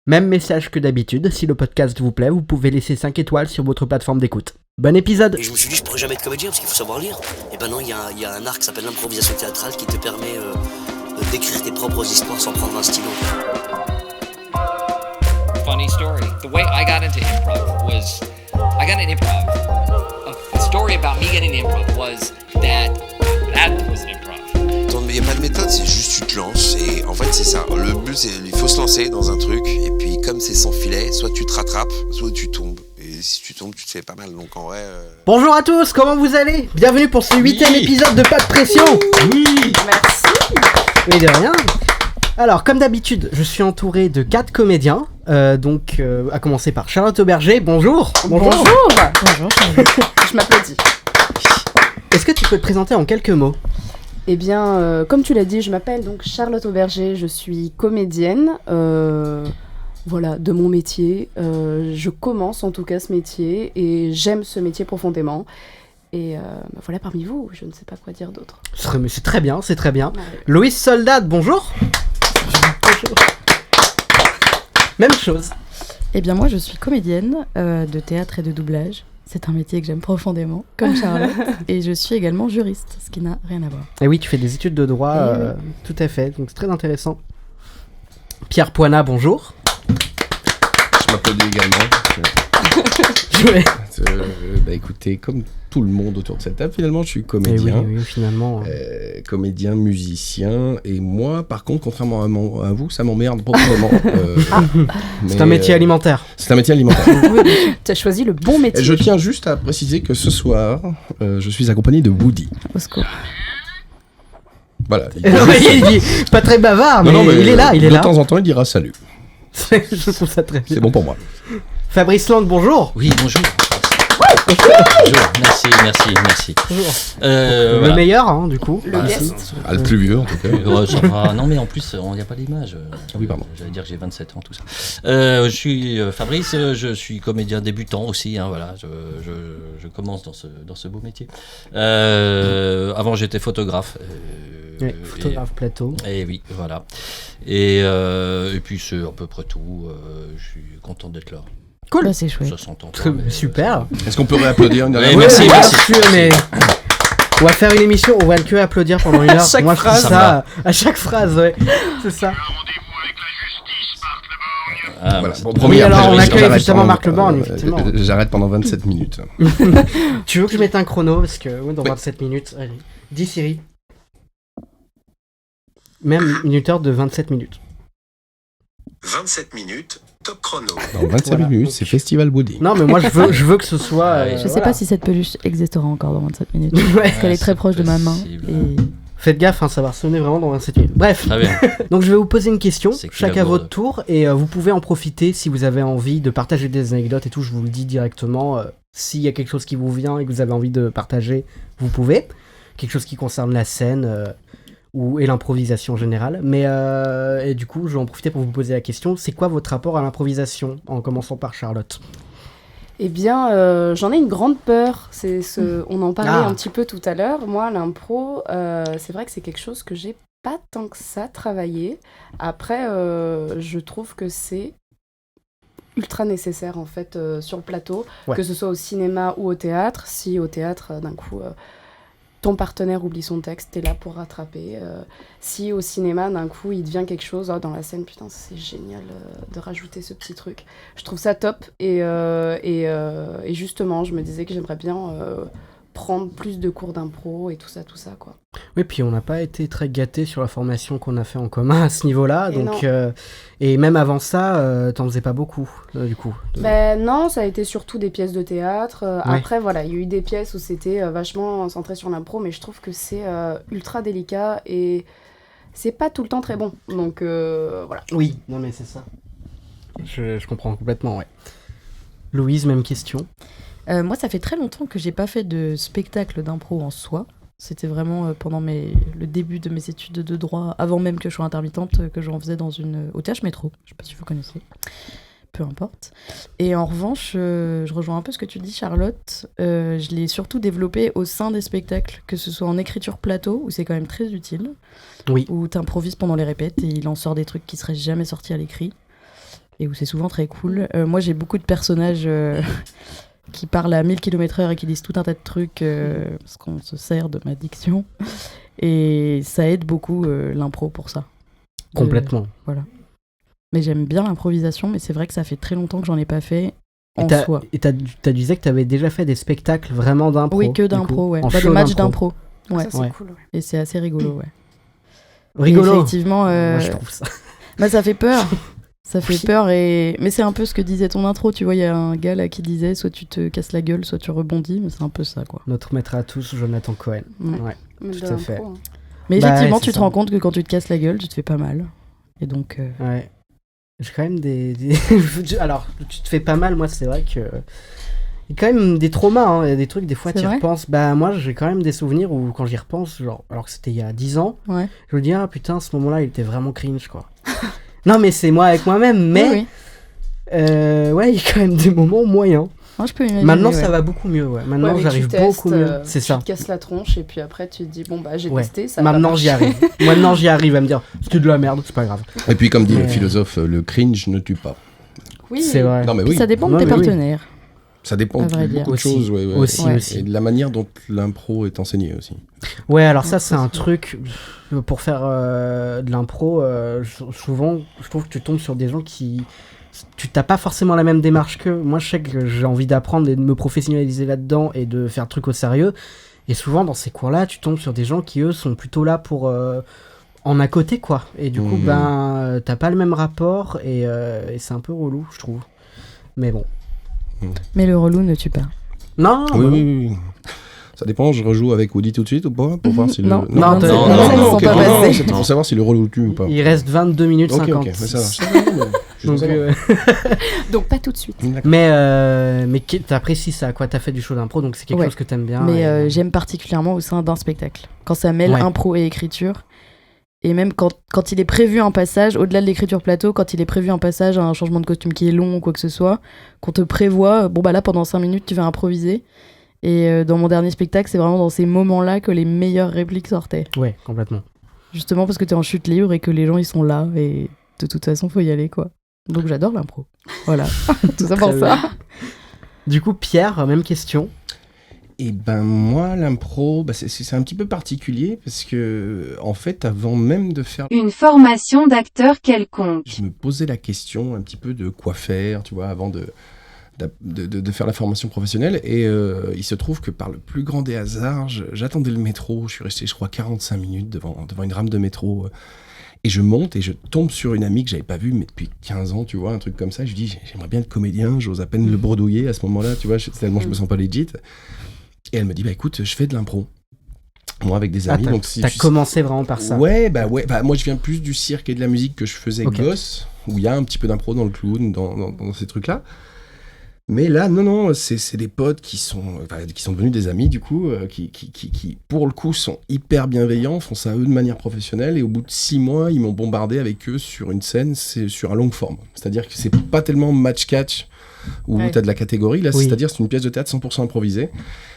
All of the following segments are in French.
Même message que d'habitude, si le podcast vous plaît, vous pouvez laisser 5 étoiles sur votre plateforme d'écoute. Bon épisode. Et je me suis dit, je pourrais jamais être comédien parce qu'il faut savoir lire. Et ben non, il y a un art qui s'appelle l'improvisation théâtrale qui te permet d'écrire tes propres histoires sans prendre un stylo. Funny story. The way I got into improv was, I got into improv. The story about me getting into improv was that was an improv. Il n'y a pas de méthode, c'est juste tu te lances et en fait c'est ça. Le but c'est il faut se lancer dans un truc et puis comme c'est sans filet, soit tu te rattrapes, soit tu tombes. Et si tu tombes, tu te fais pas mal. Donc en vrai. Bonjour à tous, comment vous allez ? Bienvenue pour ce 8ème épisode de Pas de pression. Oui, merci. Mais de rien. Alors comme d'habitude, je suis entouré de 4 comédiens. À commencer par Charlotte Auberger. Bonjour. Bonjour. Bonjour. Je m'applaudis. Est-ce que tu peux te présenter en quelques mots ? Eh bien, comme tu l'as dit, je m'appelle donc Charlotte Auberger, je suis comédienne, voilà, de mon métier. Je commence en tout cas ce métier et j'aime ce métier profondément. Et voilà, parmi vous, je ne sais pas quoi dire d'autre. C'est très bien, c'est très bien. Ouais. Louise Soldat, bonjour. Bonjour. Même chose. Eh bien moi je suis comédienne de théâtre et de doublage. C'est un métier que j'aime profondément, comme Charlotte. Et je suis également juriste, ce qui n'a rien à voir. Et oui, tu fais des études de droit, tout à fait, donc c'est très intéressant. Pierre Poinat, bonjour. Je m'applaudis également. Ouais. Écoutez, comme tout le monde autour de cette table, finalement, je suis comédien. Oui, finalement. Comédien, musicien. Et moi, par contre, contrairement à vous, ça m'emmerde profondément. C'est un métier alimentaire. C'est un métier alimentaire. Tu as choisi le bon métier. Je tiens juste à préciser que ce soir, je suis accompagné de Woody. Au secours. Voilà. Il dit pas très bavard, mais il est là, il est là. De temps en temps, il dira salut. Je trouve ça très bien. C'est bon pour moi. Fabrice Land, bonjour. Oui, bonjour. Bonjour, merci. Bonjour. Voilà. Le meilleur, hein, du coup. Le guest. Le plus vieux, en tout cas. Ça va. Non, mais en plus, il n'y a pas d'image. Oui, pardon. J'allais dire que j'ai 27 ans, tout ça. Je suis Fabrice, je suis comédien débutant aussi. Hein, voilà, je commence dans ce beau métier. Avant, j'étais photographe. Photographe plateau. Et oui, voilà. Et puis, c'est à peu près tout. Je suis content d'être là. Cool. Bah, c'est chouette. Ça s'entend pas, mais, Super. Est-ce qu'on peut réapplaudir une dernière Oui, fois? merci. Sûr, mais on va faire une émission, on va que applaudir pendant une heure. chaque Moi, je trouve phrase. ça à chaque phrase, ouais. C'est ça. Ah, Voilà. c'est- Bon, Oui, promis, alors, après, on accueille j'arrête justement pendant- Marc Leborgne, effectivement. J'arrête pendant 27 minutes. Tu veux que je mette un chrono parce que dans Oui. 27 minutes, allez. Dis Siri. Même minuteur de 27 minutes. 27 minutes, top chrono. Dans 27 Voilà. minutes, c'est Festival Woody. Non, mais moi je veux que ce soit. Je Je sais pas si cette peluche existera encore dans 27 minutes. Ouais. Parce qu'elle est très proche de ma main. possible. Et... Faites gaffe, hein, ça va sonner vraiment dans 27 minutes. Bref, Très bien. donc je vais vous poser une question, C'est que chacun la à bourde. votre tour, et vous pouvez en profiter si vous avez envie de partager des anecdotes et tout, je vous le dis directement. S'il y a quelque chose qui vous vient et que vous avez envie de partager, vous pouvez. Quelque chose qui concerne la scène et l'improvisation générale. Mais et du coup, je vais en profiter pour vous poser la question, c'est quoi votre rapport à l'improvisation, en commençant par Charlotte ? Eh bien, j'en ai une grande peur. On en parlait Ah. un petit peu tout à l'heure. Moi, l'impro, c'est vrai que c'est quelque chose que j'ai pas tant que ça travaillé. Après, je trouve que c'est ultra nécessaire en fait sur le plateau, Ouais. que ce soit au cinéma ou au théâtre. Si au théâtre, d'un coup, ton partenaire oublie son texte, t'es là pour rattraper. Si au cinéma, d'un coup, il devient quelque chose dans la scène, putain, c'est génial de rajouter ce petit truc. Je trouve ça top. Et justement, je me disais que j'aimerais bien prendre plus de cours d'impro et tout ça, quoi. Oui, puis on n'a pas été très gâtés sur la formation qu'on a fait en commun à ce niveau-là, Et donc non. et même avant ça, t'en faisais pas beaucoup, du coup. Ben non, ça a été surtout des pièces de théâtre. Ouais. Après, voilà, il y a eu des pièces où c'était vachement centré sur l'impro, mais je trouve que c'est ultra délicat et c'est pas tout le temps très bon. Donc voilà. Oui, non mais c'est ça. Je comprends complètement, ouais. Louise, même question. moi, ça fait très longtemps que j'ai pas fait de spectacle d'impro en soi. C'était vraiment pendant le début de mes études de droit, avant même que je sois intermittente, que j'en faisais au TH Métro. Je sais pas si vous connaissez. Peu importe. Et en revanche, je rejoins un peu ce que tu dis, Charlotte. Je l'ai surtout développé au sein des spectacles, que ce soit en écriture plateau, où c'est quand même très utile. Oui. Où t'improvises pendant les répètes et il en sort des trucs qui seraient jamais sortis à l'écrit. et où c'est souvent très cool. Moi, j'ai beaucoup de personnages qui parlent à 1000 km/h et qui disent tout un tas de trucs parce qu'on se sert de ma diction. Et ça aide beaucoup l'impro pour ça. Complètement. Voilà. Mais j'aime bien l'improvisation, mais c'est vrai que ça fait très longtemps que j'en ai pas fait en soi. Et tu disais que tu avais déjà fait des spectacles vraiment d'impro. Oui, que d'impro, ouais. Des matchs d'impro. Ouais. Ça, c'est cool, ouais. Et c'est assez rigolo, ouais. Rigolo. Et effectivement, Moi, je trouve ça. Bah, ça fait peur. Ça fait peur, mais c'est un peu ce que disait ton intro. Tu vois, il y a un gars là qui disait soit tu te casses la gueule, soit tu rebondis, mais c'est un peu ça, quoi. Notre maître à tous, Jonathan Cohen. Ouais, tout à fait. Mais effectivement, tu te ça. rends compte que quand tu te casses la gueule, tu te fais pas mal. Et donc. Ouais. J'ai quand même des. Alors, tu te fais pas mal, moi, c'est vrai que. Il y a quand même des traumas, hein. Il y a des trucs, des fois, C'est tu y vrai repenses. Bah, moi, j'ai quand même des souvenirs où, quand j'y repense, genre, alors que c'était il y a 10 ans, Ouais. je me dis, ah putain, ce moment-là, il était vraiment cringe, quoi. Non, mais c'est moi avec moi-même, mais. Oui. Ouais, il y a quand même des moments moyens. Moi, je peux imaginer. Maintenant, ça va beaucoup mieux, ouais. Maintenant, mais j'arrive tu testes, beaucoup mieux. C'est ça. Tu te casses la tronche et puis après tu te dis bon bah j'ai Ouais. testé, ça va Maintenant, pas j'y marcher. arrive. Maintenant, j'y arrive à me dire, c'était de la merde, c'est pas grave. Et puis, comme dit le Mais- philosophe, le cringe ne tue pas. Oui, C'est vrai. Non, mais Puis oui, ça dépend de Ouais, tes mais oui. partenaires. ça dépend à vrai de dire. beaucoup de Aussi. choses. Ouais. Aussi, Ouais. aussi. Et de la manière dont l'impro est enseignée aussi. Ouais, alors ça, Ouais, c'est un c'est- truc pour faire de l'impro. Souvent, je trouve que tu tombes sur des gens qui. Tu t'as pas forcément la même démarche qu'eux. Moi, je sais que j'ai envie d'apprendre et de me professionnaliser là-dedans et de faire le truc au sérieux. Et souvent, dans ces cours-là, tu tombes sur des gens qui, eux, sont plutôt là pour. En à côté, quoi. Et du coup, Mhm. t'as pas le même rapport et c'est un peu relou, je trouve. Mais bon. Mais le relou ne tue pas. Non, Oui, bah oui, oui. Ça dépend, je rejoue avec Woody tout de suite ou pas pour voir si le... Non. Non, ça, non, ils sont ok, pas non, passés. c'était pour savoir si le rôle tue ou pas. il reste 22 minutes Ok, 50. ok, mais ça va. Donc, Donc pas tout de suite. mais t'apprécies ça, quoi. T'as fait du show d'impro, donc c'est quelque Ouais. chose que t'aimes bien. Mais et- j'aime particulièrement au sein d'un spectacle. Quand ça mêle Ouais. impro et écriture. Et même quand il est prévu un passage, au-delà de l'écriture plateau, quand il est prévu un passage, un changement de costume qui est long ou quoi que ce soit, qu'on te prévoit, bon bah là pendant 5 minutes tu vas improviser. Et dans mon dernier spectacle, c'est vraiment dans ces moments-là que les meilleures répliques sortaient. Ouais, complètement. Justement parce que t'es en chute libre et que les gens ils sont là et de toute façon faut y aller quoi. Donc j'adore l'impro. Voilà, tout ça pour Très ça. bien. Du coup, Pierre, même question. Et ben moi, l'impro, bah, c'est un petit peu particulier parce que, en fait, avant même de faire... Une formation d'acteur quelconque. Je me posais la question un petit peu de quoi faire, tu vois, avant de faire la formation professionnelle. Et il se trouve que par le plus grand des hasards, j'attendais le métro. Je suis resté, je crois, 45 minutes devant une rame de métro. Et je monte et je tombe sur une amie que j'avais pas vue mais depuis 15 ans, tu vois, un truc comme ça. Je lui dis, j'aimerais bien être comédien, j'ose à peine le bredouiller à ce moment-là, tu vois, tellement je me sens pas legit. Et elle me dit, bah écoute, je fais de l'impro. Moi, avec des amis. Donc, T'as commencé vraiment par ça. Ouais, bah moi je viens plus du cirque et de la musique que je faisais Ok. gosse, où il y a un petit peu d'impro dans le clown, dans ces trucs-là. Mais là, non, c'est des potes qui sont devenus des amis, du coup, qui, pour le coup, sont hyper bienveillants, font ça eux de manière professionnelle, et au bout de 6 mois, ils m'ont bombardé avec eux sur une scène, c'est sur un long forme. C'est-à-dire que c'est pas tellement match-catch, où Ouais. t'as de la catégorie, là, Oui. c'est-à-dire c'est une pièce de théâtre 100% improvisée.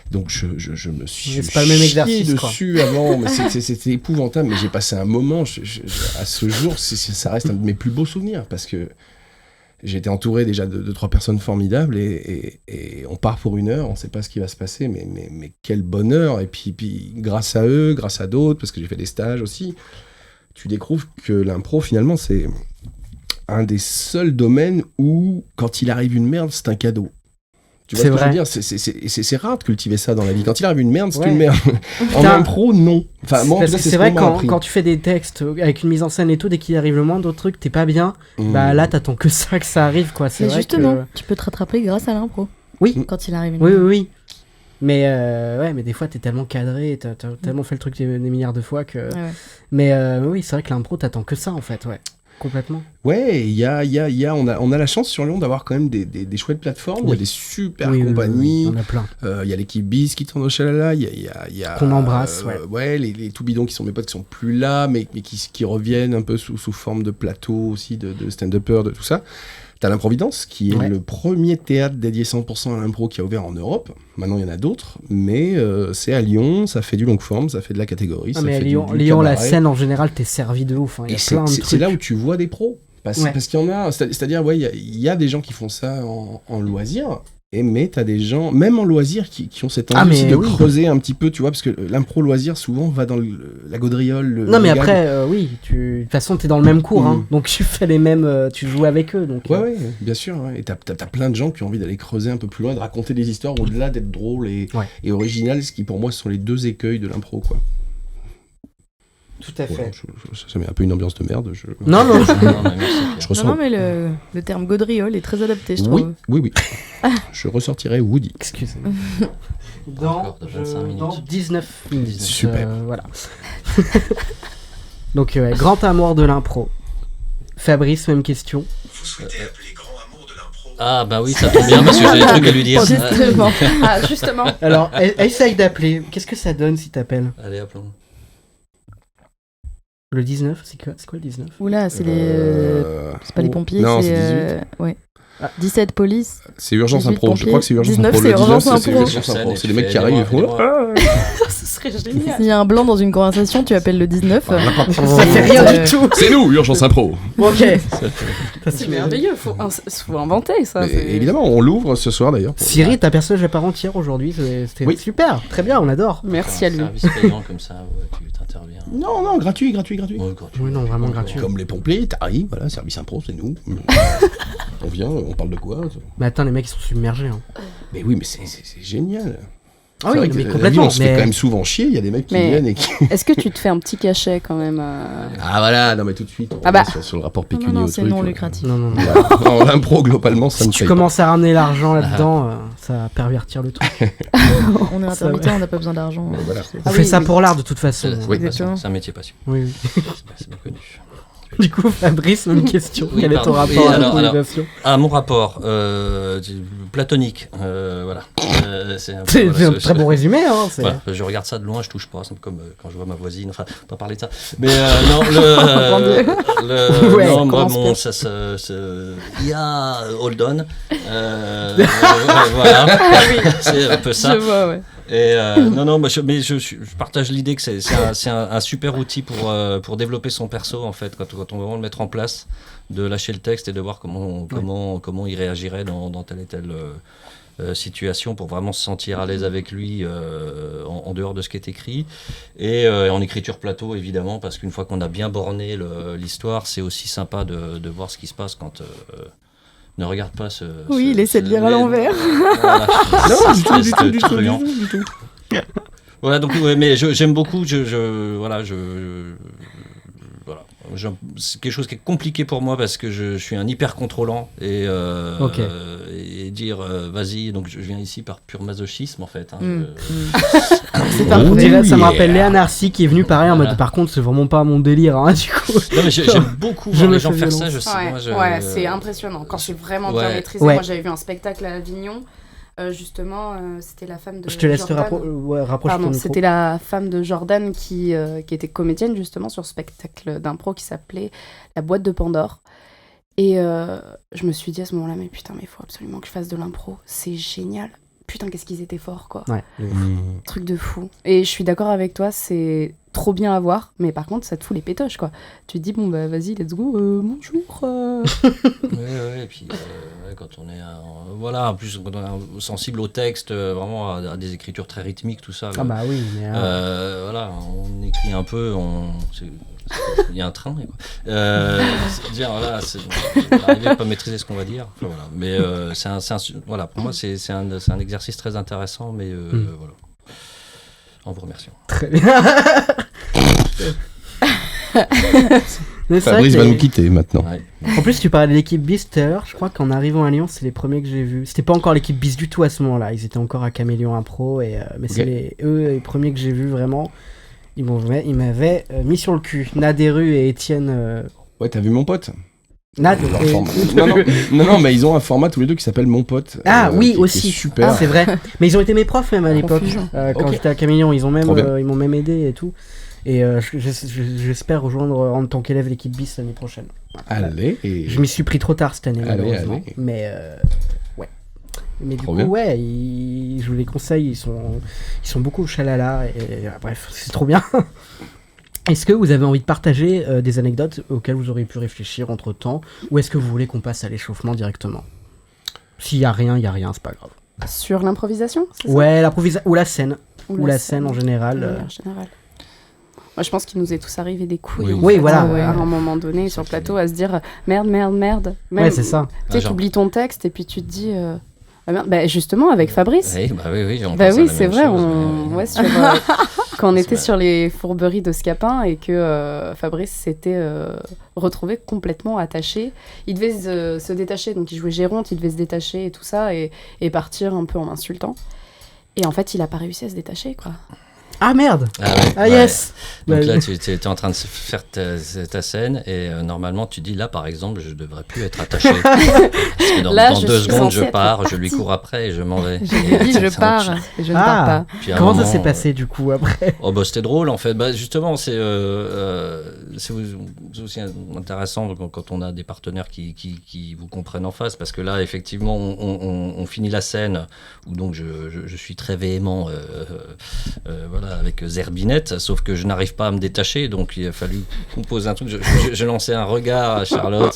Donc je me suis Mais c'est pas le même chié exercice, quoi. dessus avant, mais c'était épouvantable, mais j'ai passé un moment, à ce jour, ça reste un de mes plus beaux souvenirs, parce que j'étais entouré déjà de 3 personnes formidables, et on part pour 1 heure, on sait pas ce qui va se passer, mais quel bonheur, et puis grâce à eux, grâce à d'autres, parce que j'ai fait des stages aussi, tu découvres que l'impro, finalement, c'est un des seuls domaines où, quand il arrive une merde, c'est un cadeau. Tu vois C'est ce que je veux vrai. dire, c'est rare de cultiver ça dans la vie. Quand il arrive une merde, c'est Ouais. une merde. En Putain. impro, non. Enfin, moi, en tout Parce cas, que c'est c'est ce vrai qu'on m'a quand, appris. quand tu fais des textes avec une mise en scène et tout, dès qu'il arrive le moindre truc, t'es pas bien, Mmh. bah là t'attends que ça, que ça arrive, quoi. C'est Mais vrai justement, que- tu peux te rattraper grâce à l'impro. Oui. Quand il arrive une Oui, oui, oui. Mais ouais, mais des fois t'es tellement cadré, t'as tellement fait le truc des milliards de fois que. Ouais, ouais. Mais oui, c'est vrai que l'impro t'attends que ça en fait, ouais. Complètement. Ouais, on a la chance sur Lyon d'avoir quand même des chouettes plateformes. Il y a Oui. des super Oui, oui, compagnies. oui, on a plein. Il y a l'équipe Biz qui tourne au Chalala. Il y a Qu'on embrasse, ouais. Ouais, les tout bidons qui sont mes potes qui sont plus là, mais qui reviennent un peu sous forme de plateau aussi, de stand-upper, de tout ça. T'as l'Improvidence, qui est Ouais. le premier théâtre dédié 100% à l'impro qui a ouvert en Europe. Maintenant, il y en a d'autres, mais c'est à Lyon, ça fait du long forme, ça fait de la catégorie, Ah, ça mais fait Lyon, du la cabaret. scène en général, t'es servi de ouf. hein. Il y Et a c'est plein de c'est trucs. là où tu vois des pros. Parce qu'il y en a, c'est-à-dire, il y a des gens qui font ça en loisir, mais t'as des gens, même en loisir, qui ont cette envie aussi de creuser un petit peu, tu vois, parce que l'impro loisir, souvent, va dans la gaudriole. Non, mais après, de toute façon, t'es dans le même cours, donc tu fais les mêmes, tu joues avec eux. Donc, ouais, bien sûr. Ouais. Et t'as plein de gens qui ont envie d'aller creuser un peu plus loin, de raconter des histoires au-delà d'être drôle et original, ce qui, pour moi, sont les deux écueils de l'impro, quoi. Tout à fait. Ça met un peu une ambiance de merde. Non, mais le terme gaudriole est très adapté, je trouve. Oui. Je ressortirai Woody. Excusez-moi. Dans 19 minutes. Super. Voilà. Donc, grand amour de l'impro. Fabrice, même question. Vous souhaitez appeler grand amour de l'impro? Ah bah oui, ça tombe bien parce que j'ai des trucs à lui dire. Justement. Alors, essaye d'appeler. Qu'est-ce que ça donne si t'appelles? Allez, appelons. Le 19, c'est quoi le 19? Oula, c'est les... C'est pas les pompiers, non, c'est 17 police. C'est urgence impro, je crois que c'est urgence 19, impro. c'est urgence impro. C'est les mecs qui arrivent. Ce serait génial. S'il y a un blanc dans une conversation, tu appelles le 19. Ça fait rien du tout. C'est nous, urgence impro. Ok. C'est merveilleux, faut inventer ça. Évidemment, on l'ouvre ce soir d'ailleurs. Cyril, ta personnage à part entière aujourd'hui, c'était super, très bien, on adore. Merci à lui. Un service payant comme ça, tu t'interviens. Non, gratuit. Oui, non, vraiment gratuit. Comme les pompiers, t'arrives, voilà, service impro, c'est nous. On vient, on parle de quoi? Mais attends, les mecs ils sont submergés. Mais oui, mais c'est génial. Ah oui, mais complètement. On se fait quand même souvent chier, il y a des mecs qui viennent et qui... Est-ce que tu te fais un petit cachet quand même Ah voilà, non mais tout de suite, on va sur le rapport pécunier non, au c'est truc. non lucratif. Non. En l'impro, globalement, ça si ne tu paye commences à ramener l'argent là-dedans, ça va pervertir le truc. On est intermittent, on n'a pas besoin d'argent. Voilà. On fait ça pour l'art de toute façon. C'est un métier passion. Oui. C'est bien connu. Du coup, Fabrice, même question. Oui, quel est ton rapport à l'improvisation? Mon rapport platonique, voilà. C'est un très bon résumé. Hein, voilà, je regarde ça de loin, je touche pas. C'est comme quand je vois ma voisine. Enfin, pas parler de ça. Mais non, moi, il y a Hold On. Voilà. C'est un peu ça. Je vois, ouais. Et je partage l'idée que c'est un super outil pour développer son perso en fait quand on veut vraiment le mettre en place, de lâcher le texte et de voir comment il réagirait dans telle et telle situation pour vraiment se sentir à l'aise avec lui en dehors de ce qui est écrit et en écriture plateau évidemment, parce qu'une fois qu'on a bien borné l'histoire, c'est aussi sympa de voir ce qui se passe quand ne regarde pas ce... Oui, il essaie de lire à l'envers. Voilà, non, du tout. Voilà, donc, mais j'aime beaucoup, voilà, c'est quelque chose qui est compliqué pour moi parce que je suis un hyper contrôlant et dire vas-y, donc je viens ici par pur masochisme en fait. C'est parfait. Ça me rappelle Léa Narcy qui est venue pareil en mode par contre c'est vraiment pas mon délire du coup. Non mais j'aime beaucoup voir les gens faire ça, je sais. Ouais, c'est impressionnant quand c'est vraiment bien maîtrisé. Moi j'avais vu un spectacle à Avignon. Justement, c'était la femme de... Je te laisse te rapprocher ton micro. C'était la femme de Jordan qui était comédienne justement sur ce spectacle d'impro qui s'appelait La boîte de Pandore. Et je me suis dit à ce moment-là, mais putain, mais il faut absolument que je fasse de l'impro. C'est génial. Putain, qu'est-ce qu'ils étaient forts, quoi. Ouais. Truc de fou. Et je suis d'accord avec toi, c'est trop bien à voir, mais par contre, ça te fout les pétoches, quoi. Tu te dis, bon, bah vas-y, let's go, bonjour. Ouais, et puis quand on est en plus quand on est sensible au texte, vraiment à des écritures très rythmiques, tout ça. Ah bah oui, mais voilà, on écrit un peu, il y a un train. C'est-à-dire, voilà, d'arriver à pas maîtriser ce qu'on va dire. Enfin, voilà. Mais voilà, pour moi, c'est un exercice très intéressant, mais voilà. En vous remerciant. Très bien. Fabrice va nous quitter maintenant. Ouais. En plus, tu parlais de l'équipe Beast tout à l'heure. Je crois qu'en arrivant à Lyon, c'est les premiers que j'ai vus. C'était pas encore l'équipe Beast du tout à ce moment-là. Ils étaient encore à Caméléon Impro. Mais c'est les premiers que j'ai vus vraiment. Ils m'avaient mis sur le cul. Naderu et Étienne. Ouais, t'as vu mon pote? Nad non, mais ils ont un format tous les deux qui s'appelle Mon Pote. Ah oui, aussi. Super. C'est vrai. Mais ils ont été mes profs même à l'époque. Quand j'étais à Caméléon, ils m'ont même aidé et tout. Et j'espère rejoindre en tant qu'élève l'équipe BIS l'année prochaine. Allez. Je m'y suis pris trop tard cette année, malheureusement. Mais ouais. Mais du coup, ouais, je vous les conseille, ils sont beaucoup chalala. Et bref, c'est trop bien. Est-ce que vous avez envie de partager des anecdotes auxquelles vous auriez pu réfléchir entre-temps, ou est-ce que vous voulez qu'on passe à l'échauffement directement? S'il y a rien, c'est pas grave. Sur l'improvisation, c'est ça? Ouais, l'improvisation, ou la scène. Ou la scène en général. En général. Moi, je pense qu'il nous est tous arrivé des couilles. Oui, voilà. À un moment donné, sur le plateau, à se dire merde. Même, ouais, c'est ça. Tu sais, t'oublies ton texte et puis tu te dis. Justement, avec Fabrice. Oui, c'est vrai. Quand on était sur les fourberies de Scapin et que Fabrice s'était retrouvé complètement attaché. Il devait se détacher, donc il jouait Géronte, il devait se détacher et tout ça, et partir un peu en m'insultant. Et en fait, il a pas réussi à se détacher, quoi. Ah merde! Yes! Donc là, tu es en train de faire ta scène et normalement, tu dis là, par exemple, je devrais plus être attaché. Parce que dans 2 secondes, je pars, je lui cours après et je m'en vais. J'ai dit, je pars et je ne pars pas. Comment ça s'est passé du coup après? C'était drôle en fait. Justement, c'est aussi intéressant quand on a des partenaires qui vous comprennent en face, parce que là, effectivement, on finit la scène où donc je suis très véhément. Avec Zerbinette, sauf que je n'arrive pas à me détacher, donc il a fallu composer un truc. Je lançais un regard à Charlotte.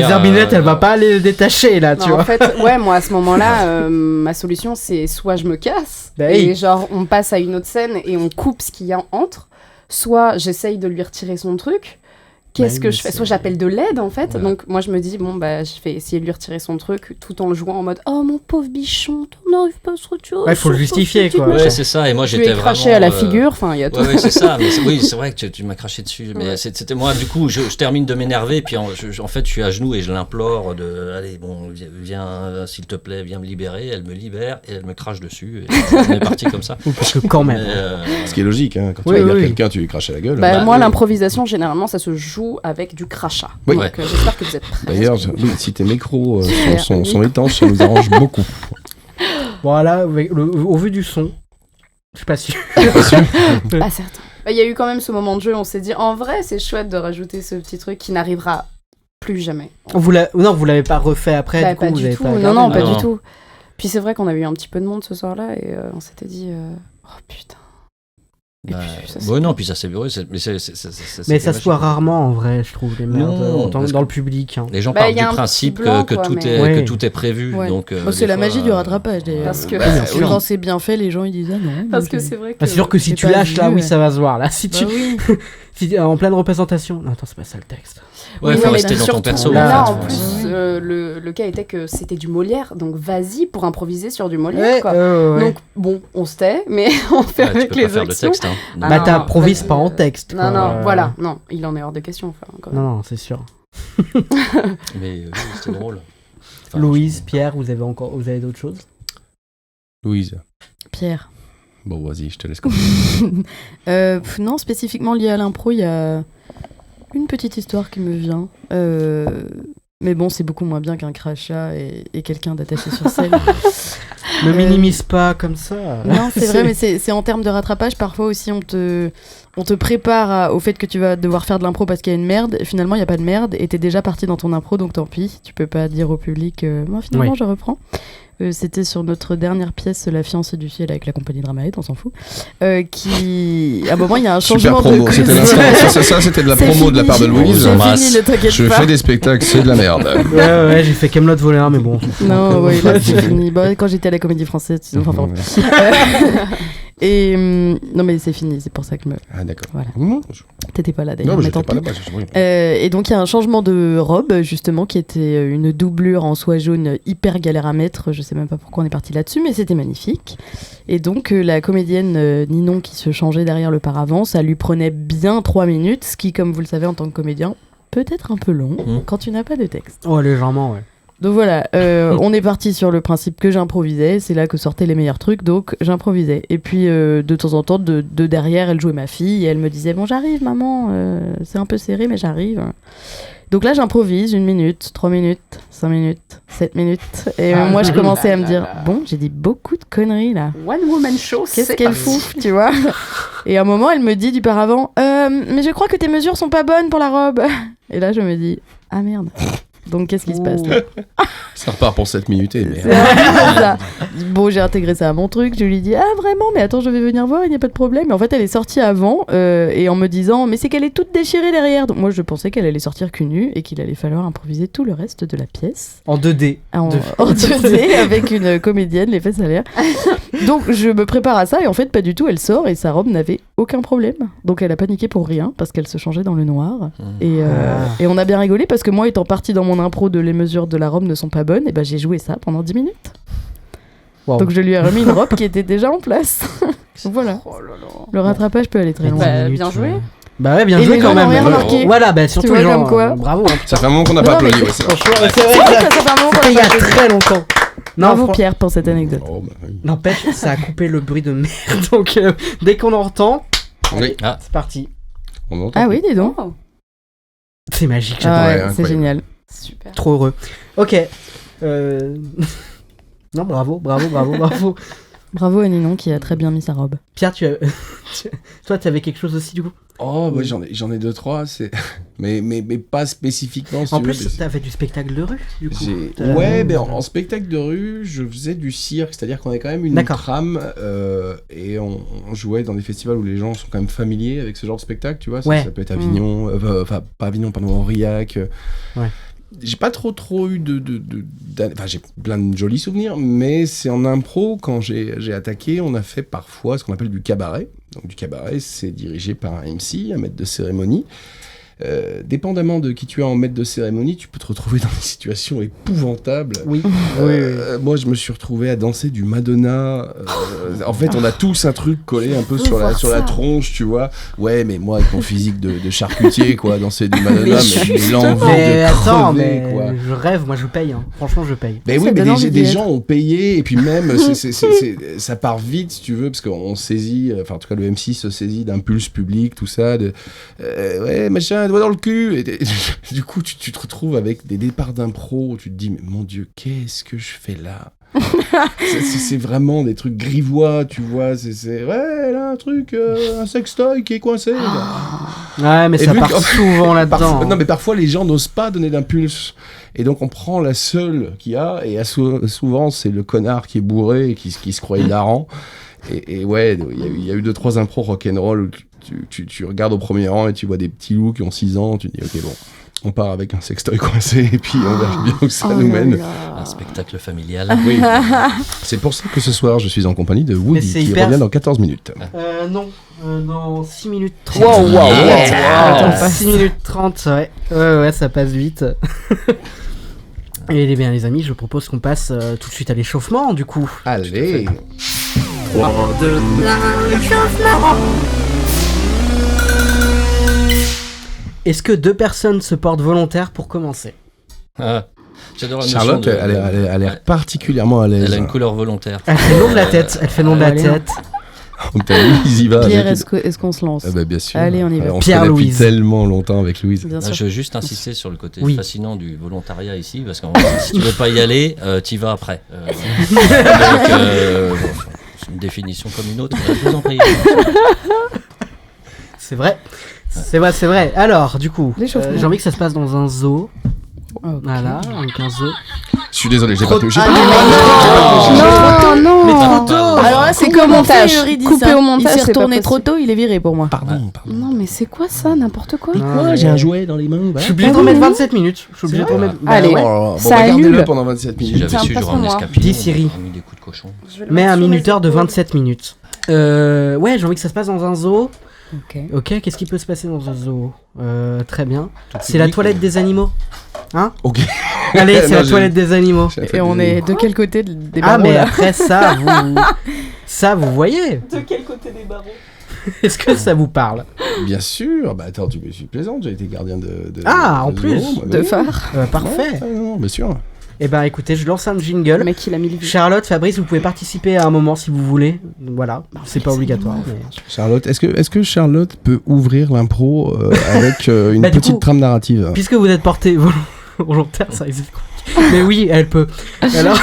Zerbinette, elle va pas aller détacher là, tu vois. En fait, moi à ce moment-là, ma solution c'est soit je me casse, et genre on passe à une autre scène et on coupe ce qu'il y a entre, soit j'essaye de lui retirer son truc. Qu'est-ce que je fais? Soit j'appelle de l'aide en fait. Donc moi je me dis je vais essayer de lui retirer son truc tout en le jouant en mode oh mon pauvre bichon, on n'arrive pas à se retirer. Ouais, faut le justifier quoi. Ouais, c'est ça. Et moi j'étais vraiment. Craché à la figure. Enfin il y a tout. Ouais, c'est ça. Mais c'est vrai que tu m'as craché dessus. Mais c'était moi du coup je termine de m'énerver puis en fait je suis à genoux et je l'implore de allez bon viens s'il te plaît viens me libérer. Elle me libère et elle me crache dessus. Et on est parti comme ça. Parce que quand même. Ce qui est logique quand tu regardes quelqu'un tu lui craches à la gueule. Moi l'improvisation généralement ça se joue avec du crachat. Oui. Donc j'espère que vous êtes prêts. D'ailleurs, si tes micros sont étanches, ça nous arrange beaucoup. Voilà, au vu du son, je suis pas sûr. Ah certain. Il y a eu quand même ce moment de jeu, on s'est dit en vrai c'est chouette de rajouter ce petit truc qui n'arrivera plus jamais. Non, vous l'avez pas refait après, du coup, pas vous du avez tout. pas Non, pas du tout. Puis c'est vrai qu'on avait eu un petit peu de monde ce soir-là et on s'était dit oh putain. Puis ça c'est vrai, mais ça se voit rarement en vrai, je trouve, les merdes dans le public. Les gens partent du principe que tout est prévu. Ouais. Donc, c'est la magie du rattrapage d'ailleurs. Parce que quand c'est bien fait, les gens ils disent ah non. Parce que c'est vrai que. C'est sûr que si tu lâches là, oui, ça va se voir. Là, si tu. En pleine représentation. Non, attends, c'est pas ça le texte. Ouais, faut rester dans ton perso. Là, en plus, le cas était que c'était du Molière, donc vas-y pour improviser sur du Molière. Quoi. Donc bon, on se tait, mais on fait avec les actions. Le texte, hein. T'improvises pas en texte. Non, voilà, non, il en est hors de question. Non, c'est sûr. Mais c'était drôle. Louise, Pierre, vous avez d'autres choses? Louise. Pierre. Bon, vas-y, je te laisse commencer. Non, spécifiquement lié à l'impro, il y a une petite histoire qui me vient. Mais bon, c'est beaucoup moins bien qu'un crachat et quelqu'un d'attaché sur scène. Ne minimise pas comme ça. Non, c'est vrai, mais c'est en termes de rattrapage. Parfois aussi, on te prépare au fait que tu vas devoir faire de l'impro parce qu'il y a une merde. Et finalement, il n'y a pas de merde et t'es déjà parti dans ton impro, donc tant pis. Tu peux pas dire au public moi, finalement, je reprends. C'était sur notre dernière pièce, La fiancée du ciel, avec la compagnie Dramaed, on s'en fout. Qui, à un moment, il y a un changement promo. de. C'était ça, c'était de la promo de la part de Louise. Je fais des spectacles, c'est de la merde. Ouais, j'ai fait Camelot Voleur, mais bon. Non, ouais, là, c'est fini. Quand j'étais à la Comédie Française, enfin, pardon. Et non, mais c'est fini, c'est pour ça que je me. Ah, d'accord. Voilà. T'étais pas là d'ailleurs. Non, mais j'étais pas là. Et donc il y a un changement de robe justement qui était une doublure en soie jaune hyper galère à mettre. Je sais même pas pourquoi on est parti là-dessus, mais c'était magnifique. Et donc la comédienne Ninon qui se changeait derrière le paravent, ça lui prenait bien 3 minutes, ce qui, comme vous le savez en tant que comédien, peut être un peu long quand tu n'as pas de texte. Oh, légèrement, ouais. Donc voilà, on est parti sur le principe que j'improvisais, c'est là que sortaient les meilleurs trucs, donc j'improvisais. Et puis de temps en temps, de derrière, elle jouait ma fille et elle me disait « Bon, j'arrive maman, c'est un peu serré mais j'arrive ». Donc là, j'improvise 1 minute, 3 minutes, 5 minutes, 7 minutes. Et moi, je commençais à me dire « Bon, j'ai dit beaucoup de conneries là. One woman show, qu'est-ce qu'elle fout, tu vois ?» Et à un moment, elle me dit du paravent « Mais je crois que tes mesures sont pas bonnes pour la robe. » Et là, je me dis « Ah merde !» Donc qu'est-ce qui se passe Ça repart pour 7 minutes et merde. ça. Bon, j'ai intégré ça à mon truc. Je lui dis ah vraiment, mais attends, je vais venir voir, il n'y a pas de problème. Et en fait, elle est sortie avant et en me disant mais c'est qu'elle est toute déchirée derrière. Donc moi, je pensais qu'elle allait sortir cul nu et qu'il allait falloir improviser tout le reste de la pièce. En 2D. En 2D avec une comédienne, les fesses à l'air. Donc je me prépare à ça et en fait pas du tout. Elle sort et sa robe n'avait aucun problème. Donc elle a paniqué pour rien parce qu'elle se changeait dans le noir. Et on a bien rigolé parce que moi étant partie dans mon impro de les mesures de la robe ne sont pas bonnes, et ben j'ai joué ça pendant 10 minutes. Wow. Donc je lui ai remis une robe qui était déjà en place. Voilà. Oh là là. Le rattrapage peut aller très loin. Bah, bien joué. Bah ouais, bien Et joué les quand gens même. n'ont rien remarqué. Voilà, bah surtout Tu vois les gens. comme quoi. Bravo. Hein, Ça fait un moment qu'on n'a pas applaudi, ouais, c'est vrai. Franchement, c'est vrai C'est que vrai que ça fait un moment qu'on c'était il y l'a a pas applaudi. très longtemps. Bravo Pierre pour cette anecdote. Oh, bah, oui. N'empêche, ça a coupé le bruit de merde. Donc dès qu'on entend, Oui, c'est parti. on entend. Ah oui, dis donc. Oh, C'est magique, Ah j'adore. ouais, incroyable. c'est génial. super. Trop heureux. Ok. Non, bravo. Bravo à Ninon qui a très bien mis sa robe. Pierre, toi, tu avais quelque chose aussi du coup. Oh, bah, j'en ai 2-3, c'est... mais pas spécifiquement. Si En tu plus, veux, t'as fait du spectacle de rue, du coup. Ouais, mais en spectacle de rue, je faisais du cirque, c'est-à-dire qu'on avait quand même une D'accord. trame et on jouait dans des festivals où les gens sont quand même familiers avec ce genre de spectacle, tu vois. Ouais. Ça peut être Avignon, enfin pas Avignon, pardon, Aurillac. Ouais. J'ai pas trop eu enfin, j'ai plein de jolis souvenirs, mais c'est en impro, quand j'ai attaqué, on a fait parfois ce qu'on appelle du cabaret. Donc du cabaret, c'est dirigé par un MC, un maître de cérémonie. Dépendamment de qui tu es en maître de cérémonie, tu peux te retrouver dans des situations épouvantables. Oui. Moi, je me suis retrouvé à danser du Madonna. En fait, on a tous un truc collé un peu sur la tronche, tu vois. Ouais, mais moi, avec mon physique de charcutier, quoi, danser du Madonna, mais l'envie Mais de attends, crever, mais quoi. je rêve, moi je paye. Hein. Franchement, je paye. Mais Ça oui, mais donne envie des d'y gens ont payé, et puis même, ça part vite, si tu veux, parce qu'on saisit, enfin, en tout cas, le MC se saisit d'impulses publics, tout ça, ouais, machin, doigt dans le cul. Et du coup, tu te retrouves avec des départs d'impro où tu te dis, mais mon Dieu, qu'est-ce que je fais là? c'est vraiment des trucs grivois, tu vois. Ouais, là, un truc, un sextoy qui est coincé. Ouais, mais Et ça vu part que- souvent là-dedans. Non, mais parfois les gens n'osent pas donner d'impulse. Et donc on prend la seule qu'il y a, et souvent c'est le connard qui est bourré et qui se croit hilarant. Et ouais, il y a eu 2-3 impros rock'n'roll où tu regardes au premier rang et tu vois des petits loups qui ont 6 ans, tu te dis ok, bon, on part avec un sextoy coincé et puis on verra bien où ça nous mène. Un spectacle familial. Oui. C'est pour ça que ce soir je suis en compagnie de Mais Woody c'est qui hyper- revient dans 14 minutes. Non, dans 6 minutes 30. Wow. Attends, 6 minutes 30, ouais, ça passe vite. Et eh bien les amis, je propose qu'on passe tout de suite à l'échauffement du coup. Allez. Est-ce que 2 personnes se portent volontaires pour commencer? Ah, j'adore la notion Charlotte, de- elle a l'air particulièrement à l'aise. Elle a une couleur volontaire. Elle fait nom de la tête, elle fait nom de la Allez, tête. Donc t'as Louise y va. Pierre, avec- est-ce qu'on se lance? Ah bah bien sûr. Allez, on y va. On se Pierre connaît depuis Louise. tellement longtemps avec Louise. Bien Ah, sûr. je veux juste insister sur le côté Oui. fascinant du volontariat ici, parce que si tu veux pas y aller, t'y vas après. Donc, bon, c'est une définition comme une autre. Je vous en prie. C'est vrai. C'est vrai. Alors, du coup, L'échauffement. j'ai envie que ça se passe dans un zoo. Ok. Voilà, avec un zoo. Je suis désolé, j'ai Trop- pas touché. Ah, Non, Mais non. trop tôt. Alors là, c'est Coupé que au montage. Eurydice, Coupé hein. au montage, Il s'est c'est pas retourné trop possible. tôt, il est viré pour moi. Pardon. Non, mais c'est quoi ça? N'importe quoi. Non, J'ai un jouet dans les mains. Je suis obligé de remettre 27 minutes. Je suis obligé de vrai remettre. Allez. ouais. Bon, Ça bah, gardez-le annule. pendant 27 Si minutes. j'avais Tiens, su, j'aurais passe-moi. emmené Scapino. Dis, Siri. J'aurais mis des coups de cochon. Mais un minuteur de 27 minutes. Ouais, j'ai envie que ça se passe dans un zoo. Ok, qu'est-ce qui peut se passer dans un zoo? Très bien. C'est la toilette des animaux. Hein? Ok. Allez, c'est Non, la j'ai- toilette des animaux. j'ai fait Et on des- est de quel côté des Ah, barreaux mais là? après ça, vous voyez. De quel côté des barreaux? Est-ce que ça vous parle? Bien sûr. Bah attends, tu me suis plaisante. J'ai été gardien de. Ah, en de plus. zoo, moi, De oui. phare. Parfait. Ouais, non, bien sûr. Eh ben écoutez, je lance un Le jingle. mec, il a mis le Charlotte, Fabrice, vous pouvez participer à un moment si vous voulez. Voilà, c'est pas obligatoire. mais- Charlotte, est-ce que Charlotte peut ouvrir l'impro avec une Bah, du petite coup- trame narrative? Puisque vous êtes porté volontaire, ça existe. Mais oui, elle peut. Alors,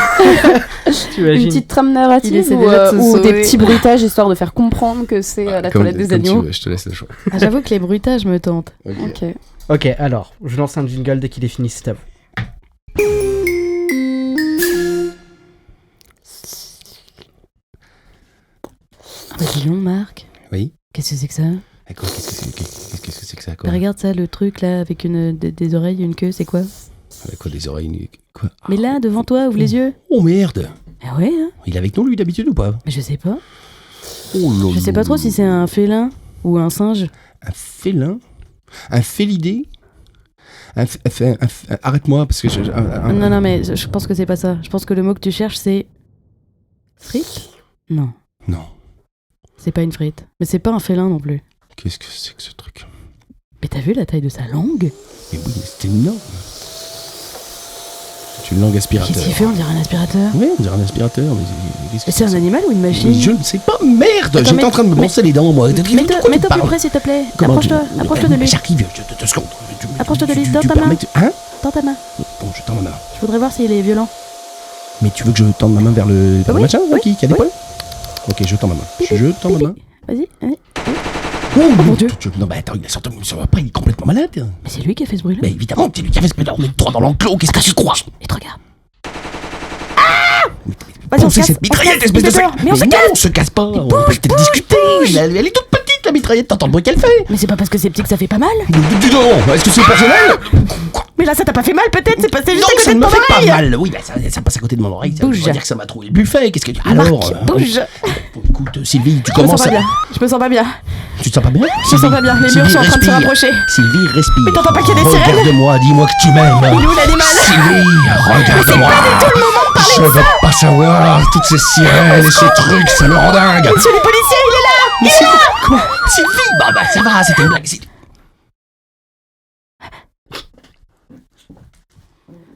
Une t'imagines. petite trame Il narrative essaie ou, déjà de se ou des sauver. petits bruitages histoire de faire comprendre que c'est la Comme- toilette des comme tu agneaux. veux, je te laisse le choix. Ah, j'avoue que les bruitages me tentent. Ok. Ok. Ok, alors, je lance un jingle dès qu'il est fini, c'est à vous. Ah bah dis donc, Marc. Oui. Qu'est-ce que c'est que ça? Quoi, qu'est-ce que c'est que ça, quoi? Bah, regarde ça, le truc là, avec des oreilles, une queue, c'est quoi? Quoi, des oreilles, quoi? Mais là, devant toi, ouvre les yeux. Oh merde! Ah ouais, hein? Il est avec nous, lui, d'habitude, ou pas? Mais je sais pas. Oh là Je sais pas trop si c'est un félin ou un singe. Un félin? Un félidé? Arrête-moi, parce que Non, mais je pense que c'est pas ça. Je pense que le mot que tu cherches, c'est... Frite? Non. Non. C'est pas une frite. Mais c'est pas un félin non plus. Qu'est-ce que c'est que ce truc? Mais t'as vu la taille de sa langue? Mais oui, mais c'est énorme. C'est une langue aspirateur. Qu'est-ce qu'il fait? On dirait un aspirateur. Oui, on dirait un aspirateur, mais qu'est-ce que C'est un animal ou une machine? Mais je ne sais pas, merde! Attends, J'étais en train de me brosser les dents, moi. Mets-toi plus près, s'il te plaît. Approche-toi de lui. J'arrive, 2 secondes. Approche-toi de lui, dans ta main. Hein? Tends ta main. Bon, je tends ma main. Je voudrais voir s'il est violent. Mais tu veux que je tende ma main vers le oui, machin oui, qui a des oui. poils? Ok, je tends ma main. Je tends ma main. Vas-y. Oh mon Dieu! Non, bah attends, ça va pas, il est complètement malade. Mais c'est lui qui a fait ce bruit-là. Mais évidemment, c'est lui qui a fait ce bruit-là. On est trois dans l'enclos, qu'est-ce que tu crois? Il te regarde. Vas-y, on se casse. Cette mitraillette, espèce de sac. Mais on se non, casse. on se casse pas. On peut peut-être discuter. Elle est toute petite, la mitraillette. T'entends le bruit qu'elle fait? Mais c'est pas parce que c'est petit que ça fait pas mal. Dis donc, est-ce que c'est personnel? Mais là, ça t'a pas fait mal, peut-être? C'est passé juste Non, à côté ça de ne me ton fait pas oreille. mal. Oui, bah ça passe à côté de mon oreille. Ça veut Bouge. dire que ça m'a trouvé le buffet. Qu'est-ce que tu... Marc, Alors, bouge. écoute, Sylvie, tu Je me sens commences pas à... bien. Je me sens pas bien. Tu te sens pas bien? Je me sens pas bien. Les murs sont en train de se rapprocher. Sylvie, respire. Mais t'entends pas qu'il y a des sirènes? Regarde-moi, dis-moi que tu m'aimes. Il est où l'animal? Sylvie, regarde-moi. C'est pas du tout le moment de parler Je veux pas savoir toutes ces sirènes et ces trucs, ça me rend dingue. Monsieur le policier, il est là. Mais Sylvie, quoi? Sylvie, bah ça va, c'était une blague.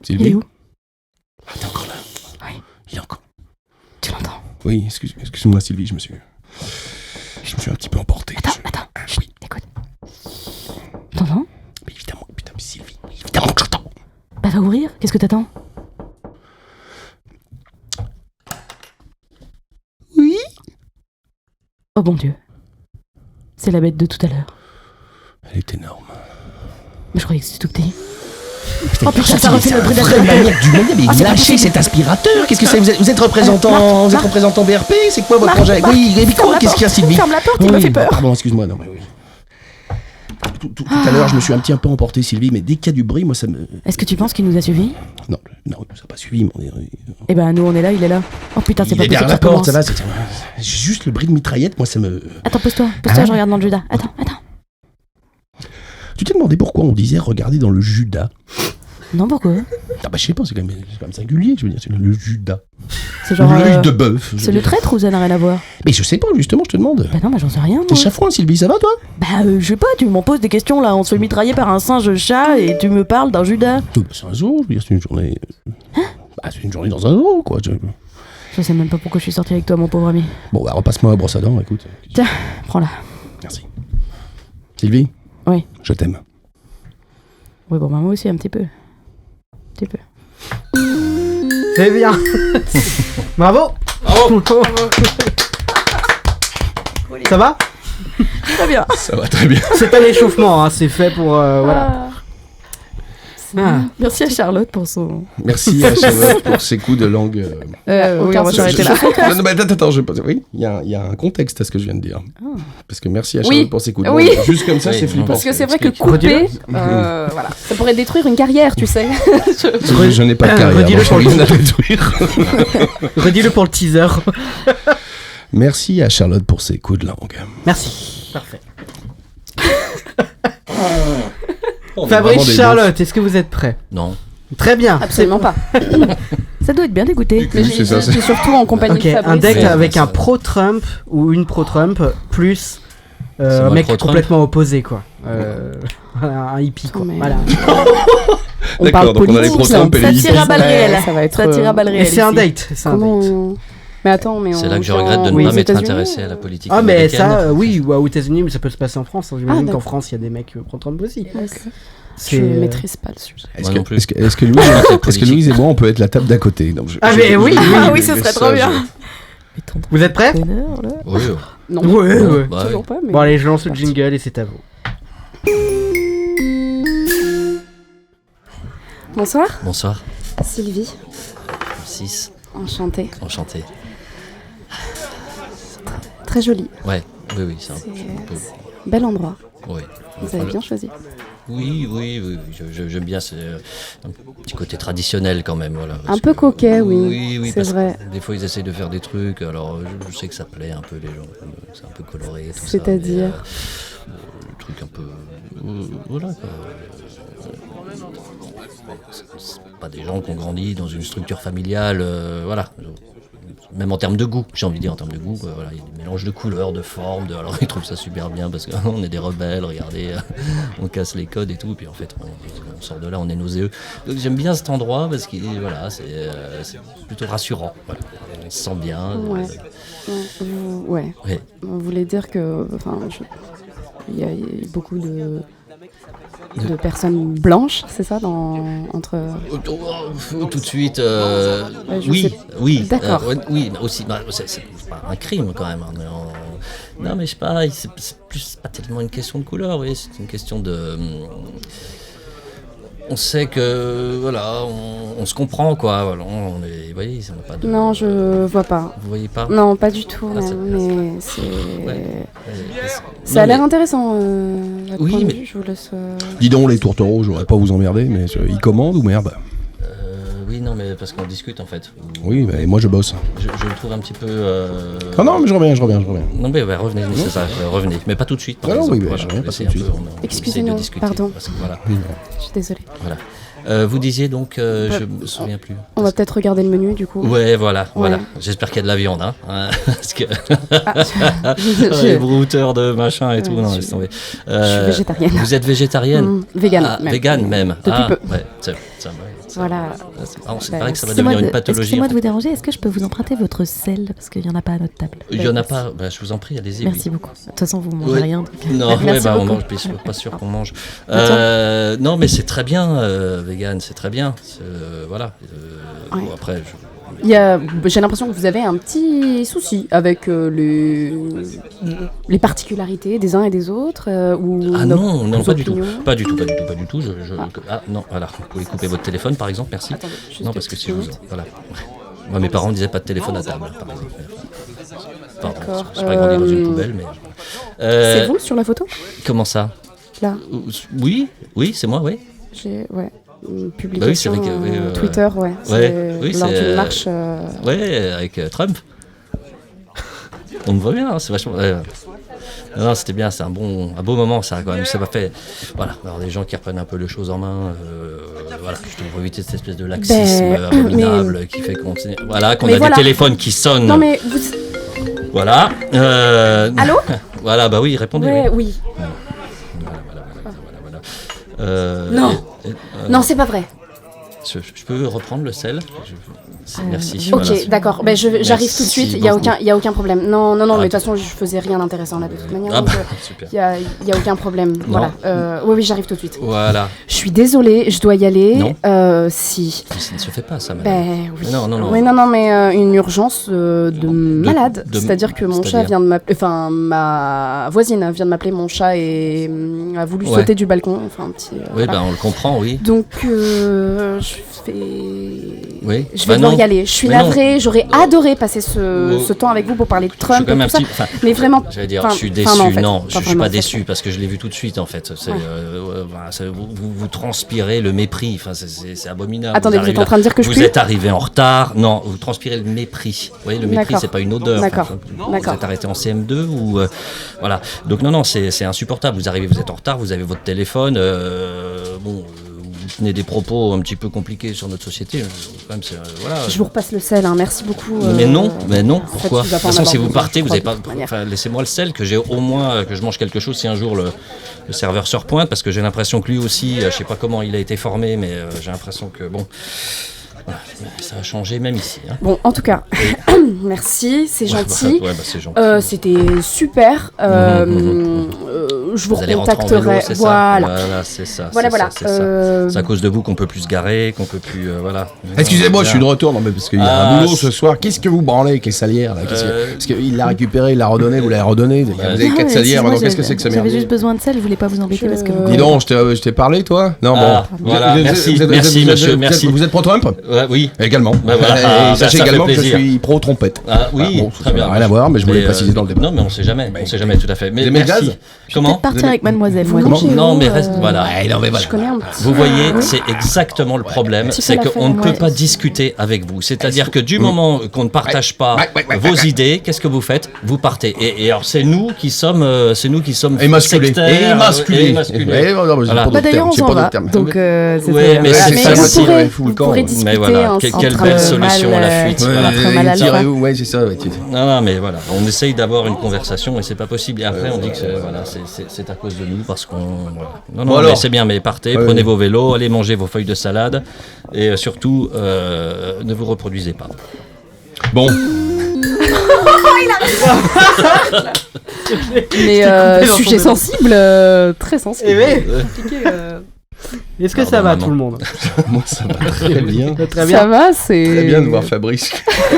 Sylvie? Il est où? Ah, t'es encore là? Oui. Il est encore... Tu l'entends? Oui, excuse-moi Sylvie, je me suis un petit peu emporté. Attends. Oui. Écoute. T'entends? Mais évidemment, putain, mais Sylvie, évidemment que j'entends. Bah va ouvrir. Qu'est-ce que t'attends? Oui? Oh bon Dieu. C'est la bête de tout à l'heure. Elle est énorme. Mais je croyais que c'était tout petit. Putain, Oh putain, ça refait le bruit vraie manière du monde. Mais Ah, c'est pas lâchez possible. cet aspirateur. Qu'est-ce que c'est? Vous êtes représentant, Marc. représentant BRP? C'est quoi votre Marc, projet? Marc, Oui, mais ferme quoi? la Qu'est-ce qu'il y a, porte. Sylvie? Ferme la porte, il me fait peur. Pardon, excuse-moi. Non, mais oui. Tout à l'heure, je me suis un petit peu emporté, Sylvie, mais dès qu'il y a du bruit, moi, ça me... Est-ce que tu penses qu'il nous a suivis? Non, il nous a pas suivi, mais on est... Eh ben nous on est là, il est là. Oh putain, c'est Il pas est possible derrière que la ça porte, commence. ça va, c'est juste le bruit de mitraillette, moi, ça me... Attends, pose-toi, Hein? je regarde dans le Judas. Attends. Tu t'es demandé pourquoi on disait regarder dans le Judas? Non, pourquoi? Ah bah je sais pas, c'est quand même singulier, je veux dire, c'est le Judas. C'est genre... L'œil de bœuf. C'est le traître ou ça n'a rien à voir? Mais je sais pas, justement, je te demande. Bah non, mais j'en sais rien, moi. T'es chafouin, Sylvie, ça va, toi? Bah je sais pas, tu m'en poses des questions là, on se fait mitrailler par un singe chat et tu me parles d'un Judas. C'est un zoo, je veux dire, c'est une journée... Bah c'est une journée dans un zoo, quoi. Je sais même pas pourquoi je suis sortie avec toi, mon pauvre ami. Bon, bah repasse-moi la brosse à dents, écoute. Tiens, prends-la. Merci. Sylvie? Oui. Je t'aime. Oui, bon, bah moi aussi, un petit peu. C'est bien. Bravo. Ça va? Très bien. Ça va très bien. C'est pas l'échauffement, hein, c'est fait pour... voilà. Ah. Merci à Charlotte pour son... Merci à Charlotte pour ses coups de langue. oui, on va s'arrêter là. Non, mais attends, oui, il y a un contexte à ce que je viens de dire. Parce que merci à Oui. Charlotte pour ses coups de langue. Oui. Juste comme ça, c'est flippant. Parce que c'est vrai que Explique. couper, voilà, ça pourrait détruire une carrière, tu sais. Je n'ai pas de carrière. Redis-le donc pour j'ai le rien à détruire. Redis-le pour le teaser. Merci à Charlotte pour ses coups de langue. Merci. Parfait. On est Fabrice, vraiment des Charlotte, est-ce que vous êtes prêts? Non. Très bien. Absolument pas. Ça doit être bien dégoûté. Mais c'est ça, je suis surtout en compagnie Ok, de Fabrice. un deck Ouais, avec ça un va. pro-Trump ou une pro-Trump plus C'est un moi le mec pro-Trump. complètement opposé, quoi. Voilà, un hippie, quoi. Mais- Voilà. On D'accord, parle donc on a les politique, pro-Trump et Ça les tire à hippies. balles réelles. Ça va être... Ça tire à balles Et réelles. c'est un ici. date, c'est un date. Comment... Mais attends, mais C'est là que je on regrette de vit ne aux pas m'être États-Unis, intéressé à la politique Ah, mais américaine. ça, oui, ou aux États-Unis, mais ça peut se passer en France. hein. J'imagine Ah, qu'en d'accord. France, il y a des mecs pro-Trump aussi. Je ne maîtrise pas le sujet. Moi non plus. Est-ce que Louise et moi, on peut être la table d'à côté? Donc, Ah, mais oui, Ah oui, ce serait trop bien. Mais ton Vous êtes prêts? honneur, là. Oui, Non, Ouais, ouais. bah, toujours pas, mais... Bon, allez, je lance le jingle et c'est à vous. Bonsoir. bonsoir. Sylvie, 6. enchantée. Enchanté. Très joli. Ouais, oui, c'est un C'est peu. bel endroit. Oui. Vous avez bien choisi. Oui, j'aime bien un petit côté traditionnel quand même. Voilà, Un peu coquet, oui, c'est parce que vrai. des fois ils essayent de faire des trucs, alors je sais que ça plaît un peu les gens, c'est un peu coloré et tout ça. C'est-à-dire le truc un peu. Voilà quoi. C'est pas des gens qui ont grandi dans une structure familiale, voilà. Même en termes de goût, j'ai envie de dire en termes de goût, voilà, il y a des mélanges de couleurs, de formes, alors ils trouvent ça super bien parce qu'on est des rebelles, regardez, on casse les codes et tout, et puis en fait on sort de là, on est nauséeux. Donc j'aime bien cet endroit parce que voilà, c'est plutôt rassurant, voilà. On se sent bien. Ouais. Ouais. Ouais. Vous voulez dire que, il y a beaucoup de personnes blanches, c'est ça, entre. Tout de suite, je oui, sais. oui, D'accord. oui, aussi, bah, c'est pas un crime quand même. Non, mais je sais pas, c'est pas tellement une question de couleur, oui, c'est une question de. On sait que voilà, on se comprend quoi. Voilà, vous voyez, ça n'a pas de. Non, je vois pas. Vous voyez pas? Non, pas du tout. Ah, mais c'est. Ouais. Ça a l'air intéressant. Votre Oui, point de mais- vue, je vous laisse. Dis donc, les tourtereaux, j'aurais pas vous emmerder, mais ils commandent ou merde? Oui, non, mais parce qu'on discute en fait. Oui, mais moi je bosse. Je le trouve un petit peu. Ah non, mais je reviens. Non, mais revenez, c'est ça, revenez. Mais pas tout de suite. Par Ah non, exemple, oui, mais voilà. je reviens pas Laissez tout de un peu, suite. on essaie Excusez-nous, de discuter, pardon. parce que voilà. Je suis désolée. Voilà. Vous disiez donc, je me souviens plus. On va peut-être regarder le menu du coup. Ouais, voilà. Ouais. J'espère qu'il y a de la viande, hein. Parce que Ah, les brouteurs de machin et tout, Ouais, non, je laisse suis- tomber. je suis végétarienne. Vous êtes végétarienne? Végane. Ah, même. végane même. Depuis peu. Ouais, ça, Voilà. c'est pareil que ça va Excusez-moi devenir une pathologie. Excusez-moi en de fait. vous déranger, est-ce que je peux vous emprunter votre sel? Parce qu'il n'y en a pas à notre table. Il y en a pas, bah, je vous en prie, allez-y. Merci oui. beaucoup. De toute façon, vous mangez Ouais. rien. Non, Merci on beaucoup. mange, puis je suis pas sûr qu'on mange. Attends. Non, mais c'est très bien, vegan, c'est très bien. Voilà. Ouais. Bon, après, J'ai l'impression que vous avez un petit souci avec les particularités des uns et des autres. Ou Ah nos non, pas du tout. opinions. Pas du tout. Ah non, voilà, vous pouvez couper votre téléphone par exemple, merci. Attendez, juste Non, une parce que petite si je vous. minute. Voilà. Moi, mes parents ne disaient pas de téléphone à table, par exemple. Pardon, D'accord. je pas grandi dans une poubelle, mais. C'est vous sur la photo? Comment ça? Là. Oui, c'est moi, oui. J'ai une Bah publication oui, c'est vrai que, Twitter, ouais. oui, lors c'est, d'une marche. Ouais, avec Trump. On me voit bien, hein, c'est vachement. Non, c'était bien, c'est un beau moment ça quand même. Ça m'a fait, voilà, alors des gens qui reprennent un peu les choses en main. Voilà, je trouve éviter cette espèce de laxisme abominable qui fait qu'on, voilà, qu'on Mais a voilà. des téléphones qui sonnent. Non mais vous. Voilà. Allô? Voilà, bah oui, répondez. Ouais, oui. oui. Voilà. Non. Non, c'est pas vrai. Je peux reprendre le sel? Merci. Ok, voilà. d'accord. Ben, j'arrive tout de suite. Il y a aucun problème. Non, mais de toute façon, je faisais rien d'intéressant là de toute manière. Ah donc, bah, super. il y a aucun problème. Voilà. Oui, j'arrive tout de suite. Voilà. Je suis désolée, je dois y aller. Non. Si. Ça ne se fait pas, ça, madame. Ben oui. Non. Oui, non, mais une urgence de malade. C'est-à-dire que mon chat vient de m'appeler. Enfin, ma voisine vient de m'appeler. Mon chat a voulu sauter du balcon. Enfin, un petit. Oui, voilà. on le comprend, oui. Donc, je vais devoir y aller. Je suis navrée, j'aurais adoré passer ce temps avec vous pour parler de Trump et tout ça. Mais vraiment. J'allais dire, je suis déçu. Non, je suis pas déçu parce que je l'ai vu tout de suite en fait. Vous transpirez le mépris. Enfin, c'est abominable. Attendez, vous êtes en train de dire que je pue ? Vous êtes arrivé en retard. Non, vous transpirez le mépris. Vous voyez, le mépris, c'est pas une odeur. D'accord. Vous êtes arrêté en CM2 ou voilà. Donc non, c'est insupportable. Vous arrivez, vous êtes en retard, vous avez votre téléphone. Vous tenez des propos un petit peu compliqués sur notre société. Quand même, voilà. Je vous repasse le sel, hein. Merci beaucoup. Mais non, pourquoi? En fait, De toute façon, si vous partez, vous avez n'avez pas. Enfin, laissez-moi le sel, que j'ai au moins que je mange quelque chose si un jour le serveur se repointe, parce que j'ai l'impression que lui aussi, je sais pas comment il a été formé, mais j'ai l'impression que bon. Voilà, ça a changé même ici. Hein. Bon, en tout cas, merci, c'est gentil. C'est gentil. C'était super. Je je vous allez rentrer en recontacterai. vélo, c'est ça. Voilà, c'est ça. Voilà, c'est voilà. ça, c'est ça. C'est à cause de vous qu'on peut plus se garer, qu'on peut plus, voilà. Excusez-moi, je suis de retour, non mais parce qu'il y a un boulot c'est- ce soir. Qu'est-ce que vous branlez avec les salières là Parce qu'il l'a récupéré, il l'a redonné, vous l'avez redonné. Vous avez 4 salières, maintenant qu'est-ce que c'est que ça J'avais merde juste besoin de ça, je voulais pas vous embêter parce que vous. Dis donc, je t'ai parlé toi Non, Ah, bon. voilà, merci, merci, monsieur, merci. Vous êtes pro-Trump Oui. Également. Voilà. Et sachez ça fait également que je plaisir. suis pro-trompette. Ah oui, Bon, très ça bien. n'a rien à voir, mais je voulais Mais, préciser dans le débat. Non, mais on sait jamais, tout à fait. Mais Vous aimez le merci. gaz Comment Peut-être partir avec mademoiselle, moi. Comment donc. Non, mais reste, voilà. Non, mais voilà. Je connais un petit. Vous voyez, c'est exactement le problème, petit peu c'est la qu'on ne fête, peut ouais. pas discuter avec vous. C'est-à-dire que du moment qu'on ne partage pas vos idées, qu'est-ce que vous faites ? Vous partez. Et alors c'est nous qui sommes Émasculés. sectaires, Émasculés. émasculés. Non, mais j'ai Voilà. pas Bah d'autre d'ailleurs, terme, on j'ai s'en pas va. d'autre terme. Donc, c'est Ouais, très mais bien. c'est Mais ça vous aussi. pourrez, fout le vous camp. pourrez Mais discuter Mais voilà, quelle entre belle solution à la mal, fuite. Ouais, Voilà. Après, mal à la tirez fin. où Ouais, c'est ça. Ouais, Non, mais voilà, on essaye d'avoir une conversation et c'est pas possible. Et après, on dit que c'est à cause de nous parce qu'on. Voilà. Non, Bon, alors. mais c'est bien, mais partez, Ouais. prenez vos vélos, allez manger vos feuilles de salade et surtout, ne vous reproduisez pas. Bon, Mais coupé dans sujet ton sensible, très sensible. Eh oui. Compliqué, Est-ce que ça Pardon, va maman. tout le monde moi ça va très bien. Très Ça bien. va, c'est. Très bien de voir Fabrice.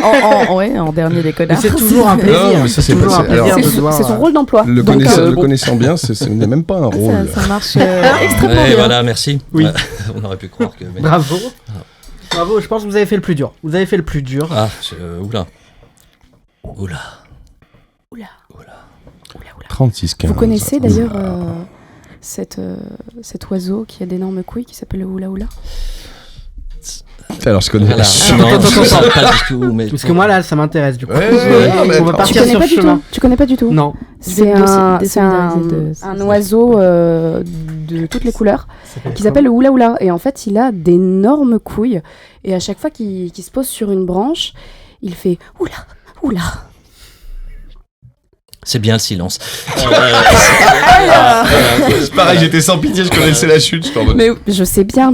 En dernier des Mais connards. c'est toujours un plaisir. Non, mais ça, c'est toujours pas- un plaisir alors, de C'est voir. son rôle d'emploi. Le Donc, bon. connaissant bien, ce n'est même pas un rôle. Ça marche extrêmement Et bien. voilà, merci. Oui. On aurait pu croire que. mais- Bravo. Bravo, je pense que vous avez fait le plus dur. Vous avez fait le plus dur. Ah, oula. Oula. 36-15. Vous connaissez d'ailleurs cet oiseau qui a d'énormes couilles qui s'appelle le Oula Oula? Alors, je connais. Voilà. Attends, Non, attends. pas du tout. Mais Parce que moi là, ça m'intéresse du coup. Ouais, non, mais On va attends. partir sur le chemin. Tu connais pas du tout? Non. C'est un oiseau de toutes les couleurs qui s'appelle le Oula Oula. Et en fait, il a d'énormes couilles. Et à chaque fois qu'il se pose sur une branche, il fait Oula Oula. c'est bien le silence. C'est pareil, j'étais sans pitié, je connaissais la chute. Je t'en donne. Mais je sais bien.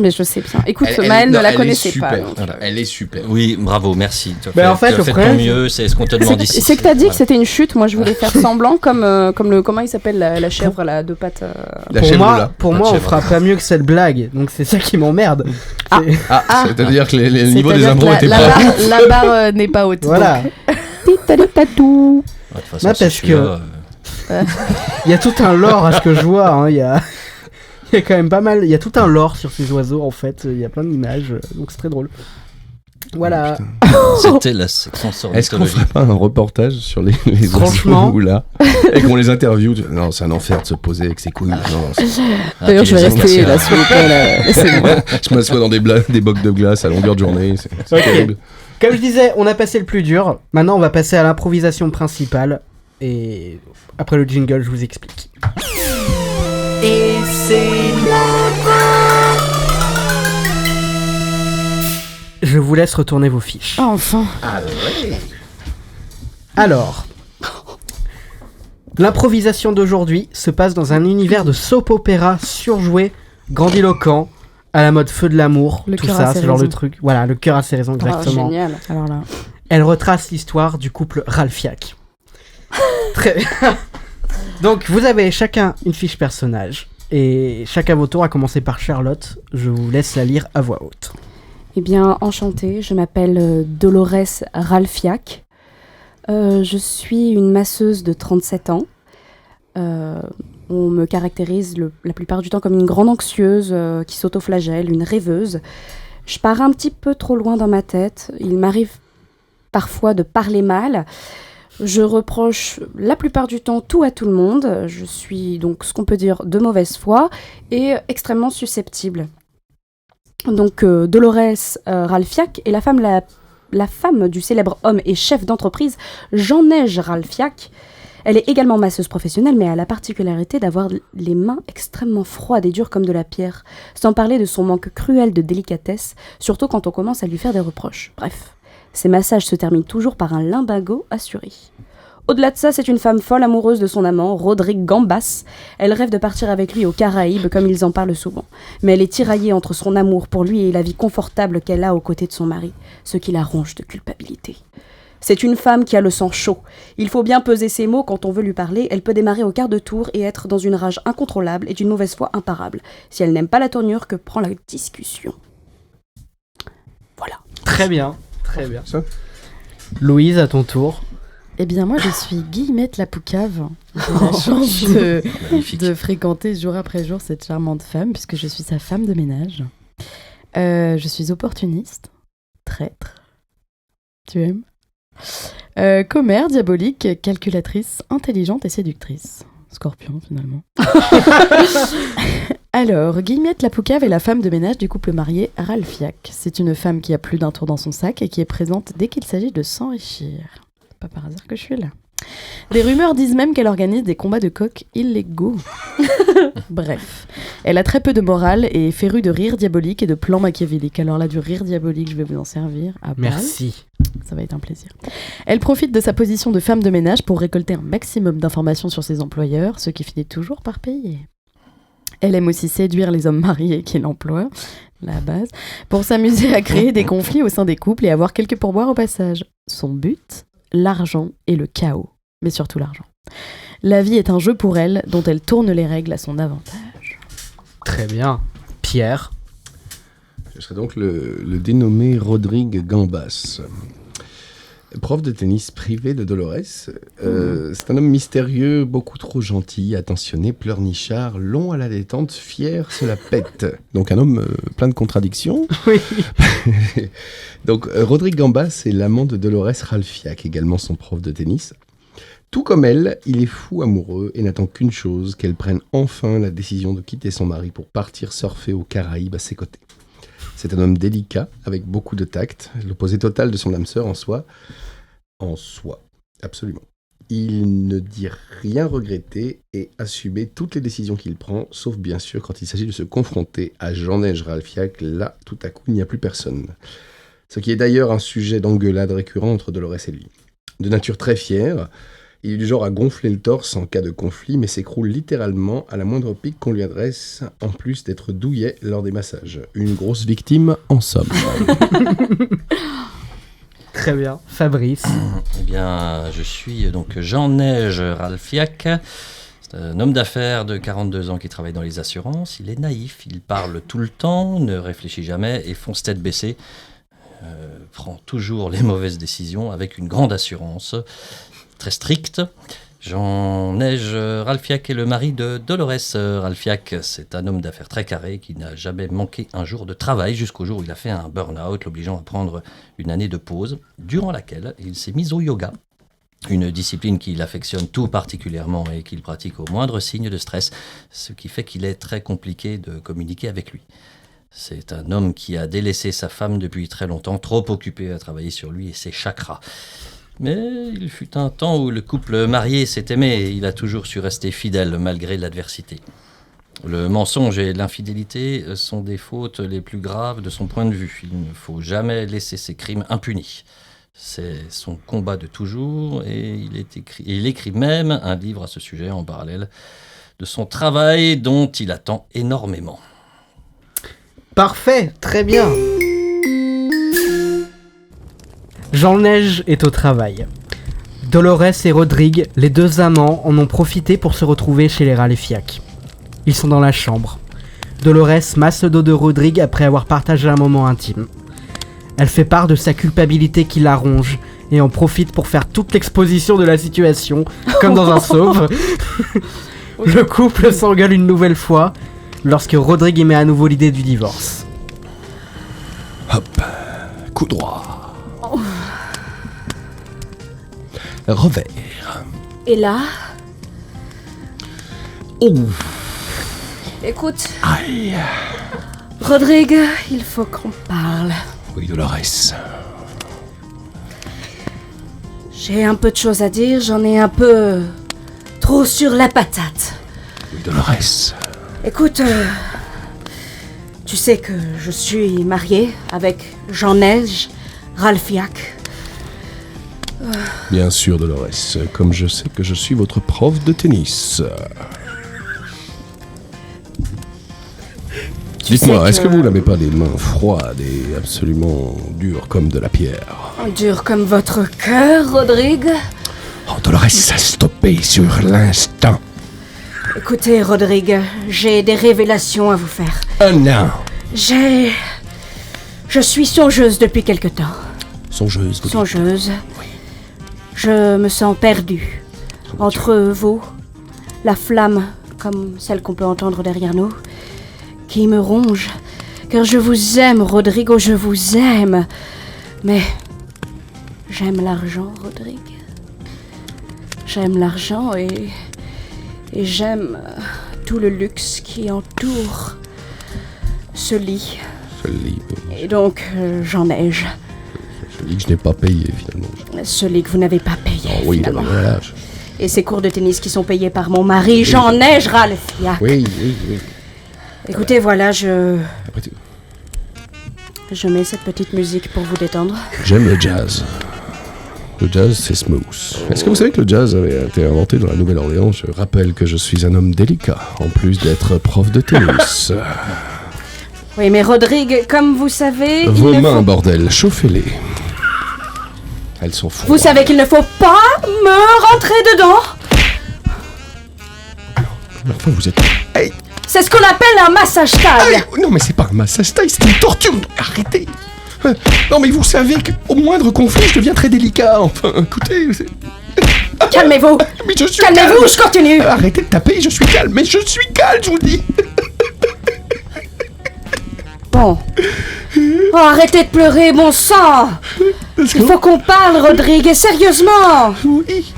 Écoute, Maëlle ne la connaissait pas. donc. Voilà. Elle est super. Oui, bravo, merci. Tu as Ben, en fait, tu as le fait de problème, ton mieux, c'est ce qu'on te demande ici. C'est que t'as dit que Voilà. c'était une chute. Moi, je voulais faire semblant comme le comment il s'appelle la chèvre là, à deux pattes. La Pour chèvre moi, là. pour Pas de moi, on chèvre. fera pas mieux que cette blague. Donc c'est ça qui m'emmerde. Ah. C'est- Ah, c'est-à-dire que le niveau des C'est-à-dire impros que était pas. la barre n'est pas haute. Voilà. Titali-tatou. Ouais, de toute façon, Ouais, c'est parce que- celui-là, Il y a tout un lore à ce que je vois. Hein. Il y a quand même pas mal. Il y a tout un lore sur ces oiseaux en fait. Il y a plein d'images. Donc c'est très drôle. Voilà. C'était la section sur Est-ce qu'on mythologie. ferait pas un reportage sur les Franchement. oiseaux ou là et qu'on les interviewe Non, c'est un enfer de se poser avec ses couilles. Non, D'ailleurs, tu je vais les as rester cassés, là, s'il vous plaît. là. Laissez-moi. je m'assois dans des bocs de glace à longueur de journée. C'est Ok. terrible. Comme je disais, on a passé le plus dur. Maintenant, on va passer à l'improvisation principale. Et après le jingle, je vous explique. Et c'est Je vous laisse retourner vos fiches. Enfin. Alors, l'improvisation d'aujourd'hui se passe dans un univers de soap-opéra surjoué, grandiloquent, à la mode feu de l'amour, Le tout cœur ça, a ses ce genre de raisons. truc. Voilà, le cœur a ses raisons, Ah, exactement. génial. Alors là. Elle retrace l'histoire du couple Ralphiak. Très bien. Donc, vous avez chacun une fiche personnage. Et chacun votre tour, à commencer par Charlotte. Je vous laisse la lire à voix haute. Eh bien, enchantée, je m'appelle Dolores Ralphiak. Je suis une masseuse de 37 ans. On me caractérise la plupart du temps comme une grande anxieuse qui s'autoflagelle, une rêveuse. Je pars un petit peu trop loin dans ma tête. Il m'arrive parfois de parler mal. Je reproche la plupart du temps tout à tout le monde. Je suis donc ce qu'on peut dire de mauvaise foi et extrêmement susceptible. Donc Dolores Ralphiak est la femme du célèbre homme et chef d'entreprise Jean-Neige Ralphiak. Elle est également masseuse professionnelle, mais elle a la particularité d'avoir les mains extrêmement froides et dures comme de la pierre, sans parler de son manque cruel de délicatesse, surtout quand on commence à lui faire des reproches. Bref, ses massages se terminent toujours par un limbago assuré. Au-delà de ça, c'est une femme folle amoureuse de son amant, Roderick Gambas. Elle rêve de partir avec lui aux Caraïbes, comme ils en parlent souvent. Mais elle est tiraillée entre son amour pour lui et la vie confortable qu'elle a aux côtés de son mari, ce qui la ronge de culpabilité. C'est une femme qui a le sang chaud. Il faut bien peser ses mots quand on veut lui parler. Elle peut démarrer au quart de tour et être dans une rage incontrôlable et d'une mauvaise foi imparable. Si elle n'aime pas la tournure, que prend la discussion. Voilà. Très bien, très bien. Louise, à ton tour. Eh bien, moi, je suis Guillemette la Poucave. J'ai la chance de fréquenter jour après jour cette charmante femme, puisque je suis sa femme de ménage. Je suis opportuniste, traître, tu aimes, commère, diabolique, calculatrice, intelligente et séductrice. Scorpion, finalement. Alors, Guillemette la Poucave est la femme de ménage du couple marié Ralphiac. C'est une femme qui a plus d'un tour dans son sac et qui est présente dès qu'il s'agit de s'enrichir. C'est pas par hasard que je suis là. Des rumeurs disent même qu'elle organise des combats de coqs illégaux. Bref, elle a très peu de morale et est férue de rire diabolique et de plans machiavéliques. Alors là, du rire diabolique, je vais vous en servir à balle. Merci. Ça va être un plaisir. Elle profite de sa position de femme de ménage pour récolter un maximum d'informations sur ses employeurs, ce qui finit toujours par payer. Elle aime aussi séduire les hommes mariés qui l'emploient, la base, pour s'amuser à créer des conflits au sein des couples et avoir quelques pourboires au passage. Son but, l'argent et le chaos, mais surtout l'argent. La vie est un jeu pour elle, dont elle tourne les règles à son avantage. Très bien. Pierre. Je serai donc le dénommé Rodrigue Gambas. Prof de tennis privé de Dolores. C'est un homme mystérieux, beaucoup trop gentil, attentionné, pleurnichard, long à la détente, fier, se la pète. Donc un homme plein de contradictions. Oui. Donc Rodrigue Gambas est l'amant de Dolores Ralphiac, également son prof de tennis. Tout comme elle, il est fou amoureux et n'attend qu'une chose, qu'elle prenne enfin la décision de quitter son mari pour partir surfer aux Caraïbes à ses côtés. C'est un homme délicat, avec beaucoup de tact, l'opposé total de son âme sœur en soi, absolument. Il ne dit rien regretter et assumer toutes les décisions qu'il prend, sauf bien sûr quand il s'agit de se confronter à Jean-Neige Ralphiac, là, tout à coup, il n'y a plus personne. Ce qui est d'ailleurs un sujet d'engueulade récurrent entre Dolores et lui. De nature très fière, il est du genre à gonfler le torse en cas de conflit, mais s'écroule littéralement à la moindre pique qu'on lui adresse, en plus d'être douillet lors des massages. Une grosse victime, en somme. Très bien. Fabrice. Eh bien, je suis donc Jean-Neige Ralphiac. C'est un homme d'affaires de 42 ans qui travaille dans les assurances. Il est naïf, il parle tout le temps, ne réfléchit jamais et fonce tête baissée. Prend toujours les mauvaises décisions avec une grande assurance. Très strict. Jean-Neige Ralphiac est le mari de Dolores Ralphiac. C'est un homme d'affaires très carré qui n'a jamais manqué un jour de travail jusqu'au jour où il a fait un burn-out, l'obligeant à prendre une année de pause, durant laquelle il s'est mis au yoga, une discipline qu'il affectionne tout particulièrement et qu'il pratique au moindre signe de stress, ce qui fait qu'il est très compliqué de communiquer avec lui. C'est un homme qui a délaissé sa femme depuis très longtemps, trop occupé à travailler sur lui et ses chakras. Mais il fut un temps où le couple marié s'est aimé et il a toujours su rester fidèle malgré l'adversité. Le mensonge et l'infidélité sont des fautes les plus graves de son point de vue. Il ne faut jamais laisser ses crimes impunis. C'est son combat de toujours et il écrit même un livre à ce sujet en parallèle de son travail dont il attend énormément. Parfait, très bien. Jean-Neige est au travail. Dolores et Rodrigue, les deux amants, en ont profité pour se retrouver chez les Ralphiac. Ils sont dans la chambre. Dolores masse le dos de Rodrigue après avoir partagé un moment intime. Elle fait part de sa culpabilité qui la ronge et en profite pour faire toute l'exposition de la situation, comme dans un soap. Le couple s'engueule une nouvelle fois lorsque Rodrigue émet à nouveau l'idée du divorce. Hop, coup droit. Revers. Et là, Oh. écoute, Aïe. Rodrigue, il faut qu'on parle. Oui, Dolores. J'ai un peu de choses à dire, j'en ai un peu trop sur la patate. Oui, Dolores. Écoute, tu sais que je suis mariée avec Jean-Neige Ralphiac. Bien sûr, Dolores, comme je sais que je suis votre prof de tennis. Dites-moi, est-ce que vous n'avez pas des mains froides et absolument dures comme de la pierre? Dur comme votre cœur, Rodrigue. Oh, Dolores, ça stoppé sur l'instant. Écoutez, Rodrigue, j'ai des révélations à vous faire. Oh non. Je suis songeuse depuis quelque temps. Songeuse, vous dites. Songeuse. Je me sens perdue. Entre vous, la flamme, comme celle qu'on peut entendre derrière nous, qui me ronge. Car je vous aime, Rodrigo, je vous aime. Mais j'aime l'argent, Rodrigue. J'aime l'argent et j'aime tout le luxe qui entoure ce lit. Ce lit. Et donc, j'enneige. Ce lit que je n'ai pas payé, finalement. Ce lit que vous n'avez pas payé, Oui, finalement. voilà. Et ces cours de tennis qui sont payés par mon mari, j'enneige, Ralphia. Oui. Écoutez, voilà, je Après tout, mets cette petite musique pour vous détendre. j'aime le jazz. Le jazz, c'est smooth. Est-ce que vous savez que le jazz avait été inventé dans la Nouvelle-Orléans? Je rappelle que je suis un homme délicat, en plus d'être prof de tennis. Oui, mais Rodrigue, comme vous savez... Vos il ne mains, faut... bordel, chauffez-les. Elles sont froides. Vous savez qu'il ne faut pas me rentrer dedans. Enfin, vous êtes... Hey, C'est ce qu'on appelle un massage taille. hey, non, mais c'est pas un massage taille, c'est une torture. Arrêtez. Non, mais vous savez qu'au moindre conflit, je deviens très délicat. Enfin, écoutez... Calmez-vous. Mais je suis Calmez-vous, calme. je continue. Arrêtez de taper, je suis calme. Mais je suis calme, je vous le dis. Bon. Oh, arrêtez de pleurer, bon sang. Il faut qu'on parle, Rodrigue, et sérieusement. Oui.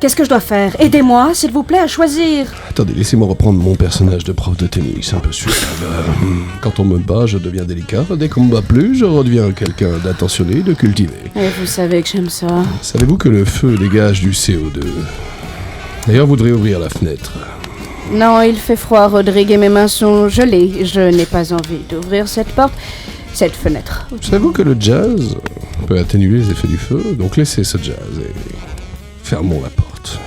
Qu'est-ce que je dois faire? Aidez-moi, s'il vous plaît, à choisir. Attendez, laissez-moi reprendre mon personnage de prof de tennis, un peu suave. Quand on me bat, je deviens délicat. Dès qu'on me bat plus, je redeviens quelqu'un d'attentionné, de cultivé. Et vous savez que j'aime ça. Savez-vous que le feu dégage du CO2? D'ailleurs, vous voudriez ouvrir la fenêtre. Non, il fait froid, Rodrigue, et mes mains sont gelées. Je n'ai pas envie d'ouvrir cette porte, cette fenêtre. Savez-vous que le jazz peut atténuer les effets du feu? Donc laissez ce jazz et fermons la porte.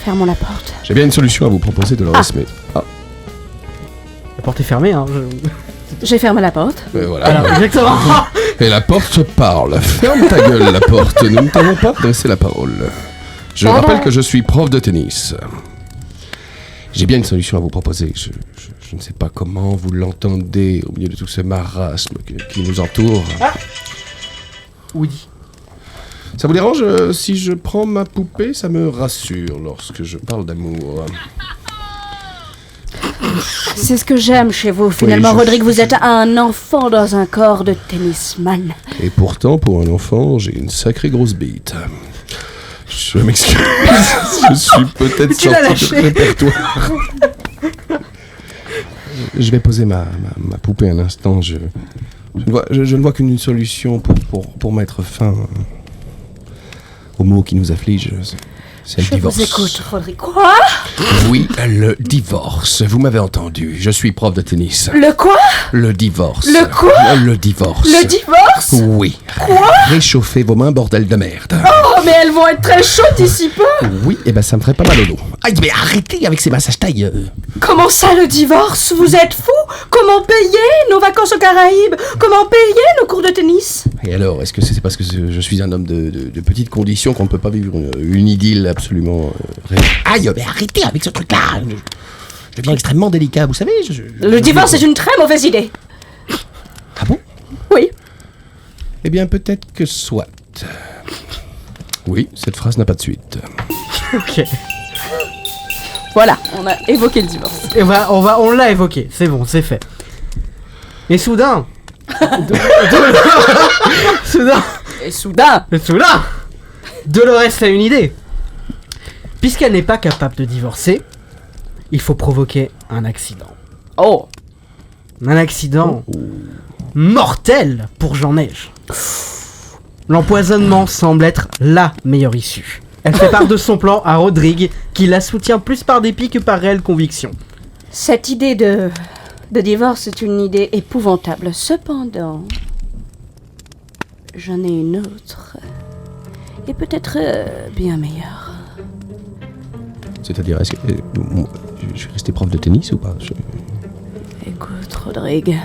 Fermons la porte. J'ai bien une solution à vous proposer, Dolores, mais... Ah, La porte est fermée, hein. J'ai fermé la porte. mais voilà. Alors, exactement. Et la porte parle. Ferme ta gueule, la porte. Nous ne t'avons pas adressé la parole. Je rappelle que je suis prof de tennis. J'ai bien une solution à vous proposer. Je ne sais pas comment vous l'entendez au milieu de tout ce marasme qui nous entoure. Oui. Ça vous dérange si je prends ma poupée? Ça me rassure lorsque je parle d'amour. C'est ce que j'aime chez vous, finalement, Oui, Rodrigue. Vous êtes un enfant dans un corps de tennisman. Et pourtant, pour un enfant, j'ai une sacrée grosse bite. Je m'excuse, je suis peut-être Tu l'as sorti de lâché. répertoire. Je vais poser ma poupée un instant. Je ne vois qu'une solution pour mettre fin aux maux qui nous affligent. C'est le Je divorce. vous écoute, Rodrigue. Quoi? Oui, le divorce. Vous m'avez entendu. Je suis prof de tennis. Le quoi? Le divorce. Le quoi? Le divorce. Le divorce? Oui. Quoi? Réchauffez vos mains, bordel de merde. Oh, mais elles vont être très chaudes d'ici peu. Oui, et ben ça me ferait pas mal au dos. Aïe, mais arrêtez avec ces massages taille. Comment ça, le divorce? Vous êtes fous? Comment payer nos vacances aux Caraïbes? Comment payer nos cours de tennis? Et alors, est-ce que c'est parce que je suis un homme de petites conditions qu'on ne peut pas vivre une idylle absolument... Aïe, mais arrêtez avec ce truc-là. Je deviens extrêmement délicat, vous savez. Le divorce est une très mauvaise idée. Ah bon? Oui. Eh bien, peut-être que soit. Oui, cette phrase n'a pas de suite. Ok. Voilà, on a évoqué le divorce. Et on l'a évoqué. C'est bon, c'est fait. Et soudain. Soudain. Et soudain. Dolores a une idée. Puisqu'elle n'est pas capable de divorcer, il faut provoquer un accident. Oh. Un accident mortel pour Jean-Neige. L'empoisonnement semble être la meilleure issue. Elle fait part de son plan à Rodrigue, qui la soutient plus par dépit que par réelle conviction. Cette idée de divorce est une idée épouvantable. Cependant, j'en ai une autre. Et peut-être bien meilleure. C'est-à-dire, est-ce que je suis resté prof de tennis ou pas? Écoute, Rodrigue.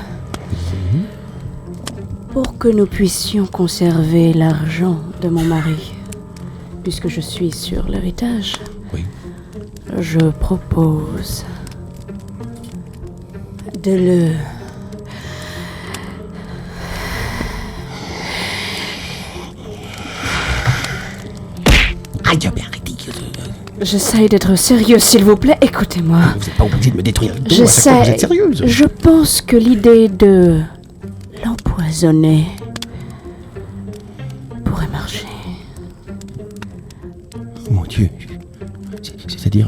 Pour que nous puissions conserver l'argent de mon mari, puisque je suis sur l'héritage, je propose de le... Aïe, mais arrêtez. J'essaye d'être sérieuse, s'il vous plaît, écoutez-moi. Vous n'êtes pas obligé de me détruire le dos à chaque fois que vous êtes sérieuse. Je pense que l'idée de l'empoisonner pourrait marcher. Mon Dieu. C'est-à-dire,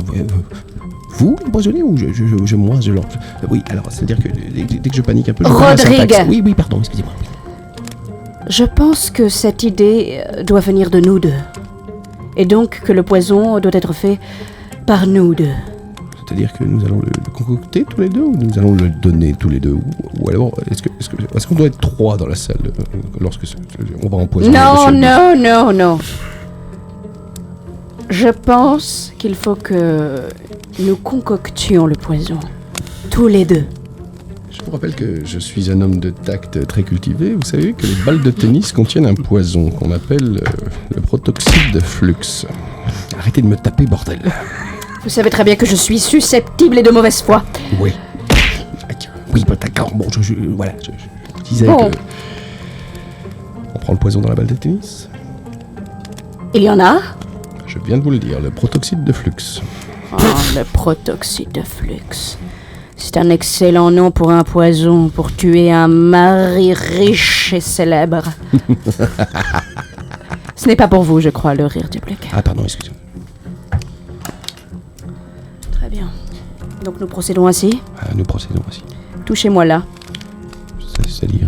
vous l'empoisonnez ou moi je l'en... Oui, alors, c'est-à-dire que dès que je panique un peu... Rodrigue. Oui, pardon, excusez-moi. Je pense que cette idée doit venir de nous deux. Et donc que le poison doit être fait par nous deux. C'est-à-dire que nous allons le concocter tous les deux ou nous allons le donner tous les deux ou alors, est-ce qu'on doit être 3 dans la salle lorsque on va empoisonner Non. Je pense qu'il faut que nous concoctions le poison. Tous les deux. Je vous rappelle que je suis un homme de tact très cultivé. Vous savez que les balles de tennis contiennent un poison qu'on appelle le protoxyde de flux. Arrêtez de me taper, bordel. Vous savez très bien que je suis susceptible et de mauvaise foi. Oui. Oui, d'accord. Bon, je disais que... On prend le poison dans la balle de tennis. Il y en a ? Je viens de vous le dire, le protoxyde de flux. Le protoxyde de flux. C'est un excellent nom pour un poison, pour tuer un mari riche et célèbre. Ce n'est pas pour vous, je crois, le rire du blacard. Ah, pardon, excusez-moi. Très bien. Donc nous procédons ainsi ? Nous procédons ainsi. Touchez-moi là. C'est-à-dire,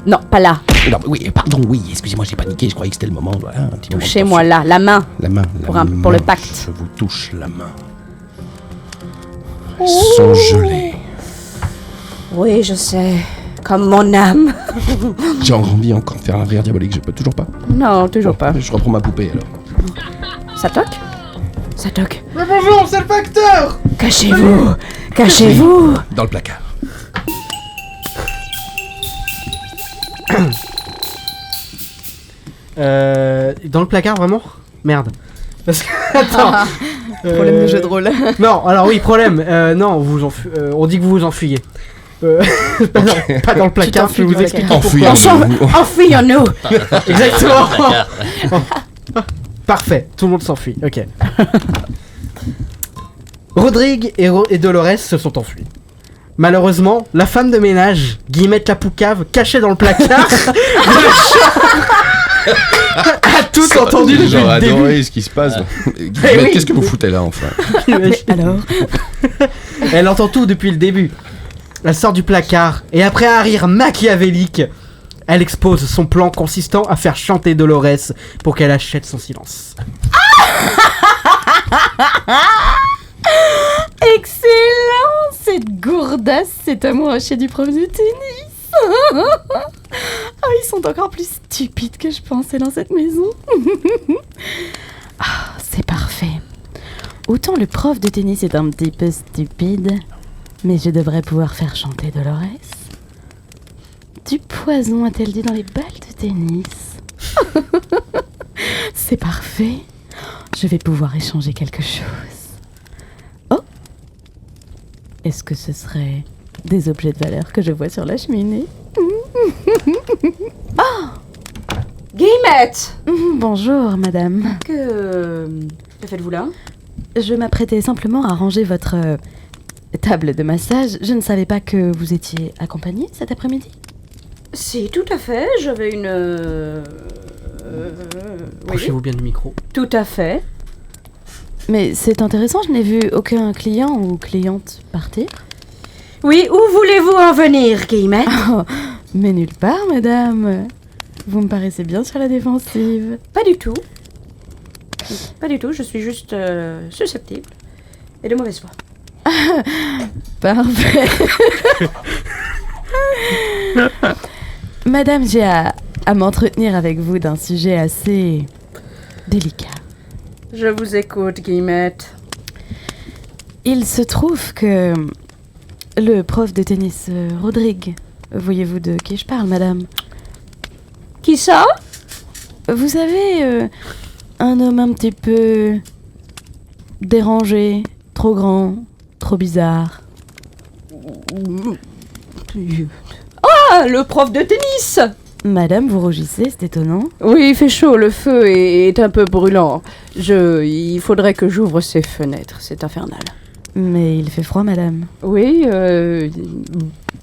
Non, pas là. Non, oui, pardon, oui, excusez-moi, j'ai paniqué, je croyais que c'était le moment. Voilà, un petit Touchez-moi là, la main. La main. Pour le pacte. Je vous touche la main. Elles sont gelées. Oui, je sais. Comme mon âme. J'ai envie encore de faire un rire diabolique, je peux toujours pas. Non, toujours pas. Je reprends ma poupée alors. Ça toque ? Ça toque. Mais bonjour, c'est le facteur. Cachez-vous. Cachez-vous. Dans le placard. Dans le placard, vraiment ? Merde. Parce que... Attends. Problème de jeu de rôle. Non, alors oui, problème. Non, on dit que vous vous enfuyez. Pas dans le placard, je vais vous expliquer pourquoi. Enfuyons-nous. Exactement. Parfait, tout le monde s'enfuit. Ok. Rodrigue et Dolores se sont enfuis. Malheureusement, la femme de ménage, Guillemette la Poucave, cachée dans le placard, a tout entendu depuis le début. Adoré ce qui se passe. Guillemette, qu'est-ce que vous foutez là, enfin? Mais alors? Elle entend tout depuis le début. Elle sort du placard et après un rire machiavélique, elle expose son plan consistant à faire chanter Dolores pour qu'elle achète son silence. Excellent! Cette gourdasse, cet amour haché du prof de tennis. Oh, ils sont encore plus stupides que je pensais dans cette maison. C'est parfait. Autant le prof de tennis est un petit peu stupide, mais je devrais pouvoir faire chanter Dolores. Du poison, a-t-elle dit dans les balles de tennis? C'est parfait. Je vais pouvoir échanger quelque chose. Oh! Est-ce que ce serait des objets de valeur que je vois sur la cheminée? Oh! Guillemette! Bonjour, madame. Que faites-vous là? Je m'apprêtais simplement à ranger votre table de massage. Je ne savais pas que vous étiez accompagnée cet après-midi. Si, tout à fait. J'avais une... Approchez-vous bien du micro. Tout à fait. Mais c'est intéressant, je n'ai vu aucun client ou cliente partir. Oui, où voulez-vous en venir, Guillemette? Oh, mais nulle part, madame. Vous me paraissez bien sur la défensive. Pas du tout. Pas du tout, je suis juste susceptible. Et de mauvaise foi. Parfait. Madame, j'ai à m'entretenir avec vous d'un sujet assez délicat. Je vous écoute, Guillemette. Il se trouve que Le prof de tennis, Rodrigue. Voyez-vous de qui je parle, madame? Qui ça? Vous savez, un homme un petit peu dérangé, trop grand, trop bizarre. Ah, le prof de tennis! Madame, vous rougissez, c'est étonnant. Oui, il fait chaud, le feu est un peu brûlant. Il faudrait que j'ouvre ces fenêtres, c'est infernal. Mais il fait froid, madame. Oui,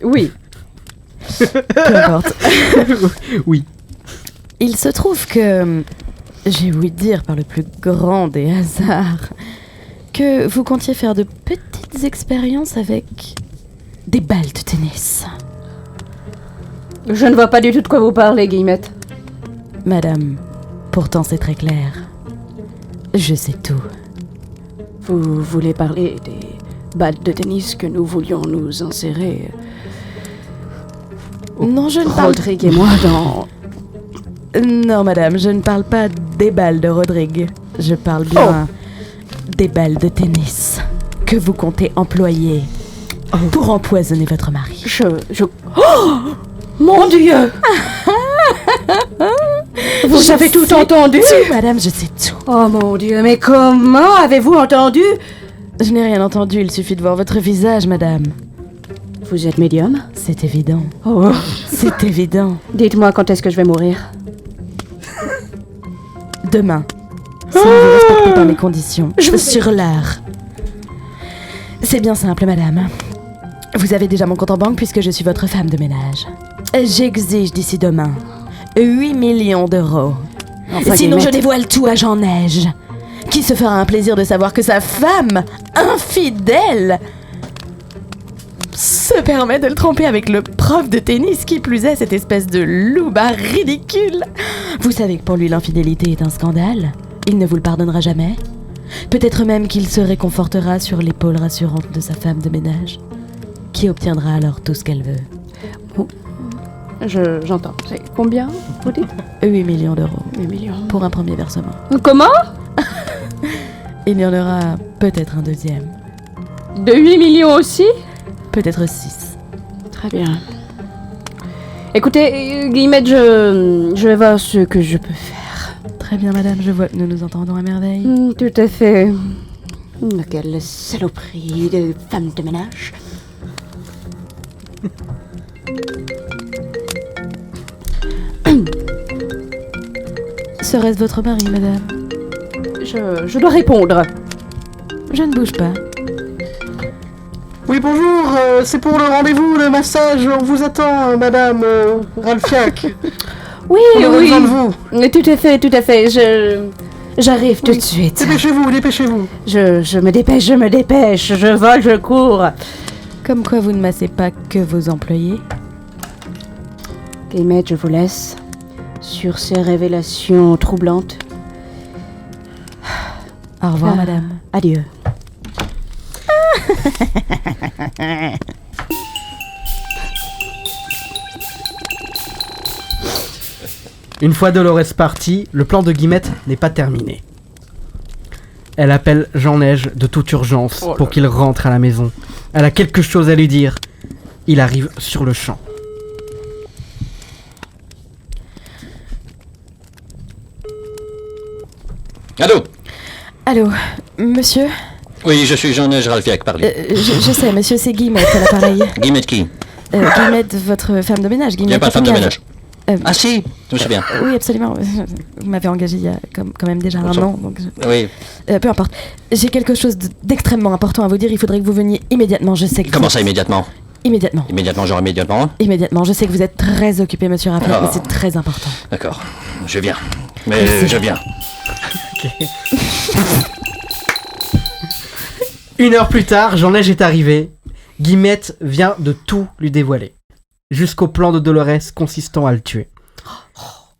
oui. Peu importe. Oui. Il se trouve que, j'ai ouï dire par le plus grand des hasards, que vous comptiez faire de petites expériences avec des balles de tennis. Je ne vois pas du tout de quoi vous parlez, Guillemette. Madame, pourtant c'est très clair. Je sais tout. Vous voulez parler des balles de tennis que nous voulions nous insérer? Non, je ne parle... Rodrigue et moi dans... Non, madame, je ne parle pas des balles de Rodrigue. Je parle bien des balles de tennis que vous comptez employer pour empoisonner votre mari. Oh mon Dieu! Vous avez tout entendu? Tout, madame, je sais tout. Oh mon Dieu, mais comment avez-vous entendu? Je n'ai rien entendu, il suffit de voir votre visage, madame. Vous êtes médium? C'est évident. Oh. C'est évident. Dites-moi quand est-ce que je vais mourir? Demain. Si vous respectez pas mes conditions. Sur l'heure. C'est bien simple, madame. Vous avez déjà mon compte en banque puisque je suis votre femme de ménage. J'exige d'ici demain 8 millions d'euros. Enfin, sinon, je Guillemette. dévoile tout à Jean Neige. Qui se fera un plaisir de savoir que sa femme, infidèle, se permet de le tromper avec le prof de tennis, qui plus est cette espèce de loupard ridicule. Vous savez que pour lui l'infidélité est un scandale. Il ne vous le pardonnera jamais. Peut-être même qu'il se réconfortera sur l'épaule rassurante de sa femme de ménage, qui obtiendra alors tout ce qu'elle veut. Oh. J'entends. C'est combien, vous dites? 8 millions d'euros. 8 millions. Pour un premier versement. Comment? Il y en aura peut-être un deuxième. De 8 millions aussi? Peut-être 6. Très bien. Écoutez, Guillemette, je vais voir ce que je peux faire. Très bien, madame, je vois que nous nous entendons à merveille. Tout à fait. Quelle saloperie de femme de ménage. Serait-ce votre mari, madame? Je dois répondre. Je ne bouge pas. Oui, bonjour, c'est pour le rendez-vous, le massage, on vous attend, madame Ralphiac. Oui, on aurait besoin de vous. Tout à fait, j'arrive tout de suite. Dépêchez-vous. Je me dépêche, je vole, je cours. Comme quoi vous ne massez pas que vos employés? Guillemette, je vous laisse sur ces révélations troublantes. Au revoir, madame. Adieu. Une fois Dolores partie, le plan de Guillemette n'est pas terminé. Elle appelle Jean Neige de toute urgence pour qu'il rentre à la maison. Elle a quelque chose à lui dire. Il arrive sur le champ. Allô? Allô, monsieur? Oui, je suis Jean Neige Ralphiac, parlez. Je sais, monsieur, c'est Guillemette à l'appareil. Guillemette qui? Guillemette, votre femme de ménage. Il n'y a pas de femme de ménage. Ah si, je me souviens. Oui, absolument. Vous m'avez engagé il y a quand même déjà un an. Donc Oui. Peu importe. J'ai quelque chose d'extrêmement important à vous dire. Il faudrait que vous veniez immédiatement. Je sais que Comment ça, immédiatement? Immédiatement. Immédiatement, genre immédiatement? Immédiatement. Je sais que vous êtes très occupé, monsieur Ralphiac, mais c'est très important. D'accord, je viens. Mais je viens. Une heure plus tard, Jean Neige est arrivé. Guillemette vient de tout lui dévoiler. Jusqu'au plan de Dolores consistant à le tuer.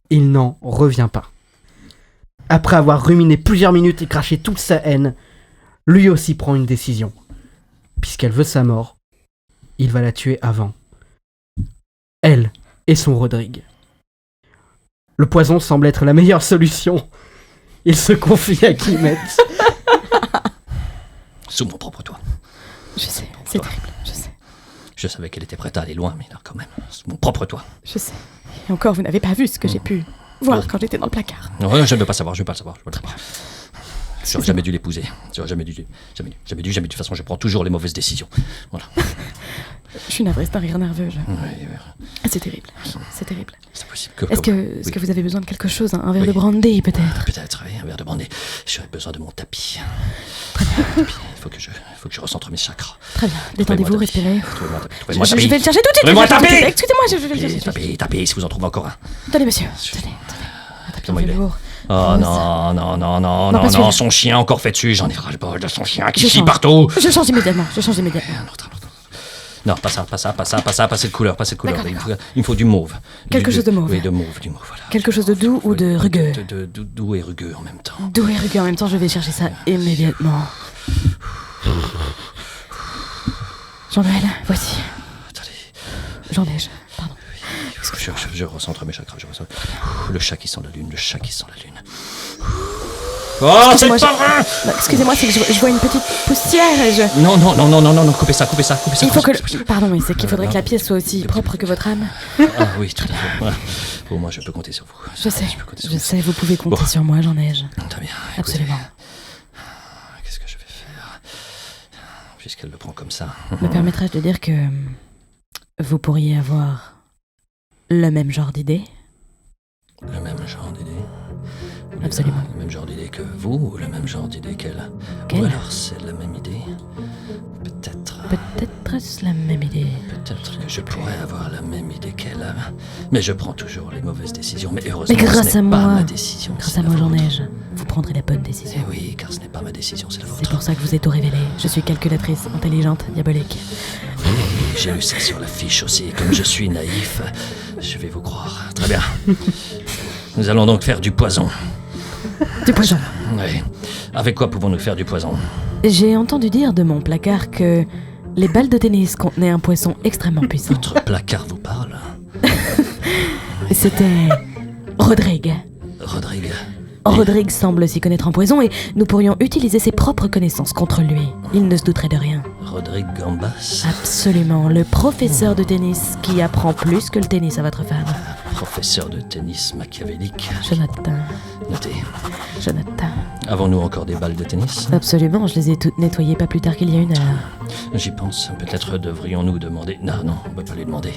Il n'en revient pas. Après avoir ruminé plusieurs minutes et craché toute sa haine, lui aussi prend une décision. Puisqu'elle veut sa mort, il va la tuer avant. Elle et son Rodrigue. Le poison semble être la meilleure solution. Il se confie à Guillemette. Sous mon propre toit. Je sais, c'est terrible, je sais. Je savais qu'elle était prête à aller loin, mais là, quand même, c'est mon propre toit. Je sais. Et encore, vous n'avez pas vu ce que j'ai pu voir quand j'étais dans le placard. Non, je ne veux pas savoir, je ne veux pas le savoir. J'aurais jamais dû l'épouser. J'aurais jamais dû. De toute façon, je prends toujours les mauvaises décisions. Voilà. Je suis navrée, c'est un rire nerveux. Oui. C'est terrible. C'est terrible. C'est possible. Est-ce que vous avez besoin de quelque chose? Un verre de brandy, peut-être? Peut-être, oui, un verre de brandy. J'aurais besoin de mon tapis. Très bien. Il faut que je recentre mes chakras. Très bien. Détendez-vous, respirez. Je vais le chercher tout de suite. Trouvez-moi un tapis. Excusez-moi, je vais le chercher. Tapis, si vous en trouvez encore un. Tenez, monsieur. Tenez. Un tapis en velours. Oh non, son chien encore fait dessus, j'en ai ras-le-bol de son chien qui chie partout. Je change immédiatement. Non, pas ça, passez de couleur. Il me faut du mauve. Quelque chose de mauve. Oui, de mauve, voilà. Quelque chose de doux ou de rugueux? De doux et rugueux en même temps. Doux et rugueux en même temps, je vais chercher ça immédiatement. Jean-Noël, voici. Attendez. Jean-Neige, pardon. Je recentre mes chakras, Le chat qui sent la lune. Oh, c'est pas vrai! Excusez-moi, c'est que je vois une petite poussière et je... Non, coupez ça. Il faut que... Pardon, mais c'est qu'il faudrait que la pièce soit aussi propre que votre âme. Ah oui, tout à fait. Voilà. Au moins, je peux compter sur vous. Je sais, vous pouvez compter sur moi, Jean-Neige. Très bien. Absolument. Qu'est-ce que je vais faire? Puisqu'elle le prend comme ça. Me permettrais-je de dire que... vous pourriez avoir... le même genre d'idée? Le même genre d'idée? Absolument. Le même genre d'idée que vous ou le même genre d'idée qu'elle? Qu'elle? Ou alors c'est la même idée? Peut-être est-ce la même idée? Peut-être que je pourrais avoir la même idée qu'elle. Mais je prends toujours les mauvaises décisions. Mais heureusement, grâce ce à n'est moi, pas ma décision. Grâce à moi, Jean-Neige, vous prendrez la bonne décision. Eh oui, car ce n'est pas ma décision, c'est la vôtre. C'est pour ça que vous êtes tout révélé. Je suis calculatrice, intelligente, diabolique. Oui, j'ai lu ça sur la fiche aussi. Comme je suis naïf, je vais vous croire. Très bien. Nous allons donc faire du poison. Du poison? Oui. Avec quoi pouvons-nous faire du poison? J'ai entendu dire de mon placard que les balles de tennis contenaient un poison extrêmement puissant. Votre placard vous parle? C'était Rodrigue. Rodrigue semble s'y connaître en poison et nous pourrions utiliser ses propres connaissances contre lui. Il ne se douterait de rien. Rodrigue Gambas? Absolument, le professeur de tennis qui apprend plus que le tennis à votre femme. Professeur de tennis machiavélique. Jonathan. Notez. Jonathan. Avons-nous encore des balles de tennis? Absolument, je les ai toutes nettoyées pas plus tard qu'il y a une heure. J'y pense. Peut-être devrions-nous demander... Non, on ne peut pas les demander.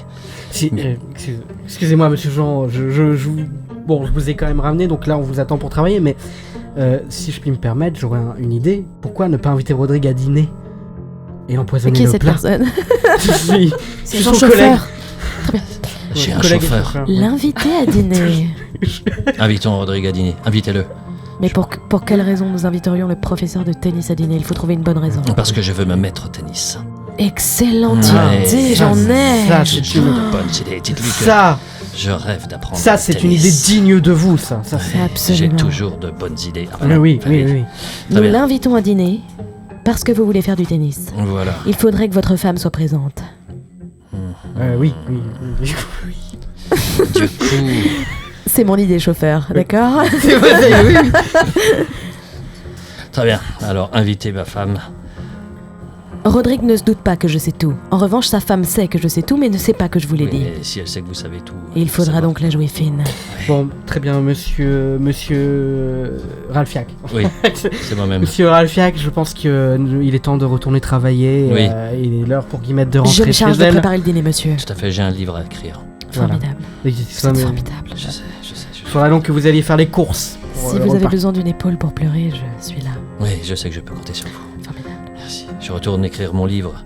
Si, excusez-moi, monsieur Jean, je vous ai quand même ramené, donc là on vous attend pour travailler, mais si je puis me permettre, j'aurais une idée. Pourquoi ne pas inviter Rodrigue à dîner et empoisonner le plat? Qui est cette personne? C'est son chauffeur. Très bien. J'ai un chauffeur. L'inviter à dîner. Invitons Rodrigue à dîner. Invitez-le. Mais pour quelle raison nous inviterions le professeur de tennis à dîner? Il faut trouver une bonne raison. Parce que je veux me mettre au tennis. Excellente idée, j'en ai. Ça, c'est une bonne idée. Dites-lui que je rêve d'apprendre. Ça, c'est une idée digne de vous, ça. C'est absolument. J'ai toujours de bonnes idées. Oui. Nous l'invitons à dîner parce que vous voulez faire du tennis. Voilà. Il faudrait que votre femme soit présente. Oui. Du coup... C'est mon idée, chauffeur, d'accord? Oui. Très bien. Alors, invitez ma femme. Rodrigue ne se doute pas que je sais tout. En revanche, sa femme sait que je sais tout, mais ne sait pas que je vous l'ai dit. Mais si elle sait que vous savez tout... Et il faudra donc la jouer fine. Bon, très bien, monsieur Ralphiac. Oui, c'est moi-même. Monsieur Ralphiac, je pense qu'il est temps de retourner travailler. Oui. Il est l'heure pour Guillemette de rentrer chez elle. Je me charge de préparer le dîner, monsieur. Tout à fait, j'ai un livre à écrire. Formidable. Voilà. C'est formidable. Je sais. Il faudra donc que vous alliez faire les courses. Si vous avez besoin d'une épaule pour pleurer, je suis là. Oui, je sais que je peux compter sur vous. Formidable. Merci. Je retourne écrire mon livre.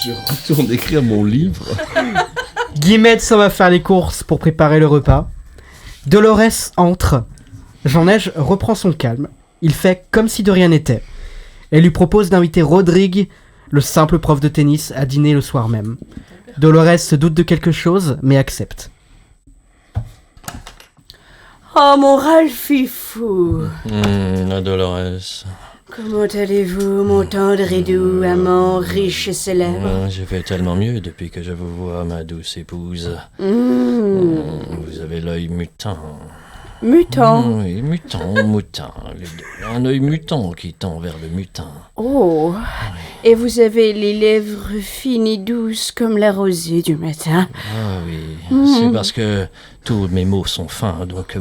Je retourne écrire mon livre. Guillemette s'en va faire les courses pour préparer le repas. Dolores entre. Jean-Neige reprend son calme. Il fait comme si de rien n'était. Elle lui propose d'inviter Rodrigue, le simple prof de tennis, à dîner le soir même. Dolores se doute de quelque chose, mais accepte. Oh, mon Ralphifou! Dolores. Comment allez-vous, mon tendre et doux amant riche et célèbre? Je vais tellement mieux depuis que je vous vois, ma douce épouse. Vous avez l'œil mutin. Mutant. Oui, mutant ou mutin, les deux. Un œil mutant qui tend vers le mutin. Oh. Et vous avez les lèvres fines et douces comme la rosée du matin. Ah oui, c'est parce que tous mes mots sont fins, donc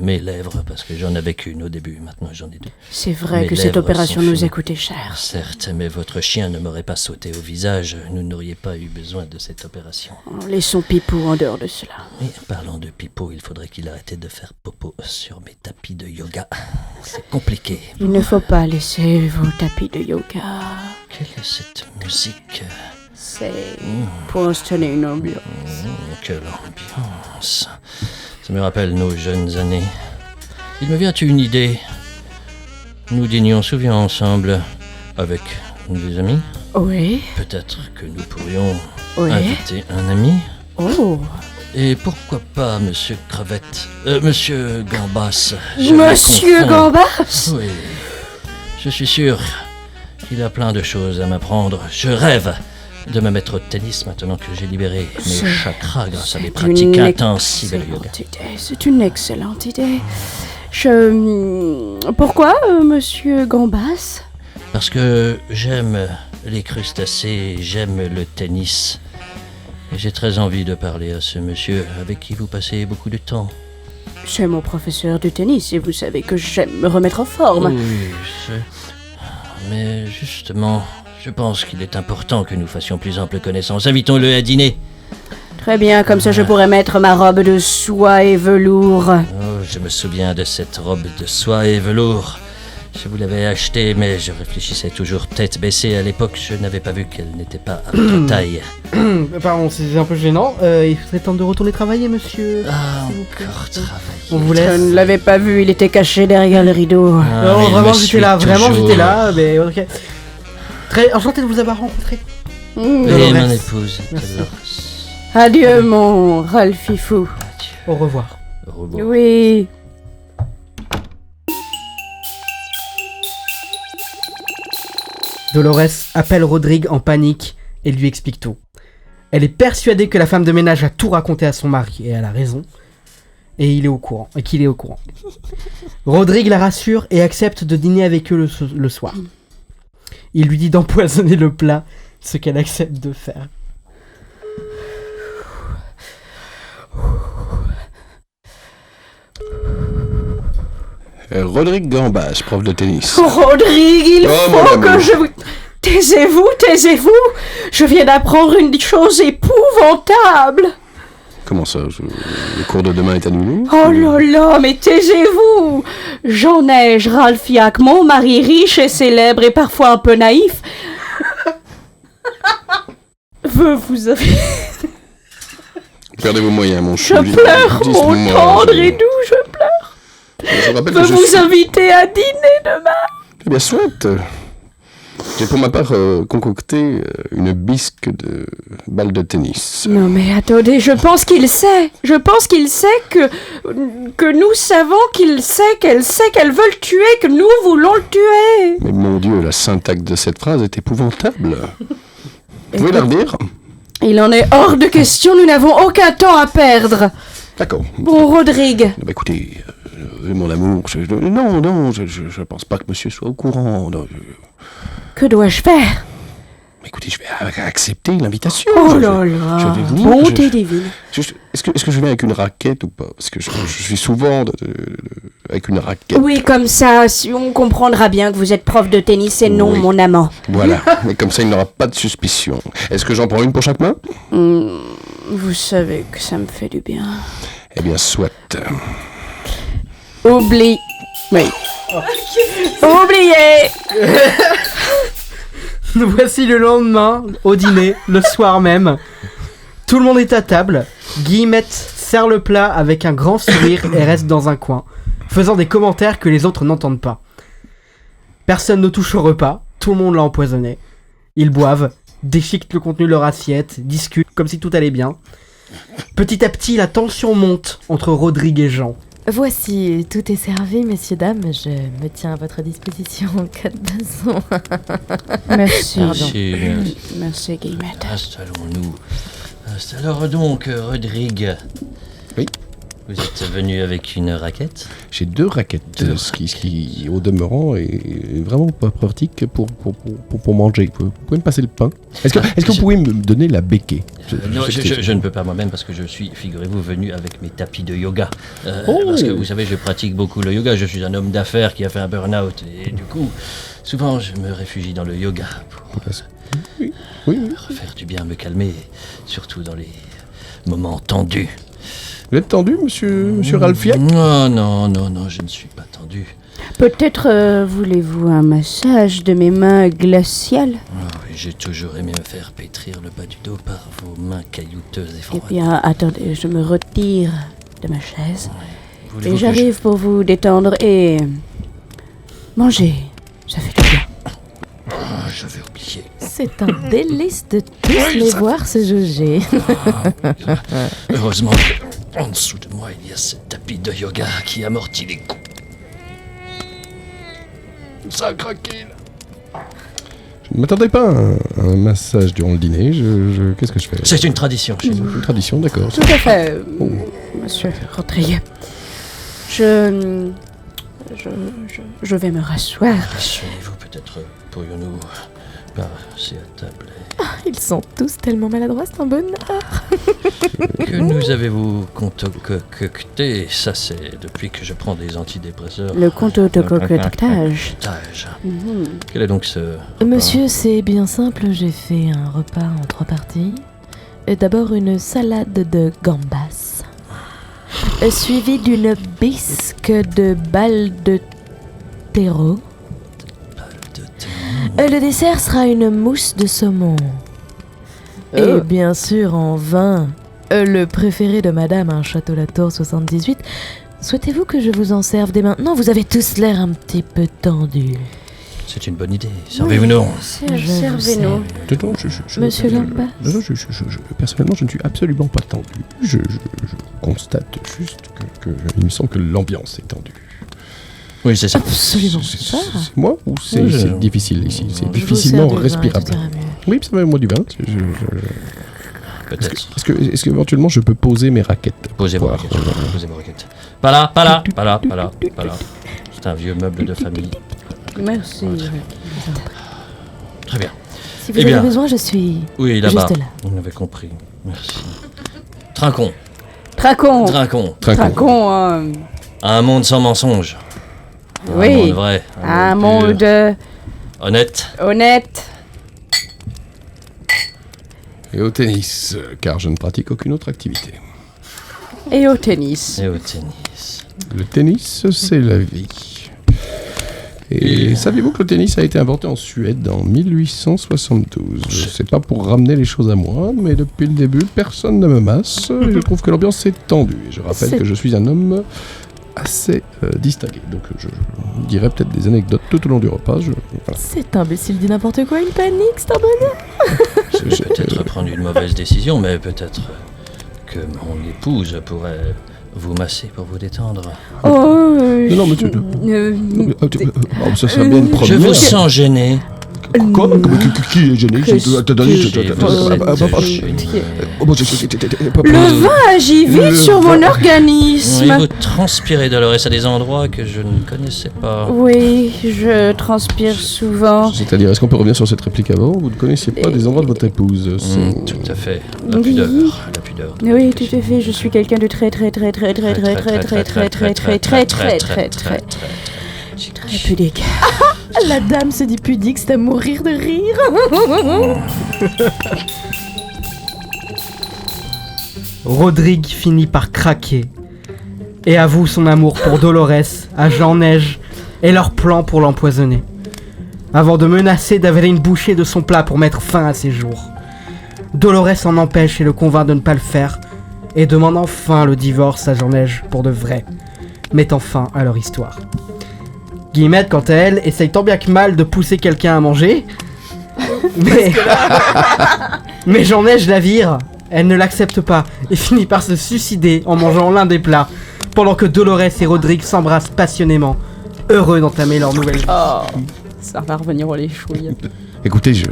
mes lèvres, parce que j'en avais qu'une au début, maintenant j'en ai deux. C'est vrai Mes que cette lèvres opération sont nous a fines. coûté cher. Certes, mais votre chien ne m'aurait pas sauté au visage, vous n'auriez pas eu besoin de cette opération. Laissons Pipou en dehors de cela. Et parlant de pipeau, il faudrait qu'il arrête de faire popo sur mes tapis de yoga. C'est compliqué. Il ne faut pas laisser vos tapis de yoga. Quelle est cette musique? C'est pour installer une ambiance. Quelle ambiance. Ça me rappelle nos jeunes années. Il me vient une idée. Nous dînions souvent ensemble avec des amis. Oui. Peut-être que nous pourrions Oui. inviter un ami. Oh. Et pourquoi pas Monsieur Crevette, Monsieur Gambas. Monsieur Gambas? Oui. Je suis sûr qu'il a plein de choses à m'apprendre. Je rêve de me mettre au tennis maintenant que j'ai libéré mes chakras grâce à des pratiques intensives de yoga. C'est une excellente idée. Pourquoi, Monsieur Gambas? Parce que j'aime les crustacés, j'aime le tennis. Et j'ai très envie de parler à ce monsieur avec qui vous passez beaucoup de temps. C'est mon professeur de tennis et vous savez que j'aime me remettre en forme. Oui, je sais. Mais justement, je pense qu'il est important que nous fassions plus ample connaissance. Invitons-le à dîner. Très bien, comme ça je pourrais mettre ma robe de soie et velours. Oh, je me souviens de cette robe de soie et velours. Je vous l'avais achetée, mais je réfléchissais toujours tête baissée. À l'époque, je n'avais pas vu qu'elle n'était pas à votre taille. Pardon, c'est un peu gênant. Il serait temps de retourner travailler, monsieur. Ah, encore travailler. On vous laisse. Je ne l'avais pas vu, il était caché derrière le rideau. Non, vraiment, j'étais là, mais ok. Très enchanté de vous avoir rencontré. Et mon épouse. Adieu, mon Ralphifou. Au revoir. Au revoir. Oui. Dolores appelle Rodrigue en panique et lui explique tout. Elle est persuadée que la femme de ménage a tout raconté à son mari, et elle a raison. Et qu'il est au courant. Rodrigue la rassure et accepte de dîner avec eux le soir. Il lui dit d'empoisonner le plat, ce qu'elle accepte de faire. Rodrigue Gambas, prof de tennis. Rodrigue, il faut que je vous... Taisez-vous, taisez-vous. Je viens d'apprendre une chose épouvantable. Comment ça le cours de demain est annulé? Oh là là, mais taisez-vous. Jean-Neige Ralphiac, mon mari riche et célèbre et parfois un peu naïf, vous avez... Perdez vos moyens, mon chou. Je pleure, mon tendre et doux, je pleure. Je rappelle veux que je vous suis... inviter à dîner demain. Eh bien, soit. J'ai pour ma part concocté une bisque de balle de tennis. Non mais attendez, je pense qu'il sait. Je pense qu'il sait que nous savons qu'il sait qu'elle veut le tuer, que nous voulons le tuer. Mais mon Dieu, la syntaxe de cette phrase est épouvantable. Vous pouvez la redire? Il en est hors de question, nous n'avons aucun temps à perdre. D'accord. Bon, Rodrigue. Bah, écoutez, mon amour, non, je pense pas que monsieur soit au courant. Non, Que dois-je faire? Écoutez, je vais accepter l'invitation. Oh là là, je vais venir. bonté divine. Est-ce que je viens avec une raquette ou pas? Parce que je suis souvent avec une raquette. Oui, comme ça, si on comprendra bien que vous êtes prof de tennis et non mon amant. Voilà, et comme ça il n'aura pas de suspicion. Est-ce que j'en prends une pour chaque main? Vous savez que ça me fait du bien. Eh bien, soit. Oublie. Oui. Oubliez. Nous voici le lendemain, au dîner, le soir même. Tout le monde est à table. Guillemette sert le plat avec un grand sourire et reste dans un coin, faisant des commentaires que les autres n'entendent pas. Personne ne touche au repas, tout le monde l'a empoisonné. Ils boivent, déchiquetent le contenu de leur assiette, discutent comme si tout allait bien. Petit à petit, la tension monte entre Rodrigue et Jean. Voici, tout est servi, messieurs, dames. Je me tiens à votre disposition en cas de besoin. Merci. Merci, Guillemette. Installons-nous. Alors donc, Rodrigue. Oui. Vous êtes venu avec une raquette? J'ai 2 raquettes, ce qui, au demeurant, est vraiment pas pratique pour manger. Vous pouvez me passer le pain? Est-ce que vous pouvez me donner la béquée? Non, je ne peux pas moi-même parce que je suis, figurez-vous, venu avec mes tapis de yoga. Parce que vous savez, je pratique beaucoup le yoga. Je suis un homme d'affaires qui a fait un burn-out. Et du coup, souvent, je me réfugie dans le yoga pour faire du bien, me calmer, surtout dans les moments tendus. Vous êtes tendu, monsieur Ralphiak? Non, je ne suis pas tendu. Peut-être voulez-vous un massage de mes mains glaciales? Oui, j'ai toujours aimé me faire pétrir le bas du dos par vos mains caillouteuses et froides. Eh bien, attendez, je me retire de ma chaise. Et j'arrive pour vous détendre et manger. Ça fait du bien. J'avais oublié. C'est un délice de tous les voir se jauger. Heureusement qu'en dessous de moi, il y a ce tapis de yoga qui amortit les coups. Ça a craqué, là. Je ne m'attendais pas à un massage durant le dîner. Qu'est-ce que je fais? C'est une tradition chez nous. Une tradition, d'accord. Tout à fait, monsieur Rodrigue. Je vais me rasseoir. Asseyez-vous, peut-être pourrions-nous passer à table. Ils sont tous tellement maladroits, c'est un bonheur. Que nous avez-vous concocté? Ça, c'est depuis que je prends des antidépresseurs. Le compte de concoctage. Quel est donc ce... Monsieur, c'est bien simple, j'ai fait un repas en 3 parties. D'abord une salade de gambas, suivie d'une bisque de balles de terreau. Le dessert sera une mousse de saumon. Et bien sûr, en vin, le préféré de madame, un Château Latour 78. Souhaitez-vous que je vous en serve dès maintenant? Vous avez tous l'air un petit peu tendus. C'est une bonne idée. Servez-vous-nous. Servez-nous. Monsieur Gambas. Non, personnellement, je ne suis absolument pas tendu. Je constate juste que il me semble que l'ambiance est tendue. Oui, c'est ça. Absolument. C'est moi ou c'est difficile ici? C'est difficilement respirable. Oui, ça va, moi du vin. Peut-être. Est-ce que éventuellement je peux poser mes raquettes? Posez vos raquettes. Posez vos raquettes. Pas là. C'est un vieux meuble de famille. Merci. Très bien. Si vous avez besoin, je suis là-bas. juste là. On avait compris. Merci. Tracon. Un monde sans mensonges. Oui. Un monde vrai. Un monde honnête. Et au tennis, car je ne pratique aucune autre activité. Et au tennis. Le tennis, c'est la vie. Et saviez-vous que le tennis a été inventé en Suède en 1872? C'est pas pour ramener les choses à moi, mais depuis le début, personne ne me masse. Et je trouve que l'ambiance est tendue. Et je rappelle que je suis un homme assez distingué. Donc je dirais peut-être des anecdotes tout au long du repas. Voilà. Cet imbécile dit n'importe quoi, il panique, c'est un bonheur. Je vais peut-être prendre une mauvaise décision, mais peut-être que mon épouse pourrait vous masser pour vous détendre. Non, monsieur. Ça serait bien une première. Je vous sens gêné. Quoi? Qui est gêné? Le vin agit vite sur mon organisme. Oui, vous transpirez, Dolores, à des endroits que je ne connaissais pas. Oui, je transpire souvent. C'est-à-dire, est-ce qu'on peut revenir sur cette réplique avant? Vous ne connaissiez pas des endroits de votre épouse? Tout à fait. La pudeur. Oui, tout à fait. Je suis quelqu'un de très pudique. La dame se dit pudique, c'est à mourir de rire. Rodrigue finit par craquer et avoue son amour pour Dolores, à Jean-Neige et leur plan pour l'empoisonner, avant de menacer d'avaler une bouchée de son plat pour mettre fin à ses jours. Dolores en empêche et le convainc de ne pas le faire et demande enfin le divorce à Jean-Neige pour de vrai, mettant fin à leur histoire. Guillemette, quant à elle, essaye tant bien que mal de pousser quelqu'un à manger, mais Jean-Neige la vire, elle ne l'accepte pas et finit par se suicider en mangeant l'un des plats, pendant que Dolores et Rodrigue s'embrassent passionnément, heureux d'entamer leur nouvelle vie. Ça va revenir aux les chouilles. Écoutez, je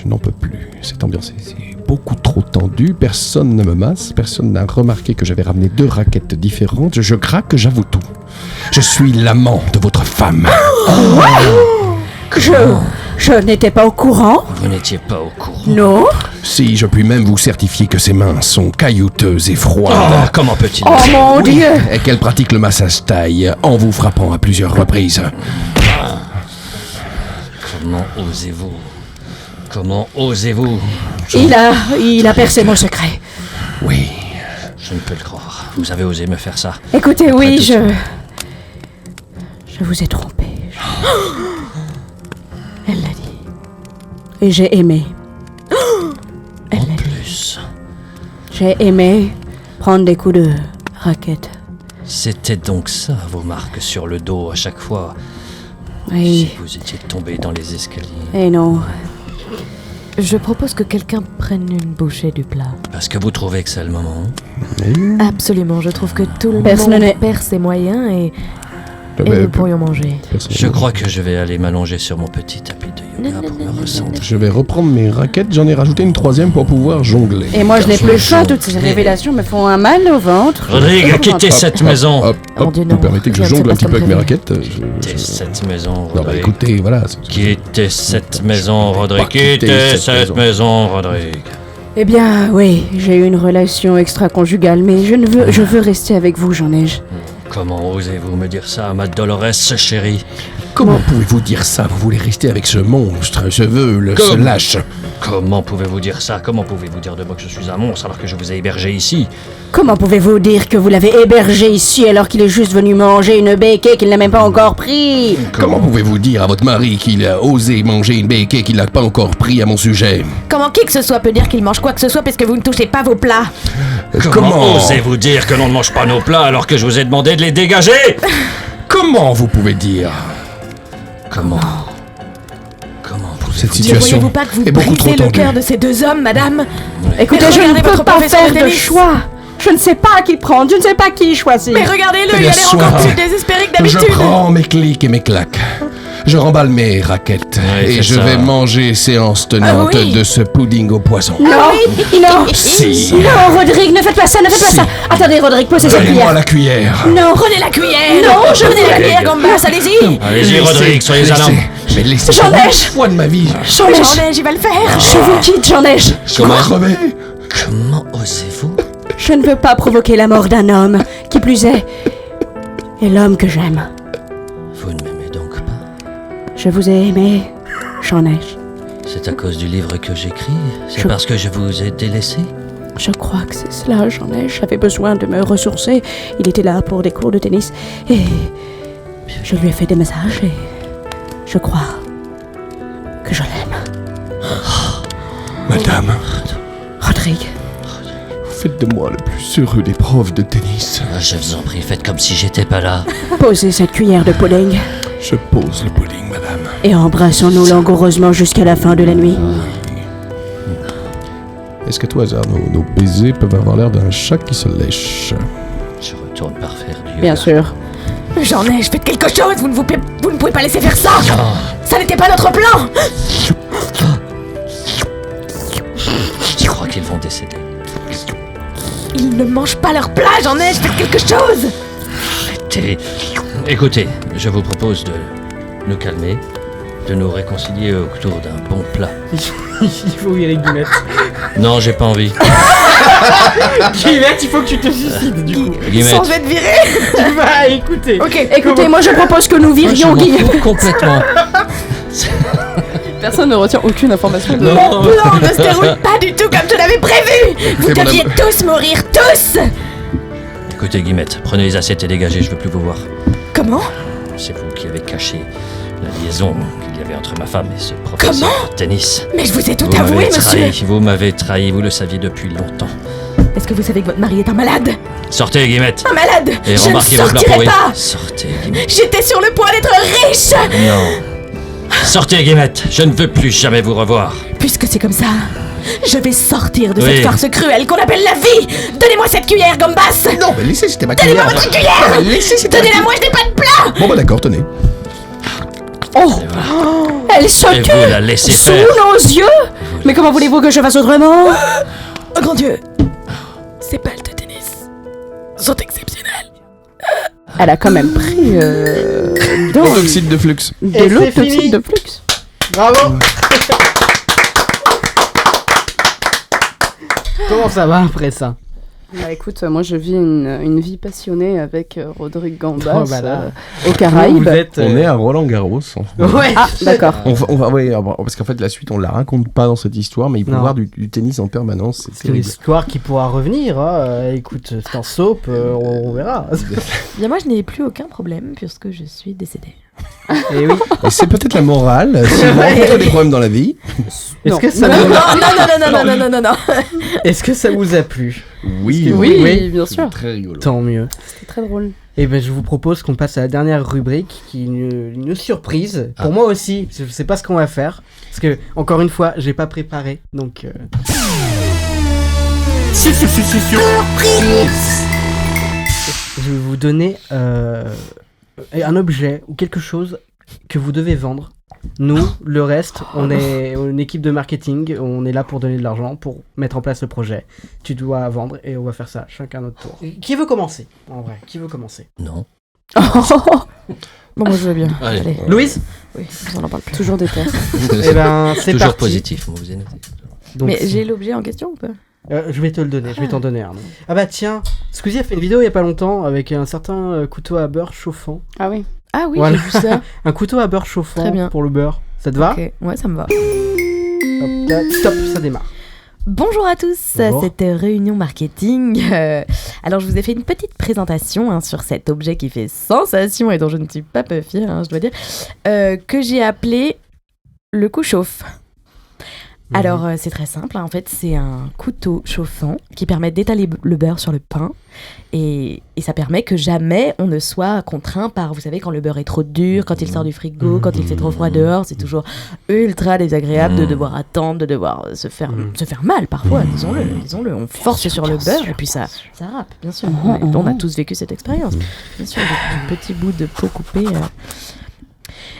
Je n'en peux plus. Cette ambiance est beaucoup trop tendue. Personne ne me masse. Personne n'a remarqué que j'avais ramené 2 raquettes différentes. Je craque, j'avoue tout. Je suis l'amant de votre femme. Je n'étais pas au courant. Vous n'étiez pas au courant. Non. Si, je puis même vous certifier que ses mains sont caillouteuses et froides. Comment peut-il Oh mon Oui, Dieu. et qu'elle pratique le massage taille en vous frappant à plusieurs reprises. Comment osez-vous? Comment osez-vous? Il a percé mon secret. Oui. Je ne peux le croire. Vous avez osé me faire ça. Écoutez, Après oui, tout ça. je vous ai trompé. Elle l'a dit. Et j'ai aimé. Elle l'a dit. Plus. J'ai aimé prendre des coups de raquette. C'était donc ça, vos marques sur le dos à chaque fois. Oui. Si vous étiez tombé dans les escaliers. Et non. Je propose que quelqu'un prenne une bouchée du plat. Parce que vous trouvez que c'est le moment. Absolument, je trouve que tout le Personne monde n'est- perd ses moyens et nous pourrions manger. Je crois que je vais aller m'allonger sur mon petit tapis de yoga pour me recentrer. Je vais reprendre mes raquettes. J'en ai rajouté une 3e pour pouvoir jongler. Et moi, je n'ai plus le choix. Toutes ces révélations me font un mal au ventre. Rodrigue, quittez cette maison. Mon Dieu, non. Vous permettez que je Je ne sais jongle pas un petit ça peu avec mes me raquettes Quittez cette maison, Non, bah Rodrigue. écoutez, voilà. Quittez cette maison, Rodrigue. pas quitter Quittez cette cette maison, Rodrigue. Eh bien, oui, j'ai eu une relation extra-conjugale, mais je veux rester avec vous, j'en ai. Comment osez-vous me dire ça, ma Dolores chérie? Comment pouvez-vous dire ça? Vous voulez rester avec ce monstre, ce veule, ce Comme- lâche? Comment pouvez-vous dire ça? Comment pouvez-vous dire de moi que je suis un monstre alors que je vous ai hébergé ici? Comment pouvez-vous dire que vous l'avez hébergé ici alors qu'il est juste venu manger une béquille qu'il n'a même pas encore pris? Comment pouvez-vous dire à votre mari qu'il a osé manger une béquille qu'il n'a pas encore pris à mon sujet? Comment qui que ce soit peut dire qu'il mange quoi que ce soit parce que vous ne touchez pas vos plats? Comment osez-vous dire que l'on ne mange pas nos plats alors que je vous ai demandé de les dégager? Comment vous pouvez dire? Comment Cette Ne situation voyez-vous pas que vous est beaucoup trop brisez le tendue. cœur de ces 2 hommes, madame? Écoutez, Mais je ne regardez peux votre pas professeur faire de de tennis. choix. Je ne sais pas qui prendre, je ne sais pas qui choisir. Mais regardez-le, il a Bien l'air sûr. encore plus désespéré que Je d'habitude. prends mes clics et mes claques. Je remballe mes raquettes Ouais, et c'est je ça. vais manger séance tenante Ah oui. de ce pudding au poison. Non, non, Si. non, Rodrigue, ne faites pas ça, ne faites Si. pas ça. Attendez, Rodrigue, posez cette Donnez-moi cuillère. la cuillère. Non, Prenez la cuillère. Non, je Prenez la veux- cuillère, Gambas, allez-y. Allez-y, Rodrigue, soyez un homme. Mais laissez J'en une ai. fois de ma vie. J'en ai. J'en ai, j'y va le faire. Je vous quitte, j'en ai. Je vais crever. Comment osez-vous? Je ne veux pas provoquer la mort d'un homme, qui plus est l'homme que j'aime. Vous ne m'aimez donc pas? Je vous ai aimé, j'en ai. C'est à cause du livre que j'écris? C'est Je- parce que je vous ai délaissé? Je crois que c'est cela, j'en ai. J'avais besoin de me ressourcer. Il était là pour des cours de tennis et je lui ai fait des massages et je crois que je l'aime. Madame, Rodrigue, vous faites de moi le plus heureux des profs de tennis. Ah, je vous en prie, faites comme si j'étais pas là. posez cette cuillère de pudding Je pose le pudding, madame. et embrassons-nous langoureusement jusqu'à la fin de la nuit. Est-ce que, tout hasard, nos baisers peuvent avoir l'air d'un chat qui se lèche? Je retourne par faire du yoga. Bien sûr. J'en ai, faites quelque chose. Vous ne pouvez pas laisser faire ça. Ça n'était pas notre plan. Je crois qu'ils vont décéder. Ils ne mangent pas leur plat, j'en ai, faites quelque chose. Écoutez, je vous propose de nous calmer, de nous réconcilier autour d'un bon plat. Il faut virer Guillemette. Non, j'ai pas envie. Guillemette, il faut que tu te suicides du coup. Guillemette. Sans être viré. Bah écoutez. Ok, écoutez, moi je propose que nous virions Moi, je m'en Guy. fous complètement. Personne ne retient aucune information de... Non. Mon plan ne se déroule pas du tout comme je l'avais prévu. Vous Écoutez, deviez madame. tous mourir, tous. Écoutez, Guillemette, prenez les assiettes et dégagez, je veux plus vous voir. Comment? C'est vous qui avez caché la liaison qu'il y avait entre ma femme et ce professeur Comment de tennis. Mais je vous ai tout Vous avoué, m'avez monsieur. trahi, vous m'avez trahi, vous le saviez depuis longtemps. Est-ce que vous savez que votre mari est un malade? Sortez, Guillemette. Un malade. Et Je ne remarquez vos plats sortirai pourris. pas. Sortez, Guillemette. J'étais sur le point d'être riche. Non. Sortez, Guillemette. Je ne veux plus jamais vous revoir. Puisque c'est comme ça, je vais sortir de Oui. cette farce cruelle qu'on appelle la vie. Donnez-moi cette cuillère, Gambas. Non, mais laissez, c'était ma Donnez-moi cuillère. votre cuillère. Laissez, c'était ma Donnez-la moi, je n'ai pas de plat. Bon, bah d'accord, tenez. Oh, Et voilà. elle se Et vous la laissez sous faire. nos yeux. Mais comment voulez-vous que je fasse autrement? Oh grand Dieu, ces balles de tennis sont exceptionnelles. Elle a quand même pris De l'oxyde de flux. de Et l'eau c'est fini. toxique de flux. Bravo. Comment ça va après ça? Bah écoute, moi je vis une vie passionnée avec Rodrigue Gambas Oh, bah là. aux Caraïbes. Vous êtes, On est à Roland-Garros. Ouais. Ah, d'accord. Ouais, parce qu'en fait, la suite, on la raconte pas dans cette histoire, mais il peut y Non. avoir du tennis en permanence. C'est C'est une terrible. histoire qui pourra revenir. Hein. Écoute, c'est un soap, on verra. Bien moi je n'ai plus aucun problème puisque je suis décédée. Et oui. Et c'est peut-être la morale. Si vous rencontrez des problèmes dans la vie, Est-ce que ça Non, vous... non. Est-ce que ça vous a plu? oui, Oui, bien sûr. Très rigolo. Tant mieux. C'était très drôle. Et ben je vous propose qu'on passe à la dernière rubrique, qui est une surprise pour moi aussi. Je sais pas ce qu'on va faire parce que encore une fois, j'ai pas préparé, donc. Je vais vous donner un objet ou quelque chose que vous devez vendre. Nous, le reste, on est une équipe de marketing, on est là pour donner de l'argent, pour mettre en place le projet. Tu dois vendre et on va faire ça chacun notre tour. Qui veut commencer? En vrai, qui veut commencer? Non. Bon moi je veux bien. Allez. Louise? Oui, on en parle plus. Toujours des terres. Eh ben, c'est Toujours parti. positif, moi, vous avez noté. Donc, Mais j'ai l'objet en question ou pas? je vais te le donner, je vais t'en donner un. Ah bah tiens, Squeezie a fait une vidéo il y a pas longtemps avec un certain couteau à beurre chauffant. Ah oui. Ah oui, Voilà. j'ai vu ça. Un couteau à beurre chauffant Très bien. pour le beurre. Ça te va? Ok, ouais ça me va. Hop, là, top, ça démarre. Bonjour à tous Bonjour. à cette réunion marketing. Alors je vous ai fait une petite présentation sur cet objet qui fait sensation et dont je ne suis pas peu fière, je dois dire, que j'ai appelé le coup chauffe. Alors c'est très simple, en fait c'est un couteau chauffant qui permet d'étaler le beurre sur le pain et ça permet que jamais on ne soit contraint par, vous savez, quand le beurre est trop dur, quand il sort du frigo, quand il fait trop froid dehors, c'est toujours ultra désagréable de devoir attendre, de devoir se faire mal parfois, disons-le, on force sur le beurre et puis ça râpe, bien sûr. On a tous vécu cette expérience, bien sûr, du petit bout de peau coupée.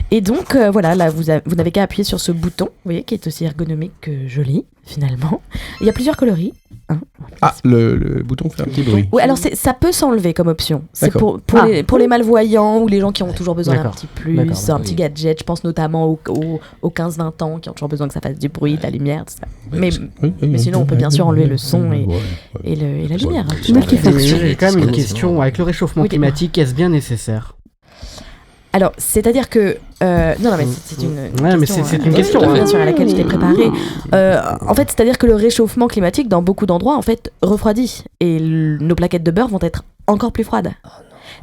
Et donc, voilà, là, vous n'avez qu'à appuyer sur ce bouton, vous voyez, qui est aussi ergonomique que joli, finalement. Il y a plusieurs coloris. Hein. Ah, le bouton fait un petit bruit. Oui, alors ça peut s'enlever comme option. C'est D'accord. pour les malvoyants ou les gens qui ont toujours besoin d'un D'accord. petit plus, D'accord, un petit gadget. Je pense notamment aux 15-20 ans qui ont toujours besoin que ça fasse du bruit, de la lumière, tout ça. Mais sinon, on peut bien sûr enlever le son et la lumière. J'ai quand même une question. Avec le réchauffement Oui, climatique, est-ce bien nécessaire? Alors, c'est-à-dire que... non, mais c'est une Ouais, mais question, c'est une question. bien sûr, à laquelle je t'ai préparé. En fait, c'est-à-dire que le réchauffement climatique, dans beaucoup d'endroits, en fait, refroidit. Et nos plaquettes de beurre vont être encore plus froides.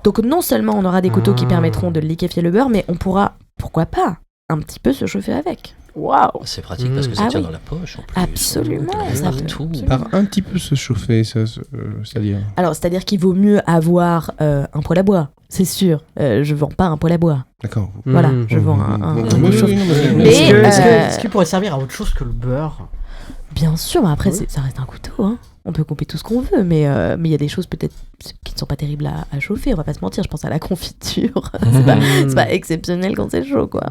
Donc, non seulement on aura des couteaux qui permettront de liquéfier le beurre, mais on pourra, pourquoi pas, un petit peu se chauffer avec. Waouh! C'est pratique parce que ça tient dans la poche en plus. Absolument. Ça Partout. Par un petit peu se chauffer, c'est-à-dire. Alors, c'est-à-dire qu'il vaut mieux avoir un poêle à bois, c'est sûr. Je vends pas un poêle à bois. D'accord. Voilà, je vends un chauffe. Mais est-ce qu'il pourrait servir à autre chose que le beurre? Bien sûr, mais après, ça reste un couteau. Hein. On peut couper tout ce qu'on veut, mais il y a des choses peut-être qui ne sont pas terribles à chauffer, on va pas se mentir. Je pense à la confiture. c'est pas exceptionnel quand c'est chaud, quoi.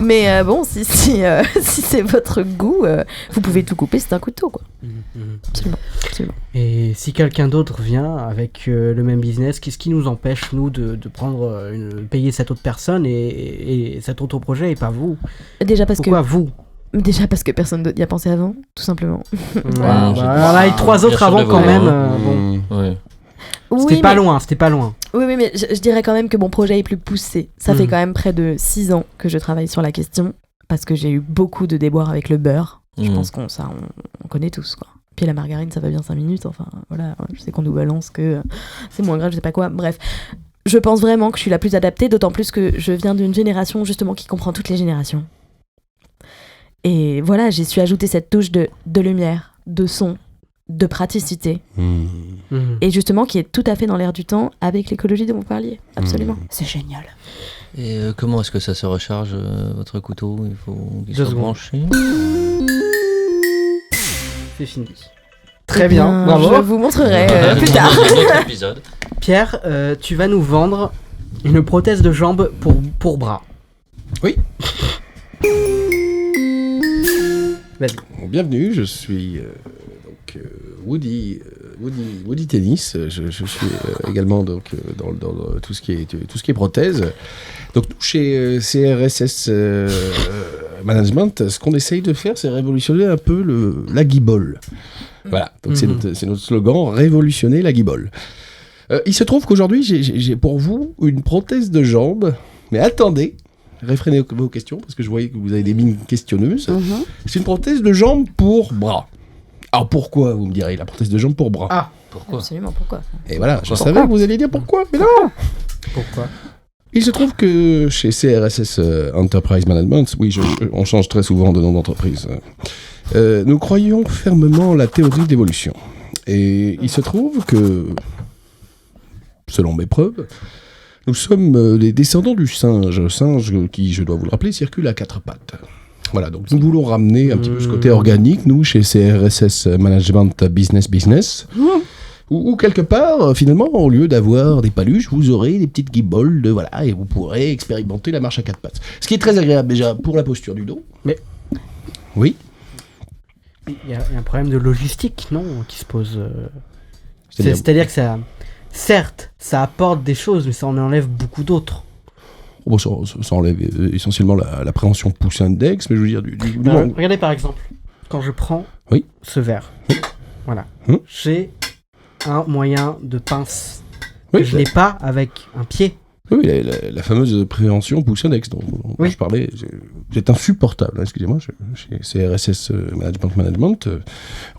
Mais bon, si c'est votre goût, vous pouvez tout couper, c'est un couteau, quoi. Absolument. Et si quelqu'un d'autre vient avec le même business, qu'est-ce qui nous empêche, nous, de prendre payer cette autre personne et cet autre projet et pas vous? Déjà parce Pourquoi vous? Déjà parce que personne d'autre y a pensé avant, tout simplement. On en a eu 3 autres avant quand même. Bon. C'était pas loin. Oui, mais je dirais quand même que mon projet est plus poussé. Ça fait quand même près de 6 ans que je travaille sur la question, parce que j'ai eu beaucoup de déboires avec le beurre. Je pense qu'on connaît tous, quoi. Puis la margarine, ça va bien 5 minutes, enfin, voilà. Je sais qu'on nous balance que c'est moins grave, je sais pas quoi. Bref, je pense vraiment que je suis la plus adaptée, d'autant plus que je viens d'une génération, justement, qui comprend toutes les générations. Et voilà, j'ai su ajouter cette touche de lumière, de son, de praticité. Et justement, qui est tout à fait dans l'air du temps avec l'écologie dont vous parliez. Absolument. C'est génial. Et comment est-ce que ça se recharge, votre couteau? Il faut qu'il 2 soit secondes. branché. C'est fini. Très bien, bravo. Je vous montrerai plus tard. Dans un autre épisode. Pierre, tu vas nous vendre une prothèse de jambe pour bras. Oui. Vas-y. Bienvenue, je suis Woody Tennis. Je suis également donc, dans tout ce qui est prothèse. Donc nous, chez CRSS Management, ce qu'on essaye de faire, c'est révolutionner un peu la guibole. Voilà, donc c'est notre slogan, révolutionner la guibole. Il se trouve qu'aujourd'hui, j'ai pour vous une prothèse de jambe, mais attendez, réfrénez vos questions, parce que je voyais que vous avez des mines questionneuses. C'est une prothèse de jambe pour bras. Alors pourquoi, vous me direz, la prothèse de jambe pour bras? Ah, pourquoi? Absolument, pourquoi? Et voilà, je savais que vous alliez dire pourquoi, mais non. Pourquoi? Il se trouve que chez CRSS Enterprise Management, oui, on change très souvent de nom d'entreprise, nous croyons fermement la théorie d'évolution. Et il se trouve que, selon mes preuves, nous sommes les descendants du singe qui, je dois vous le rappeler, circule à 4 pattes. Voilà, donc nous voulons ramener un petit peu ce côté organique, nous, chez CRSS Management Business. Ou quelque part, finalement, au lieu d'avoir des paluches, vous aurez des petites guibolles, voilà, et vous pourrez expérimenter la marche à 4 pattes. Ce qui est très agréable déjà pour la posture du dos. Mais... Oui. Il y a un problème de logistique, non, qui se pose. C'est-à-dire que ça... Certes, ça apporte des choses, mais ça en enlève beaucoup d'autres. Bon, ça enlève essentiellement l'appréhension pouce index, mais je veux dire... Regardez par exemple, quand je prends ce verre, voilà, j'ai un moyen de pince que je n'ai pas avec un pied. Oui, la fameuse préhension pouce index dont je parlais, c'est insupportable, excusez-moi, chez CRSS Management,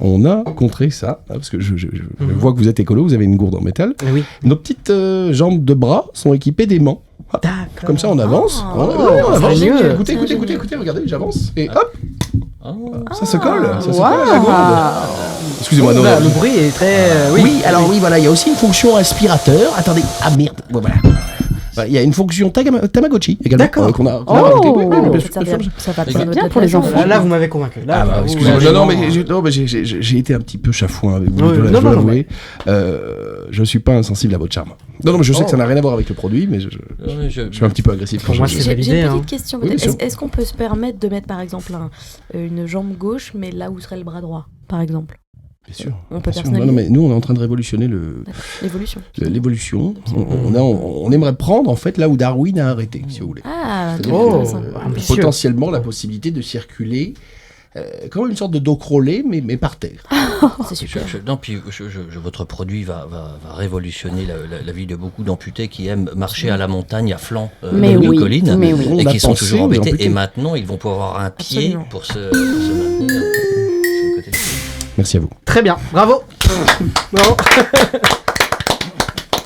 on a contré ça, parce que je vois que vous êtes écolo, vous avez une gourde en métal. Oui. Nos petites jambes de bras sont équipées d'aimants. D'accord. Comme ça, on avance. On avance. Écoutez, regardez, j'avance, et hop, ça se colle, à la gourde. Excusez-moi, non. Le bruit est très... oui, alors oui, voilà, il y a aussi une fonction aspirateur. Attendez, ah merde, voilà. Il y a une fonction Tamagotchi également. D'accord. Qu'on a rajouté. Ça va bien pour les enfants. Là, vous m'avez convaincu. Là, excusez-moi. Non, mais j'ai été un petit peu chafouin avec vous. Je dois l'avouer. Je suis pas insensible à votre charme. Non, mais je sais que ça n'a rien à voir avec le produit, mais je suis un petit peu agressif. Pour moi, c'est validé. J'ai une petite question. Est-ce qu'on peut se permettre de mettre, par exemple, une jambe gauche, mais là où serait le bras droit, par exemple? Bien sûr. On peut personnaliser. Non, mais nous, on est en train de révolutionner l'évolution. On aimerait prendre, en fait, là où Darwin a arrêté, si vous voulez. Ah, potentiellement la possibilité de circuler comme une sorte de dos crawlé, mais par terre. C'est super. Votre produit va révolutionner la vie de beaucoup d'amputés qui aiment marcher à la montagne, à flanc de collines, et qui sont toujours embêtés. Et maintenant, ils vont pouvoir avoir un pied pour se maintenir. Merci à vous. Très bien, bravo. Bravo.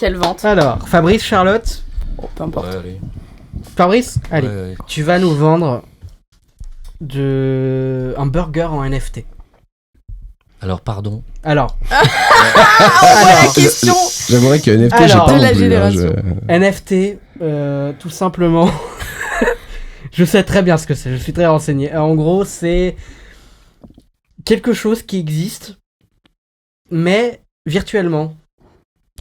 Quelle vente. Alors, Fabrice, Charlotte. Peu importe. Fabrice, allez, tu vas nous vendre un burger en NFT. Alors, pardon. Alors. La question. J'aimerais que NFT, j'ai pas la génération. NFT, tout simplement. Je sais très bien ce que c'est, je suis très renseigné. En gros, c'est quelque chose qui existe, mais virtuellement.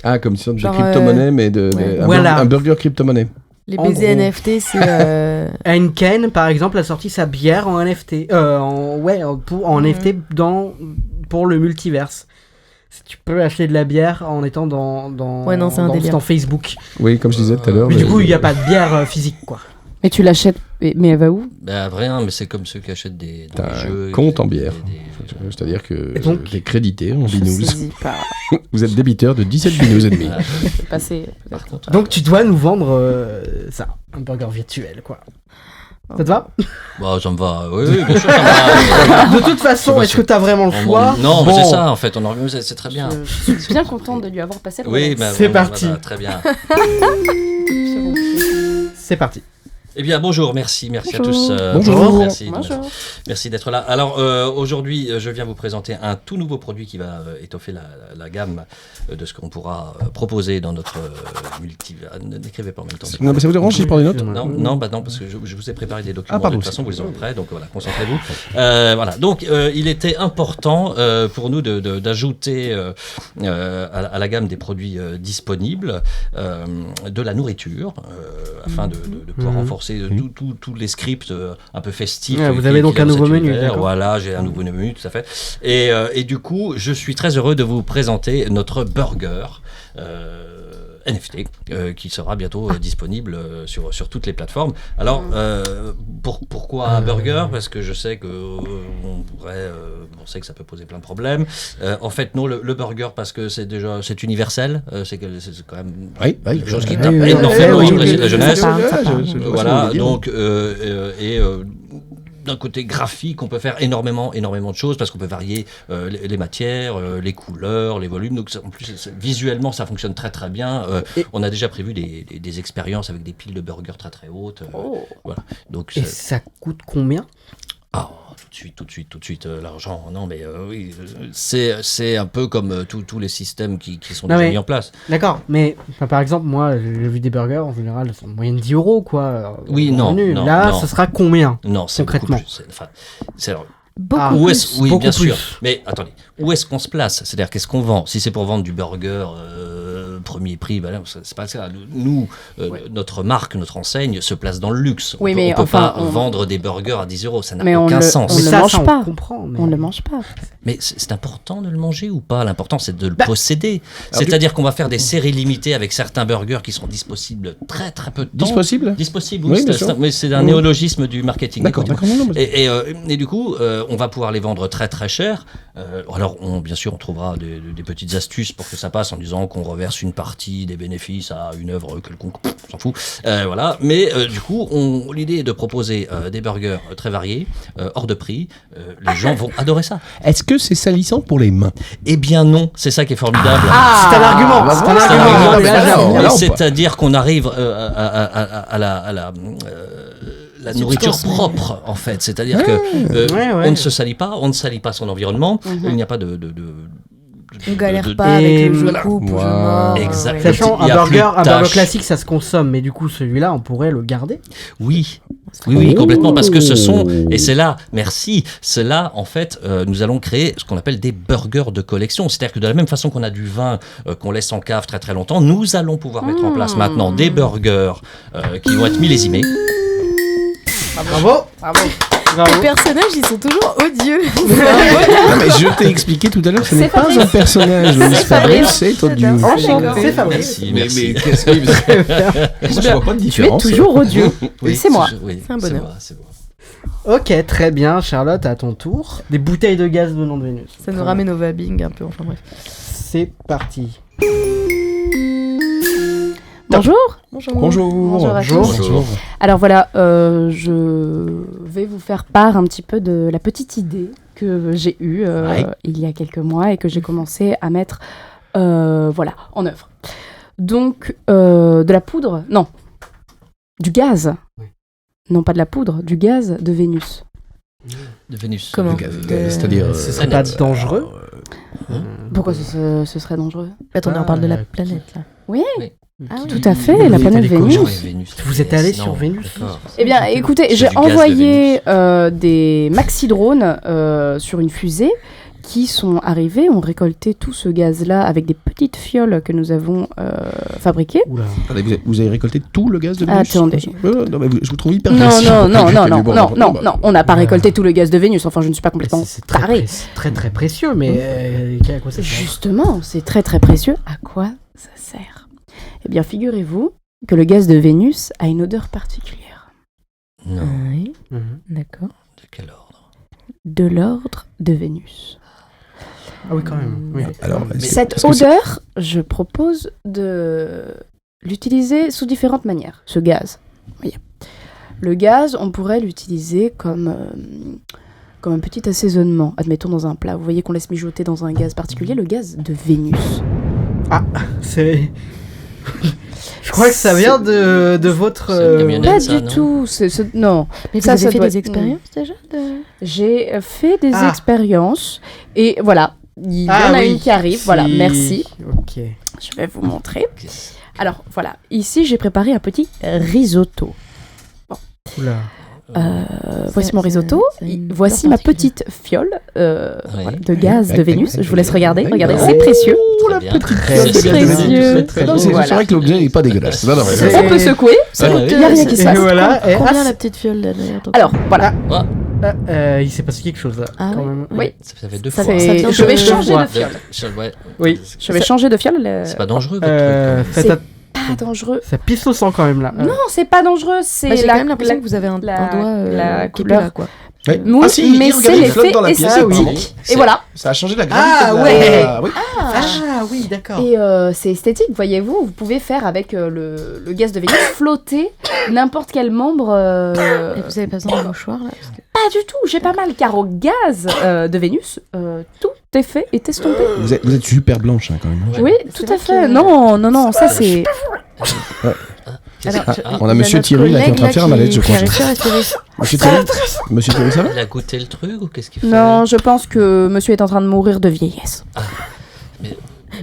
Ah, comme une sorte de crypto-monnaie, mais un burger crypto-monnaie. Les baisers NFT, c'est... Heineken, par exemple, a sorti sa bière en NFT. En NFT pour le multiverse. Tu peux acheter de la bière en étant dans Facebook. Oui, comme je disais tout à l'heure. Mais du coup, il n'y a pas de bière physique, quoi. Mais tu l'achètes, mais elle va où? Rien, mais c'est comme ceux qui achètent des jeux. Compte en bière. C'est-à-dire que t'es crédité en binous. Vous êtes débiteur de 17 binous et demi. Donc tu dois nous vendre ça, un burger virtuel, quoi. Ça te va? Bah, ça me va, oui, bien sûr, ça me va. De toute façon, est-ce que t'as vraiment le choix? Non, mais c'est ça, en fait, on organise, c'est très bien. Je suis bien contente de lui avoir passé le Oui, c'est parti. Très bien. C'est parti. Eh bien, bonjour, merci à tous. Bonjour. Merci d'être là. Alors, aujourd'hui, je viens vous présenter un tout nouveau produit qui va étoffer la gamme de ce qu'on pourra proposer dans notre n'écrivez pas en même temps. Non, mais ça vous dérange si je prends des notes? Non, parce que je vous ai préparé des documents. De toute façon, vous les aurez prêts, donc voilà, concentrez-vous. Voilà, donc il était important pour nous d'ajouter à la gamme des produits disponibles de la nourriture afin de pouvoir renforcer c'est tous les scripts un peu festifs. Vous avez donc un nouveau menu, d'accord. Voilà, j'ai un nouveau menu, tout à fait. Et du coup, je suis très heureux de vous présenter notre burger NFT qui sera bientôt disponible sur toutes les plateformes. Alors, pourquoi un burger? Parce que je sais que on sait que ça peut poser plein de problèmes. En fait, non, le burger, parce que c'est universel. C'est quand même quelque chose qui tape énormément sur la jeunesse. Voilà, donc d'un côté graphique, on peut faire énormément de choses parce qu'on peut varier les matières, les couleurs, les volumes. Donc en plus, visuellement, ça fonctionne très très bien. On a déjà prévu des expériences avec des piles de burgers très très hautes. Voilà. Donc, et ça coûte combien? Tout de suite, l'argent, non, mais oui, c'est un peu comme tous les systèmes qui sont déjà mis en place. D'accord, mais par exemple, moi, j'ai vu des burgers, en général, c'est en moyenne 10 €, quoi. Oui, non. Là, ce sera combien? Non, c'est concrètement beaucoup plus. Beaucoup plus. Oui, beaucoup bien plus. sûr. Mais attendez, où est-ce qu'on se place? C'est-à-dire, qu'est-ce qu'on vend? Si c'est pour vendre du burger premier prix, ben là, c'est pas ça. Nous, notre marque, notre enseigne se place dans le luxe. Oui, on peut pas vendre des burgers à 10 €, ça n'a aucun sens. On ne le mange pas. On le mange pas. Mais c'est important de le manger ou pas? L'important, c'est de le posséder. C'est-à-dire qu'on va faire des séries limitées avec certains burgers qui sont disponibles très très peu de temps. Disponibles, oui, mais c'est un néologisme du marketing. D'accord. Et du coup, on va pouvoir les vendre très très cher. Alors, bien sûr, on trouvera des petites astuces pour que ça passe en disant qu'on reverse une partie des bénéfices à une œuvre quelconque, on s'en fout. Voilà. Mais du coup, l'idée est de proposer des burgers très variés, hors de prix. Les gens vont adorer ça. Est-ce que c'est salissant pour les mains? Eh bien non, c'est ça qui est formidable. C'est un argument. C'est-à-dire qu'on arrive à la nourriture propre, en fait. C'est-à-dire que on ne se salit pas, on ne salit pas son environnement. Il n'y a pas de on galère pas avec le jeu coupe ou jeu mort. Exactement. Sachant, un burger classique, ça se consomme, mais du coup, celui-là, on pourrait le garder. Oui, complètement, parce que ce sont, et c'est là, en fait, nous allons créer ce qu'on appelle des burgers de collection. C'est-à-dire que de la même façon qu'on a du vin qu'on laisse en cave très très longtemps, nous allons pouvoir mettre en place maintenant des burgers qui vont être millésimés. Bravo. Les personnages, ils sont toujours odieux. Non, mais je t'ai expliqué tout à l'heure, ce n'est pas un personnage. Fabrice, c'est odieux. C'est Fabrice. Merci. Mais qu'est-ce que je vois pas de différence. Tu es toujours odieux. Oui, c'est moi. C'est un bonheur. C'est bon. Ok, très bien, Charlotte, à ton tour. Des bouteilles de gaz venant de Vénus. Ça nous ramène au vabbing un peu, enfin bref. C'est parti. Bonjour à tous. Alors voilà, je vais vous faire part un petit peu de la petite idée que j'ai eue il y a quelques mois et que j'ai commencé à mettre en œuvre. Donc, de la poudre, non, du gaz. Oui. Non, pas de la poudre, du gaz de Vénus. De Vénus. Comment? C'est-à-dire... Ce serait pas dangereux? Pourquoi ce serait dangereux? Attendez, on parle de la planète, là. Oui. Ah oui. Tout à fait, la planète Vénus. Vous êtes allé sur Vénus? Eh bien, écoutez, j'ai envoyé des maxi-drones sur une fusée qui sont arrivés, ont récolté tout ce gaz-là avec des petites fioles que nous avons fabriquées. Vous avez récolté tout le gaz de Vénus? Attendez. Non, mais je vous trouve hyper précis. Non, on n'a pas récolté tout le gaz de Vénus. Enfin, je ne suis pas complètement taré. C'est très très précieux, mais à quoi ça sert? Justement, c'est très très précieux. À quoi ça sert? Eh bien, figurez-vous que le gaz de Vénus a une odeur particulière. Non. Oui, d'accord. De quel ordre? De l'ordre de Vénus. Ah oui, quand même. Oui. Alors, cette odeur, je propose de l'utiliser sous différentes manières, ce gaz. Voyez. Le gaz, on pourrait l'utiliser comme un petit assaisonnement, admettons dans un plat. Vous voyez qu'on laisse mijoter dans un gaz particulier, le gaz de Vénus. Ah, c'est... Je crois que ça vient de votre... Pas du tout. Non. Mais vous avez fait des expériences déjà J'ai fait des expériences. Et voilà, il y en a une qui arrive. Voilà, merci. Ok. Je vais vous montrer. Alors, voilà. Ici, j'ai préparé un petit risotto. Bon. Oula. Voici mon risotto. Voici ma petite fiole voilà, de gaz de Vénus. Je vous laisse regarder. Regardez, c'est précieux. La petite fiole de Vénus. C'est vrai que l'objet n'est pas dégueulasse. Non, On peut secouer. Il n'y a rien qui se passe. Combien la petite fiole là, d'ailleurs? Alors, voilà. Il s'est passé quelque chose là. Ah quand oui. même. Oui. Ça fait 2 fois. Je vais changer de fiole. Oui. Je vais changer de fiole. C'est pas dangereux votre truc. C'est pas dangereux. Ça pisse au sang quand même là. Non, c'est pas dangereux. C'est j'ai quand même l'impression que vous avez un doigt la qui est couleur. là, quoi. Ouais. Oui, Ah si, mais regardez, c'est il flotte l'effet dans la pièce, esthétique. Et voilà. Ça a changé la gravité. Ah de la- ouais. Oui. Ah oui, d'accord. Et c'est esthétique, voyez-vous. Vous pouvez faire avec le gaz de Vénus flotter n'importe quel membre. Et vous avez pas besoin d'un mouchoir là parce que... Pas du tout, j'ai pas mal, car au gaz de Vénus, tout est fait et estompé. Vous êtes super blanche hein, quand même. Oui, tout à fait. Non, ça c'est. Alors, On a Monsieur Thierry là qui est en train de faire un malaise, je crois. Monsieur Thierry, ça va? Il a goûté le truc ou qu'est-ce qu'il fait? Non, je pense que monsieur est en train de mourir de vieillesse.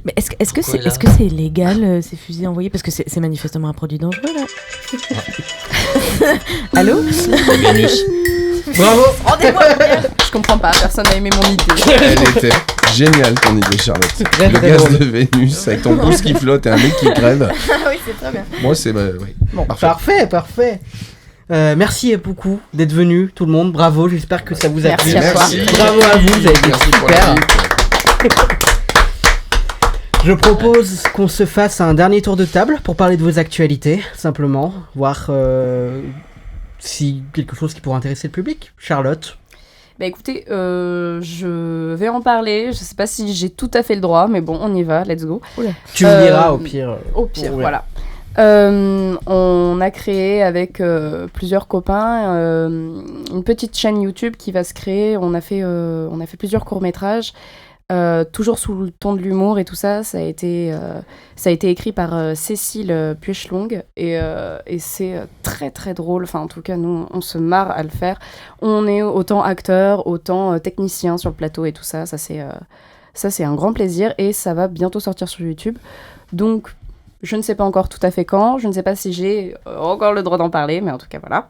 Mais est-ce que c'est légal ces fusils envoyés? Parce que c'est manifestement un produit dangereux là. Allô? Vénus. Bravo. Rendez-moi Je comprends pas, personne n'a aimé mon idée. Elle était géniale ton idée, Charlotte. Le gaz de Vénus avec ton pouce qui flotte et un mec qui crève. Ah oui, c'est très bien. Moi, c'est. Oui. Bon, parfait. Merci beaucoup d'être venus, tout le monde. Bravo, j'espère que ça vous a plu. Merci à toi. Bravo à vous, vous avez été Merci pour super. la Je propose qu'on se fasse un dernier tour de table pour parler de vos actualités, simplement. Voir si quelque chose qui pourrait intéresser le public. Charlotte. Bah écoutez, je vais en parler. Je sais pas si j'ai tout à fait le droit, mais bon, on y va, let's go. Tu me diras au pire. Au pire, Ouais. voilà. On a créé avec plusieurs copains une petite chaîne YouTube qui va se créer. On a fait plusieurs courts-métrages, toujours sous le ton de l'humour et tout ça. Ça a été écrit par Cécile Puechlong et c'est très très drôle. Enfin, en tout cas, nous, on se marre à le faire. On est autant acteur, autant technicien sur le plateau et tout ça. Ça, c'est un grand plaisir et ça va bientôt sortir sur YouTube. Donc, je ne sais pas encore tout à fait quand, je ne sais pas si j'ai encore le droit d'en parler, mais en tout cas, voilà.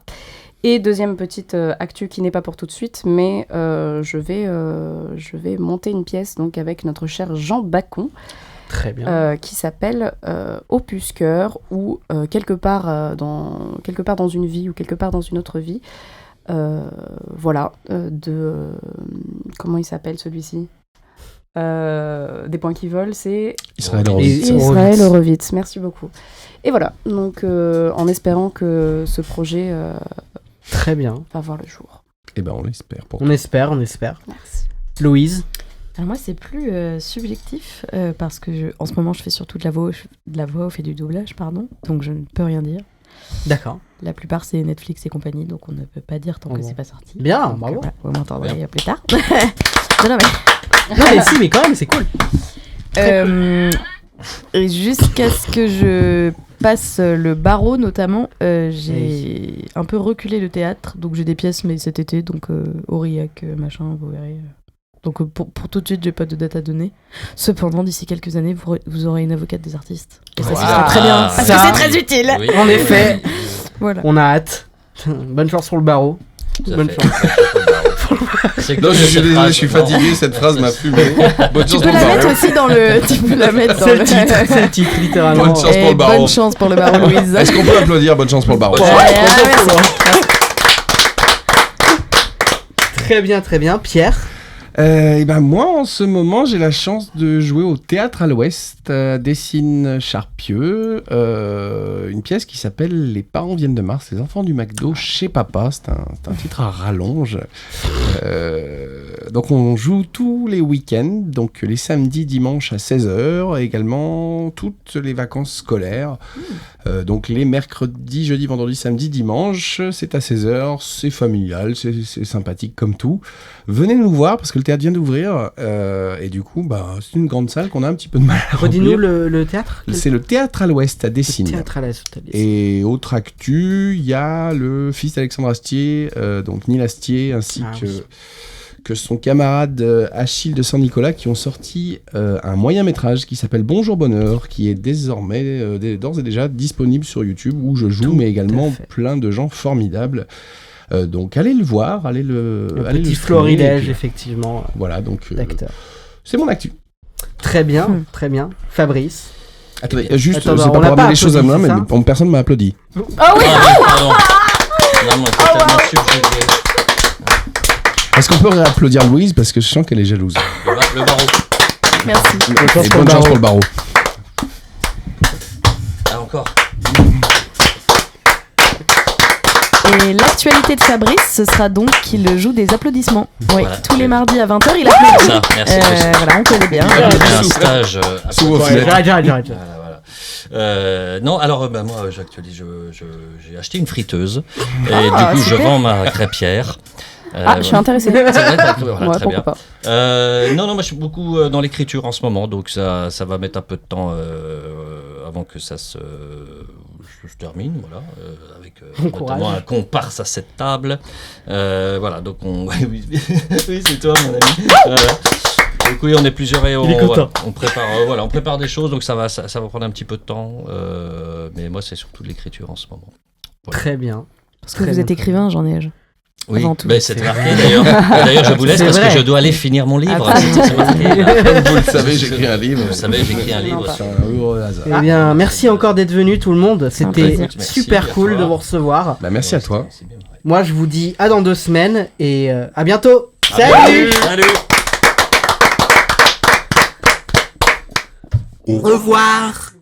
Et deuxième petite actu qui n'est pas pour tout de suite, mais je vais monter une pièce donc, avec notre cher Jean Bacon. Très bien. Qui s'appelle Opus Cœur, ou quelque part dans une vie, ou quelque part dans une autre vie. Voilà, comment il s'appelle celui-ci? Des points qui volent, c'est Israël Horowitz. Israël Horowitz, merci beaucoup. Et voilà, donc en espérant que ce projet Très bien. va voir le jour. Eh ben, on l'espère. On espère. Merci. Louise. Alors moi c'est plus subjectif parce que en ce moment je fais surtout de la voix off et du doublage, pardon, donc je ne peux rien dire. D'accord. La plupart c'est Netflix et compagnie, donc on ne peut pas dire tant que c'est pas sorti. Bien, donc, bravo. Voilà, vous m'entendrez plus tard. non mais si, mais quand même c'est cool. Et jusqu'à ce que je passe le barreau notamment, j'ai un peu reculé le théâtre, donc j'ai des pièces mais cet été, donc Aurillac, machin, vous verrez. Donc pour tout de suite, j'ai pas de date à donner. Cependant, d'ici quelques années, vous aurez une avocate des artistes. Et ça, c'est très bien, parce que c'est très utile. Oui. En effet, voilà. On a hâte. Bonne chance pour le barreau. Bonne chance. Non, je suis désolé, je suis fatigué, cette phrase m'a fumé. Bonne chance Tu peux pour le la mettre barreau. aussi dans le. Tu peux la mettre dans C'est le. le titre, littéralement. Bonne chance pour le barreau. Bonne chance pour le barreau, Louise. Est-ce qu'on peut applaudir Bonne chance pour le barreau? Très bien. Pierre. Et ben moi, en ce moment, j'ai la chance de jouer au Théâtre à l'Ouest, Dessine Charpieu, une pièce qui s'appelle Les parents viennent de Mars, les enfants du McDo chez papa. C'est un titre à rallonge. Donc on joue tous les week-ends, donc les samedis, dimanches à 16h, également toutes les vacances scolaires. Donc les mercredis, jeudi, vendredi, samedi, dimanche, c'est à 16h, c'est familial, c'est sympathique comme tout. Venez nous voir parce que le théâtre vient d'ouvrir et du coup c'est une grande salle qu'on a un petit peu de mal à Redis-nous remplir. le théâtre. C'est le Théâtre à l'Ouest à Dessine. Théâtre à l'Ouest. Et autre actu, il y a le fils d'Alexandre Astier, donc Neil Astier, ainsi que son camarade Achille de Saint-Nicolas, qui ont sorti un moyen-métrage qui s'appelle Bonjour Bonheur, qui est désormais d'ores et déjà disponible sur YouTube, où je joue, mais également plein de gens formidables. Donc allez le voir, allez le Un petit florilège, effectivement. Voilà, donc d'acteur. c'est mon actu. Très bien, très bien. Fabrice. Attendez, juste, Attends, c'est on pas l'a pour pas ramener les choses à moi, mais applaudi, personne m'a applaudi. Ah oui. Pardon. Non, moi, totalement subjugué. Est-ce qu'on peut réapplaudir Louise parce que je sens qu'elle est jalouse. Le barreau. Merci. Et bonne chance pour le barreau. Ah, encore. Et l'actualité de Fabrice, ce sera donc qu'il joue des applaudissements. Oui, Voilà. tous les mardis à 20h, il applaudit. Ça, merci. Voilà, on connaît bien. Il y a un stage. J'arrête. Non, alors moi j'actualise, j'ai acheté une friteuse et Ah, du coup je super. vends ma crêpière. Je suis intéressée. C'est vrai, voilà, Ouais, très bien. pourquoi pas. Non, moi je suis beaucoup dans l'écriture en ce moment, donc ça va mettre un peu de temps avant que ça se termine, voilà, avec notamment un comparse à cette table. Voilà, donc oui, c'est toi mon ami. Donc oui, on est plusieurs et on prépare des choses, donc ça va prendre un petit peu de temps, mais moi c'est surtout de l'écriture en ce moment. Voilà. Très bien. Parce que vous êtes écrivain, j'en ai. Oui, avant tout. c'est marqué d'ailleurs. D'ailleurs, je vous laisse parce que je dois aller finir mon livre. C'est marqué. Vous le savez, j'écris un livre. Vous savez, j'écris un livre. C'est un heureux hasard. Eh bien, merci encore d'être venu tout le monde. C'était Merci super à cool toi. de vous recevoir. Bah, merci à toi. Moi, je vous dis à dans 2 semaines et à bientôt. Salut. Au revoir.